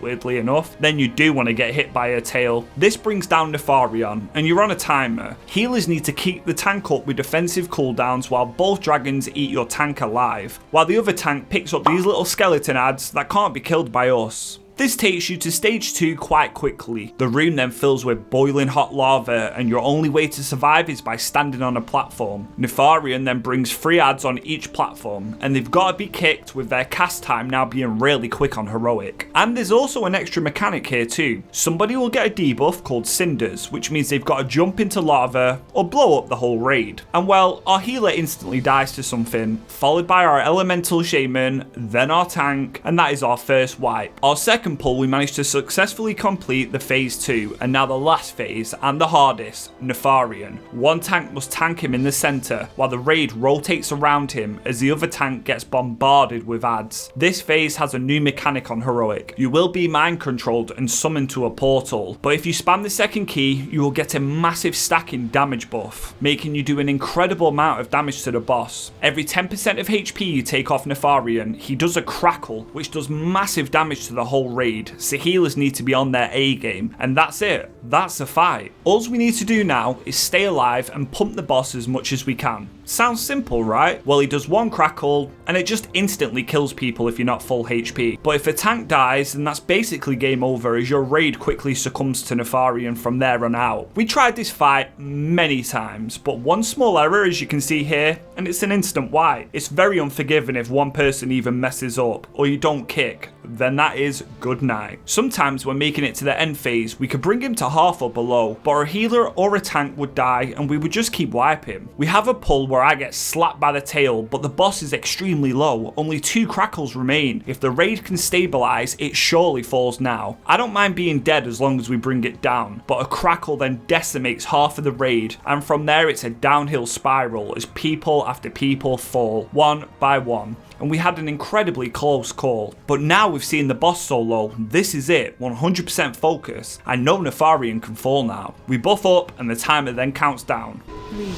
weirdly enough. Then you do want to get hit by her tail. This brings down Nefarion, and you're on a timer. Healers need to keep the tank up with defensive cooldowns while both dragons eat your tank alive, while the other tank picks up these little skeleton ads that can't be killed by us. This takes you to stage 2 quite quickly. The room then fills with boiling hot lava, and your only way to survive is by standing on a platform. Nefarion then brings 3 ads on each platform, and they've got to be kicked with their cast time now being really quick on heroic. And there's also an extra mechanic here too. Somebody will get a debuff called Cinders, which means they've got to jump into lava or blow up the whole raid. And well, our healer instantly dies to something, followed by our elemental shaman, then our tank, and that is our first wipe. Our second pull, we managed to successfully complete the phase 2, and now the last phase and the hardest, Nefarion. 1 tank must tank him in the center while the raid rotates around him as the other tank gets bombarded with ads. This phase has a new mechanic on heroic. You will be mind controlled and summoned to a portal, but if you spam the second key, you will get a massive stacking damage buff, making you do an incredible amount of damage to the boss. Every 10% of HP you take off Nefarion, he does a crackle which does massive damage to the whole raid, so healers need to be on their A game, and that's it. That's a fight. All we need to do now is stay alive and pump the boss as much as we can. Sounds simple, right? Well, he does one crackle, and it just instantly kills people if you're not full HP. But if a tank dies, then that's basically game over, as your raid quickly succumbs to Nefarian from there on out. We tried this fight many times, but one small error, as you can see here, and it's an instant wipe. It's very unforgiving if one person even messes up, or you don't kick. Then that is good night. Sometimes when making it to the end phase, we could bring him to half or below, but a healer or a tank would die and we would just keep wiping. We have a pull where I get slapped by the tail, but the boss is extremely low. Only 2 crackles remain. If the raid can stabilize, it surely falls now. I don't mind being dead as long as we bring it down, but a crackle then decimates half of the raid, and from there it's a downhill spiral as people after people fall, one by one. And we had an incredibly close call. But now we've seen the boss so low, this is it, 100% focus. I know Nefarian can fall now. We buff up and the timer then counts down. 3,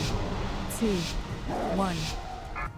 2, 1.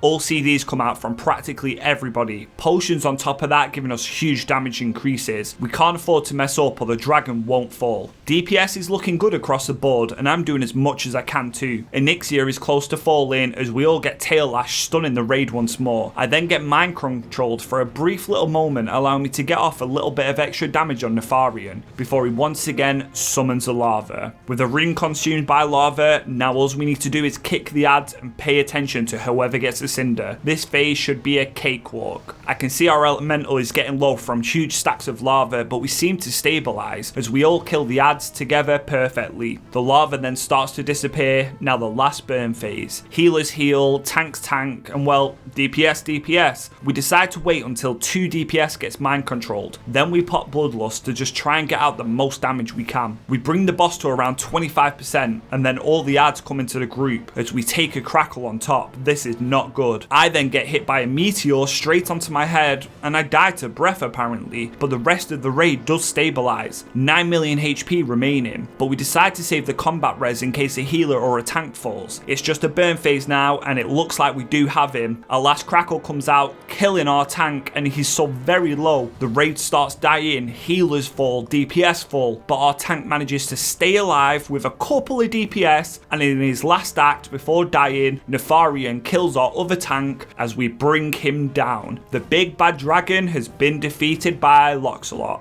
All CDs come out from practically everybody. Potions on top of that giving us huge damage increases. We can't afford to mess up or the dragon won't fall. DPS is looking good across the board and I'm doing as much as I can too. Elixir is close to falling as we all get tail lash stunning the raid once more. I then get mind controlled for a brief little moment, allowing me to get off a little bit of extra damage on Nefarian before he once again summons a lava. With a ring consumed by lava, now all we need to do is kick the ads and pay attention to whoever gets the cinder. This phase should be a cakewalk. I can see our elemental is getting low from huge stacks of lava, but we seem to stabilize as we all kill the ads together perfectly. The lava then starts to disappear. Now the last burn phase. Healers heal, tanks tank, and well, DPS. We decide to wait until 2 DPS gets mind controlled. Then we pop Bloodlust to just try and get out the most damage we can. We bring the boss to around 25% and then all the ads come into the group as we take a crackle on top. This is not good. I then get hit by a meteor straight onto my head and I die to breath apparently, but the rest of the raid does stabilize. 9 million HP remaining, but we decide to save the combat res in case a healer or a tank falls. It's just a burn phase now and it looks like we do have him. Our last crackle comes out, killing our tank, and he's so very low. The raid starts dying, healers fall, DPS fall, but our tank manages to stay alive with a couple of DPS, and in his last act before dying, Nefarian kills our other tank as we bring him down. The big bad dragon has been defeated by Loxalot,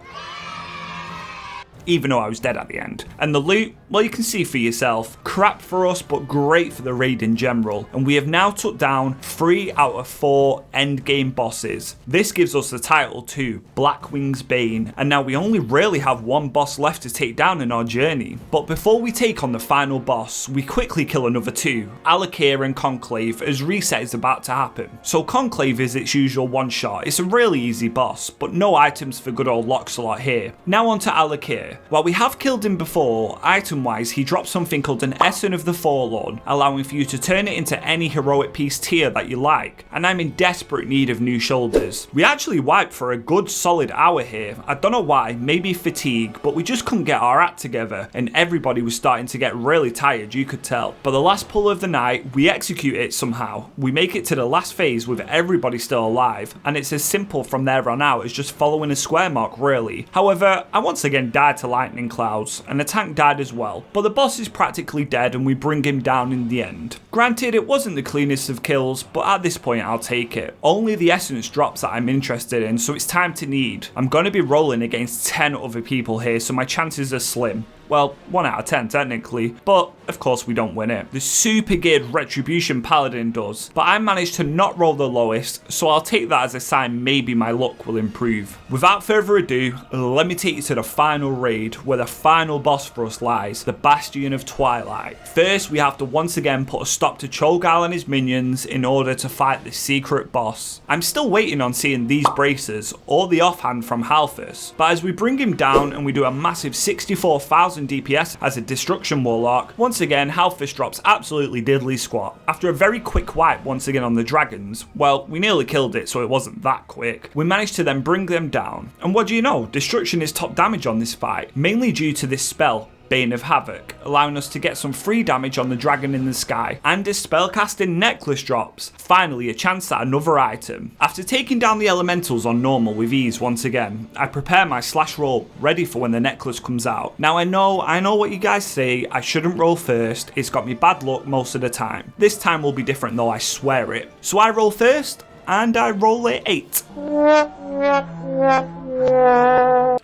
even though I was dead at the end. And the loot, well, you can see for yourself. Crap for us, but great for the raid in general. And we have now took down 3 out of 4 endgame bosses. This gives us the title to Blackwing's Bane. And now we only really have 1 boss left to take down in our journey. But before we take on the final boss, we quickly kill another 2, Alakir and Conclave, as reset is about to happen. So Conclave is its usual one shot. It's a really easy boss, but no items for good old Loxalot here. Now on to Alakir. While we have killed him before, item-wise he drops something called an Essence of the Forlorn, allowing for you to turn it into any heroic piece tier that you like, and I'm in desperate need of new shoulders. We actually wiped for a good solid hour here. I don't know why, maybe fatigue, but we just couldn't get our act together, and everybody was starting to get really tired, you could tell. But the last pull of the night, we execute it somehow. We make it to the last phase with everybody still alive, and it's as simple from there on out as just following a square mark really. However, I once again died to lightning clouds, and the tank died as well, but the boss is practically dead and we bring him down in the end. Granted, it wasn't the cleanest of kills, but at this point I'll take it. Only the essence drops that I'm interested in, so it's time to need. I'm going to be rolling against 10 other people here, so my chances are slim. Well, 1 out of 10 technically, but of course we don't win it. The super geared Retribution Paladin does, but I managed to not roll the lowest, so I'll take that as a sign maybe my luck will improve. Without further ado, let me take you to the final raid, where the final boss for us lies, the Bastion of Twilight. First, we have to once again put a stop to Cho'Gall and his minions in order to fight the secret boss. I'm still waiting on seeing these bracers, or the offhand from Halphus, but as we bring him down and we do a massive 64,000 DPS as a Destruction Warlock, once again Halphus drops absolutely diddly squat. After a very quick wipe once again on the dragons, well, we nearly killed it, so it wasn't that quick. We managed to then bring them down, and what do you know, Destruction is top damage on this fight, mainly due to this spell, Bane of Havoc, allowing us to get some free damage on the dragon in the sky, and his spellcasting necklace drops, finally a chance at another item. After taking down the elementals on normal with ease once again, I prepare my slash roll ready for when the necklace comes out. Now I know what you guys say, I shouldn't roll first, it's got me bad luck most of the time. This time will be different though, I swear it. So I roll first, and I roll a 8.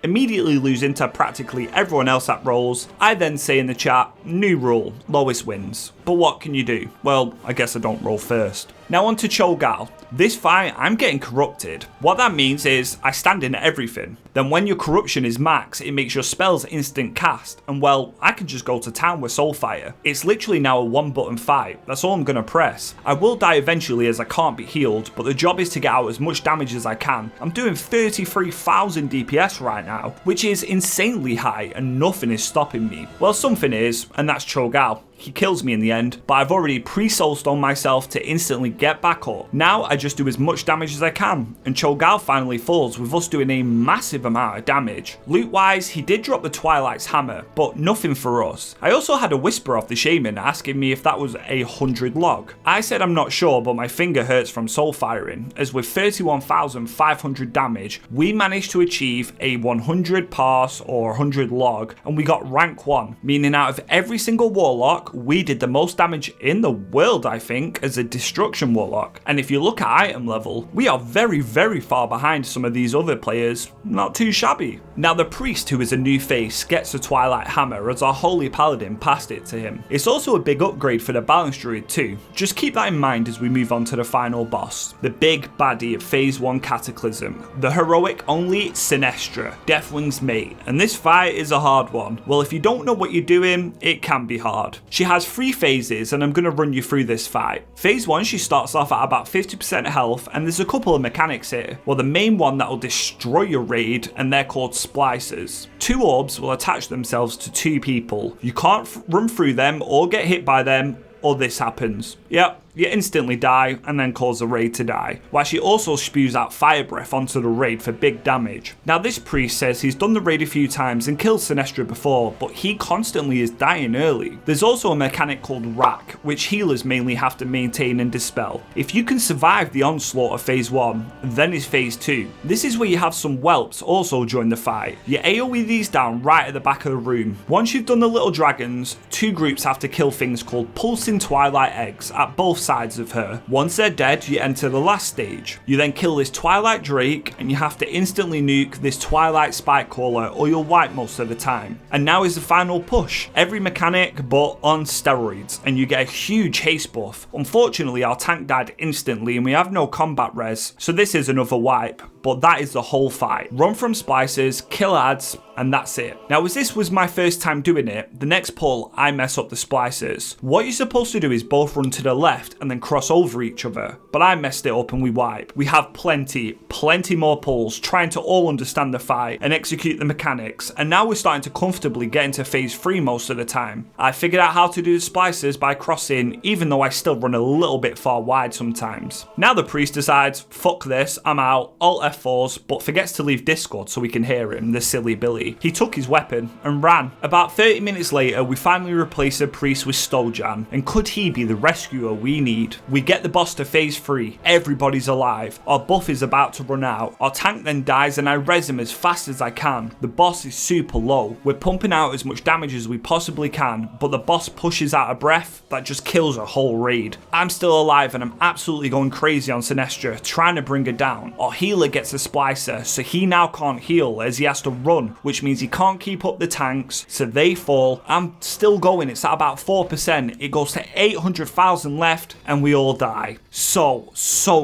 Immediately losing to practically everyone else that rolls. I then say in the chat, new rule, lowest wins. But what can you do? Well, I guess I don't roll first. Now on to Cho'Gall. This fight, I'm getting corrupted. What that means is, I stand in everything. Then when your corruption is max, it makes your spells instant cast, and well, I can just go to town with Soulfire. It's literally now a one button fight, that's all I'm gonna press. I will die eventually as I can't be healed, but the job is to get out as much damage as I can. I'm doing 33,000 DPS right now, which is insanely high, and nothing is stopping me. Well, something is, and that's Cho'Gall. He kills me in the end, but I've already pre-soulstoned myself to instantly get back up. Now I just do as much damage as I can, and Cho'Gall finally falls with us doing a massive amount of damage. Loot wise, he did drop the Twilight's hammer, but nothing for us. I also had a whisper off the shaman asking me if that was 100 log. I said I'm not sure, but my finger hurts from soul firing, as with 31,500 damage, we managed to achieve a 100 pass or 100 log, and we got rank 1, meaning out of every single warlock, we did the most damage in the world, I think, as a destruction warlock. And if you look at item level, we are very, very far behind some of these other players. Not too shabby. Now the priest, who is a new face, gets a Twilight Hammer as our holy paladin passed it to him. It's also a big upgrade for the balance druid too. Just keep that in mind as we move on to the final boss, the big baddie of phase 1 Cataclysm, the heroic only Sinestra, Deathwing's mate. And this fight is a hard one. Well, if you don't know what you're doing, it can be hard. She has 3 phases, and I'm going to run you through this fight. Phase 1, she starts off at about 50% health, and there's a couple of mechanics here. Well, the main one that will destroy your raid, and they're called splicers. 2 orbs will attach themselves to 2 people. You can't run through them or get hit by them, or this happens. Yep. You instantly die and then cause the raid to die, while she also spews out fire breath onto the raid for big damage. Now this priest says he's done the raid a few times and killed Sinestra before, but he constantly is dying early. There's also a mechanic called Rack, which healers mainly have to maintain and dispel. If you can survive the onslaught of phase 1, then is phase 2. This is where you have some whelps also join the fight. You AoE these down right at the back of the room. Once you've done the little dragons, 2 groups have to kill things called pulsing twilight eggs at both sides of her. Once they're dead, you enter the last stage. You then kill this Twilight Drake, and you have to instantly nuke this Twilight Spikecaller, or you'll wipe most of the time. And now is the final push. Every mechanic, but on steroids, and you get a huge haste buff. Unfortunately, our tank died instantly, and we have no combat res, so this is another wipe. But that is the whole fight. Run from splicers, kill ads, and that's it. Now, as this was my first time doing it, the next pull, I mess up the splicers. What you're supposed to do is both run to the left and then cross over each other, but I messed it up and we wipe. We have plenty more pulls, trying to all understand the fight and execute the mechanics, and now we're starting to comfortably get into phase 3 most of the time. I figured out how to do the splicers by crossing, even though I still run a little bit far wide sometimes. Now the priest decides, fuck this, I'm out, Alt F4s, but forgets to leave Discord so we can hear him, the silly Billy. He took his weapon and ran. About 30 minutes later, we finally replace the priest with Stojan, and could he be the rescuer we need? We get the boss to phase 3, everybody's alive, our buff is about to run out, our tank then dies and I res him as fast as I can. The boss is super low, we're pumping out as much damage as we possibly can, but the boss pushes out a breath that just kills a whole raid. I'm still alive and I'm absolutely going crazy on Sinestra, trying to bring her down. Our healer gets a splicer, so he now can't heal as he has to run, which means he can't keep up the tanks, so they fall. I'm still going, it's at about 4%, it goes to 800,000 left, and we all die. So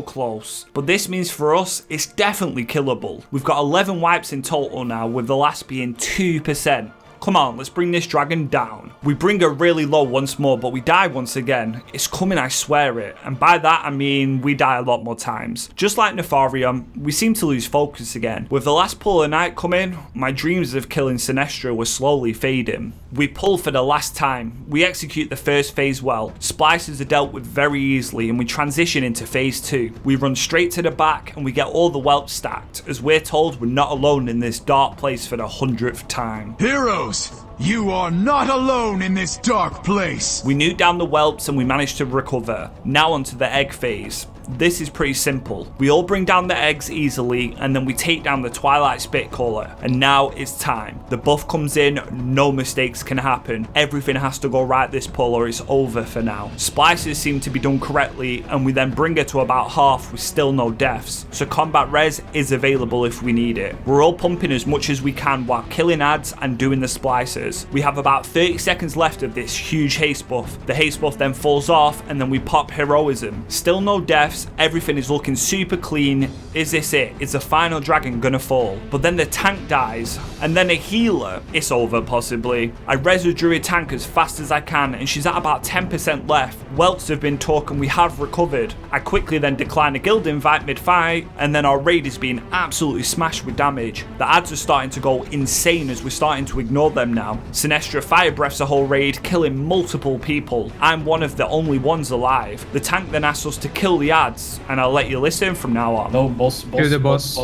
close. But this means for us, it's definitely killable. We've got 11 wipes in total now, with the last being 2%. Come on, let's bring this dragon down. We bring her really low once more, but we die once again. It's coming, I swear it. And by that, I mean we die a lot more times. Just like Nefarium, we seem to lose focus again. With the last pull of night coming, my dreams of killing Sinestra were slowly fading. We pull for the last time. We execute the first phase well. Splicers are dealt with very easily, and we transition into phase 2. We run straight to the back, and we get all the whelps stacked, as we're told we're not alone in this dark place for the 100th time. Heroes, You are not alone in this dark place. We nuked down the whelps and we managed to recover. Now onto the egg phase. This is pretty simple. We all bring down the eggs easily and then we take down the Twilight Spitcaller. And now it's time. The buff comes in, no mistakes can happen. Everything has to go right this pull or it's over for now. Splices seem to be done correctly and we then bring her to about half with still no deaths. So combat res is available if we need it. We're all pumping as much as we can while killing ads and doing the splices. We have about 30 seconds left of this huge haste buff. The haste buff then falls off and then we pop heroism. Still no deaths. Everything is looking super clean. Is this it? Is the final dragon gonna fall? But then the tank dies, and then a healer. It's over possibly. I res a druid tank as fast as I can, and she's at about 10% left. Welts have been took and we have recovered. I quickly then decline a guild invite mid-fight, and then our raid is being absolutely smashed with damage. The ads are starting to go insane as we're starting to ignore them now. Sinestra fire breaths a whole raid, killing multiple people. I'm one of the only ones alive. The tank then asks us to kill the ads, and I'll let you listen from now on. No, boss. Kill the boss.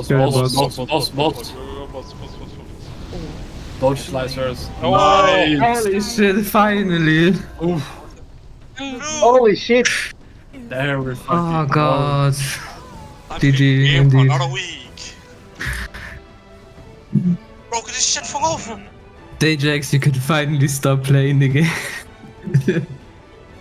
Dodge slicers. Holy shit, finally. Holy shit! There we're fucking. Oh god. GG indeed. Another week. Bro, get this shit fall over. Antijax, you could finally stop playing the game.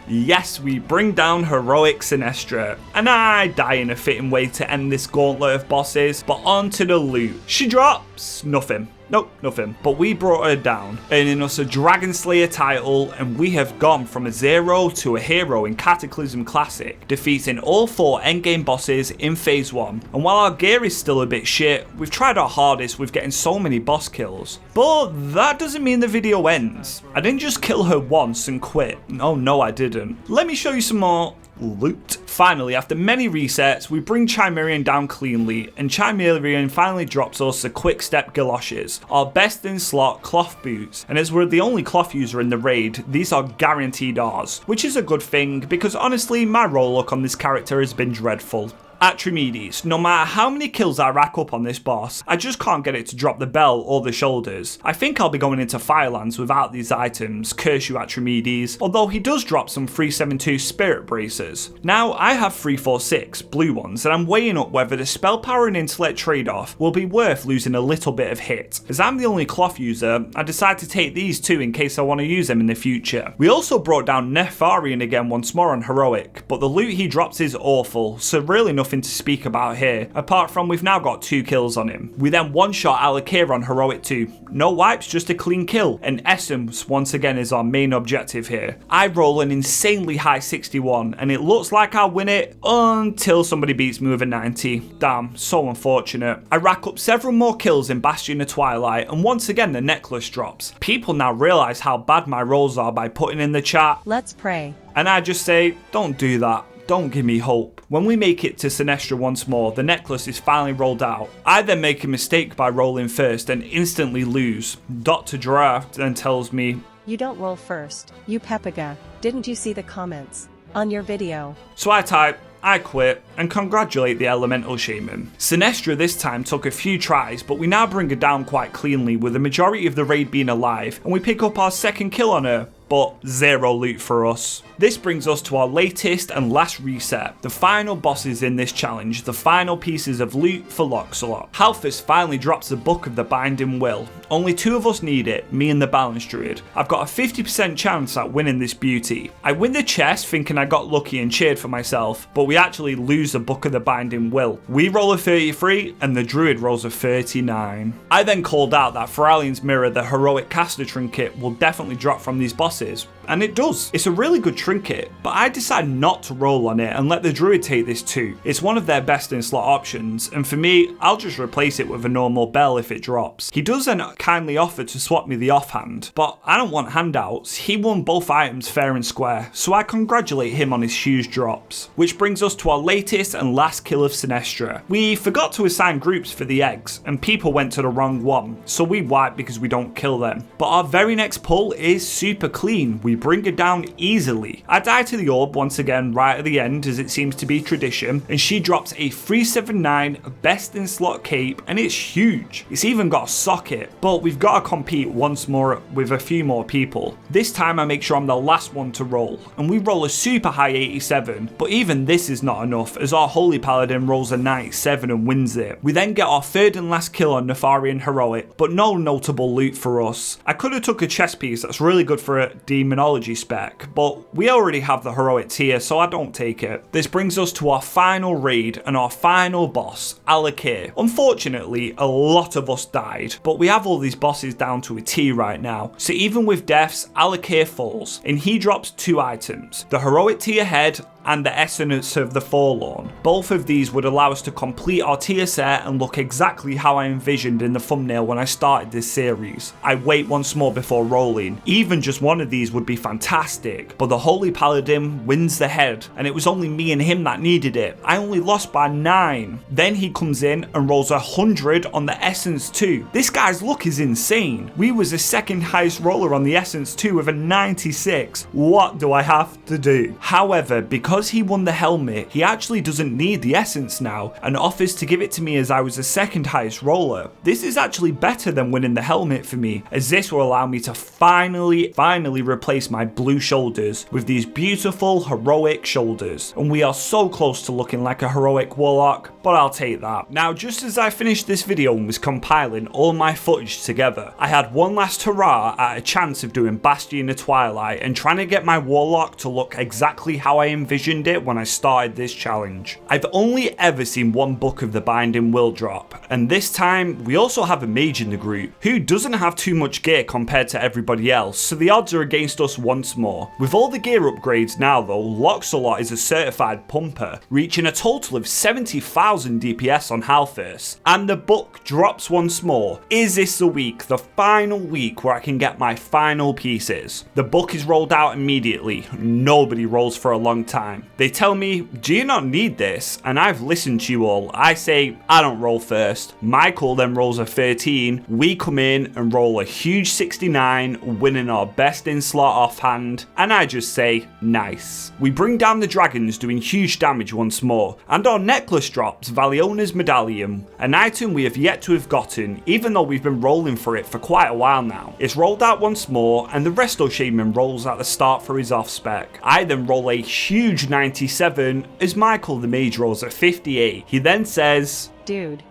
Yes, we bring down heroic Sinestra, and I die in a fitting way to end this gauntlet of bosses, but on to the loot. She drops nothing. Nope, nothing. But we brought her down, earning us a Dragon Slayer title, and we have gone from a 0 to a hero in Cataclysm Classic, defeating all 4 endgame bosses in Phase 1. And while our gear is still a bit shit, we've tried our hardest with getting so many boss kills. But that doesn't mean the video ends. I didn't just kill her once and quit. Oh no, I didn't. Let me show you some more loot. Finally, after many resets, we bring Chimerian down cleanly, and Chimerian finally drops us the Quick Step Galoshes, our best in slot cloth boots, and as we're the only cloth user in the raid, these are guaranteed ours, which is a good thing because honestly my roll-luck on this character has been dreadful. Archimedes, no matter how many kills I rack up on this boss, I just can't get it to drop the bell or the shoulders. I think I'll be going into Firelands without these items, curse you Archimedes, although he does drop some 372 spirit bracers. Now I have 346 blue ones and I'm weighing up whether the spell power and intellect trade-off will be worth losing a little bit of hit. As I'm the only cloth user, I decided to take these two in case I want to use them in the future. We also brought down Nefarian again once more on heroic, but the loot he drops is awful, so really nothing to speak about here, apart from we've now got 2 kills on him. We then one-shot Alakir on heroic 2. No wipes, just a clean kill, and Essence once again is our main objective here. I roll an insanely high 61, and it looks like I'll win it until somebody beats me with a 90. Damn, so unfortunate. I rack up several more kills in Bastion of Twilight, and once again the necklace drops. People now realise how bad my rolls are by putting in the chat, Let's pray. and I just say, don't do that. Don't give me hope. When we make it to Sinestra once more, the necklace is finally rolled out. I then make a mistake by rolling first and instantly lose. Dr. Giraffe then tells me, You don't roll first. You Pepiga. Didn't you see the comments on your video? so I type, I quit, and congratulate the Elemental Shaman. Sinestra this time took a few tries, but we now bring her down quite cleanly with the majority of the raid being alive, and we pick up our second kill on her, but 0 loot for us. This brings us to our latest and last reset, the final bosses in this challenge, the final pieces of loot for Loxolot. Halphus finally drops the Book of the Binding Will. Only 2 of us need it, me and the Balance Druid. I've got a 50% chance at winning this beauty. I win the chest thinking I got lucky and cheered for myself, but we actually lose the Book of the Binding Will. We roll a 33 and the Druid rolls a 39. I then called out that Feralian's Mirror, the heroic caster trinket, will definitely drop from these bosses. And it does. It's a really good trinket, but I decide not to roll on it and let the Druid take this too. It's one of their best in slot options, and for me, I'll just replace it with a normal bell if it drops. He does then kindly offer to swap me the offhand, but I don't want handouts. He won both items fair and square, so I congratulate him on his huge drops. Which brings us to our latest and last kill of Sinestra. We forgot to assign groups for the eggs, and people went to the wrong one, so we wipe because we don't kill them. But our very next pull is super clean. We we bring her down easily. I die to the orb once again right at the end, as it seems to be tradition, and she drops a 379 best in slot cape, and it's huge. It's even got a socket, but we've got to compete once more with a few more people. This time I make sure I'm the last one to roll, and we roll a super high 87, but even this is not enough, as our Holy Paladin rolls a 97 and wins it. We then get our third and last kill on Nefarian Heroic, but no notable loot for us. I could have took a chest piece that's really good for a demonology spec, but we already have the heroic tier, so I don't take it. This brings us to our final raid and our final boss, Alakir. Unfortunately, a lot of us died, but we have all these bosses down to a T right now, so even with deaths, Alakir falls, and he drops 2 items, the heroic tier head and the Essence of the Forlorn. Both of these would allow us to complete our tier set and look exactly how I envisioned in the thumbnail when I started this series. I wait once more before rolling. Even just one of these would be fantastic, but the Holy Paladin wins the head, and it was only me and him that needed it. I only lost by 9. Then he comes in and rolls 100 on the Essence 2. This guy's luck is insane. We was the second highest roller on the Essence 2 with a 96. What do I have to do? However, because he won the helmet, he actually doesn't need the essence now and offers to give it to me as I was the second highest roller. This is actually better than winning the helmet for me, as this will allow me to finally replace my blue shoulders with these beautiful heroic shoulders. And we are so close to looking like a heroic warlock, but I'll take that. Now, just as I finished this video and was compiling all my footage together, I had one last hurrah at a chance of doing Bastion of Twilight and trying to get my warlock to look exactly how I envisioned it when I started this challenge. I've only ever seen one book of the Binding will drop, and this time we also have a mage in the group who doesn't have too much gear compared to everybody else, so the odds are against us once more. With all the gear upgrades now though, Loxalot is a certified pumper, reaching a total of 70,000 DPS on Halthus, and the book drops once more. Is this the week, the final week where I can get my final pieces? The book is rolled out immediately. Nobody rolls for a long time. They tell me, do you not need this? And I've listened to you all. I say, I don't roll first. Michael then rolls a 13. We come in and roll a huge 69, winning our best in slot offhand. And I just say, nice. We bring down the dragons, doing huge damage once more. And our necklace drops Valiona's medallion, an item we have yet to have gotten, even though we've been rolling for it for quite a while now. It's rolled out once more, and the Resto Shaman rolls at the start for his off spec. I then roll a huge 97 as Michael the mage rolls at 58. He then says, Dude.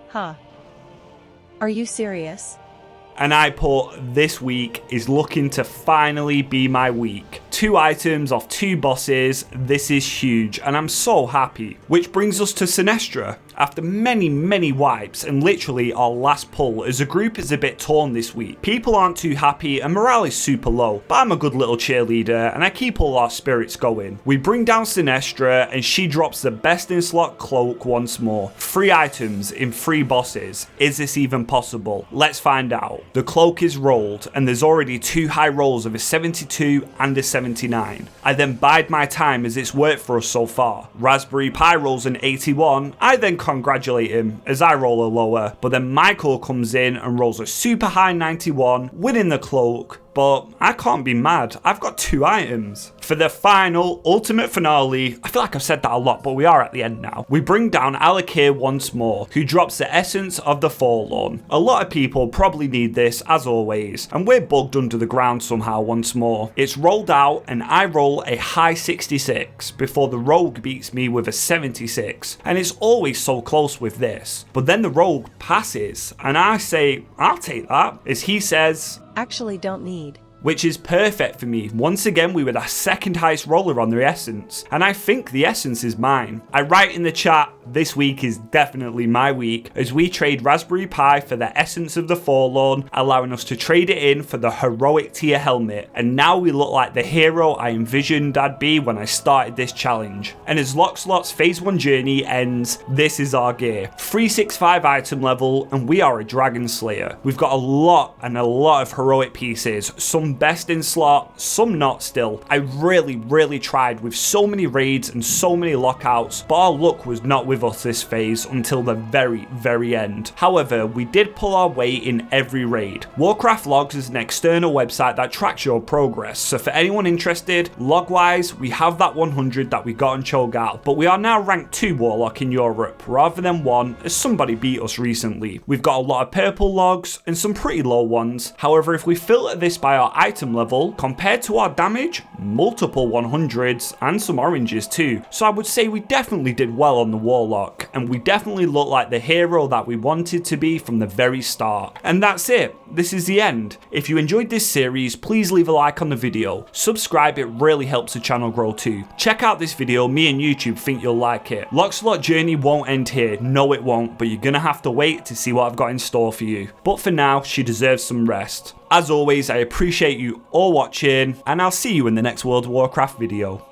Huh. Are you serious? And I put, this week is looking to finally be my week. 2 items off 2 bosses, this is huge, and I'm so happy. Which brings us to Sinestra. After many wipes and literally our last pull, as the group is a bit torn this week. People aren't too happy and morale is super low, but I'm a good little cheerleader and I keep all our spirits going. We bring down Sinestra and she drops the best in slot cloak once more. 3 items in 3 bosses. Is this even possible? Let's find out. The cloak is rolled and there's already 2 high rolls of a 72 and a 79. I then bide my time as it's worked for us so far. Raspberry Pi rolls an 81. I then congratulate him as I roll a lower, but then Michael comes in and rolls a super high 91, winning the cloak. But I can't be mad, I've got 2 items. For the final, ultimate finale, I feel like I've said that a lot, but we are at the end now. We bring down Alakir once more, who drops the Essence of the Forlorn. A lot of people probably need this, as always, and we're bugged under the ground somehow once more. It's rolled out, and I roll a high 66, before the Rogue beats me with a 76, and it's always so close with this. But then the Rogue passes, and I say, I'll take that, as he says, Actually don't need. which is perfect for me. Once again, we were the second highest roller on the Essence, and I think the Essence is mine. I write in the chat, this week is definitely my week, as we trade Raspberry Pi for the Essence of the Forlorn, allowing us to trade it in for the heroic tier helmet, and now we look like the hero I envisioned I'd be when I started this challenge. And as Loxalot's Phase 1 journey ends, this is our gear. 365 item level, and we are a Dragon Slayer. We've got a lot of heroic pieces, some some best in slot, some not still. I really tried with so many raids and so many lockouts, but our luck was not with us this phase until the very end. However, we did pull our weight in every raid. Warcraft Logs is an external website that tracks your progress, so for anyone interested, log-wise, we have that 100 that we got on Cho'Gath, but we are now ranked 2 Warlock in Europe, rather than 1, as somebody beat us recently. We've got a lot of purple logs, and some pretty low ones. However, if we filter this by our item level, compared to our damage, multiple 100s, and some oranges too. So I would say we definitely did well on the Warlock, and we definitely look like the hero that we wanted to be from the very start. And that's it. This is the end. If you enjoyed this series, please leave a like on the video. Subscribe, it really helps the channel grow too. Check out this video, me and YouTube think you'll like it. Lockslot Journey won't end here, no it won't, but you're gonna have to wait to see what I've got in store for you. But for now, she deserves some rest. As always, I appreciate you all watching, and I'll see you in the next World of Warcraft video.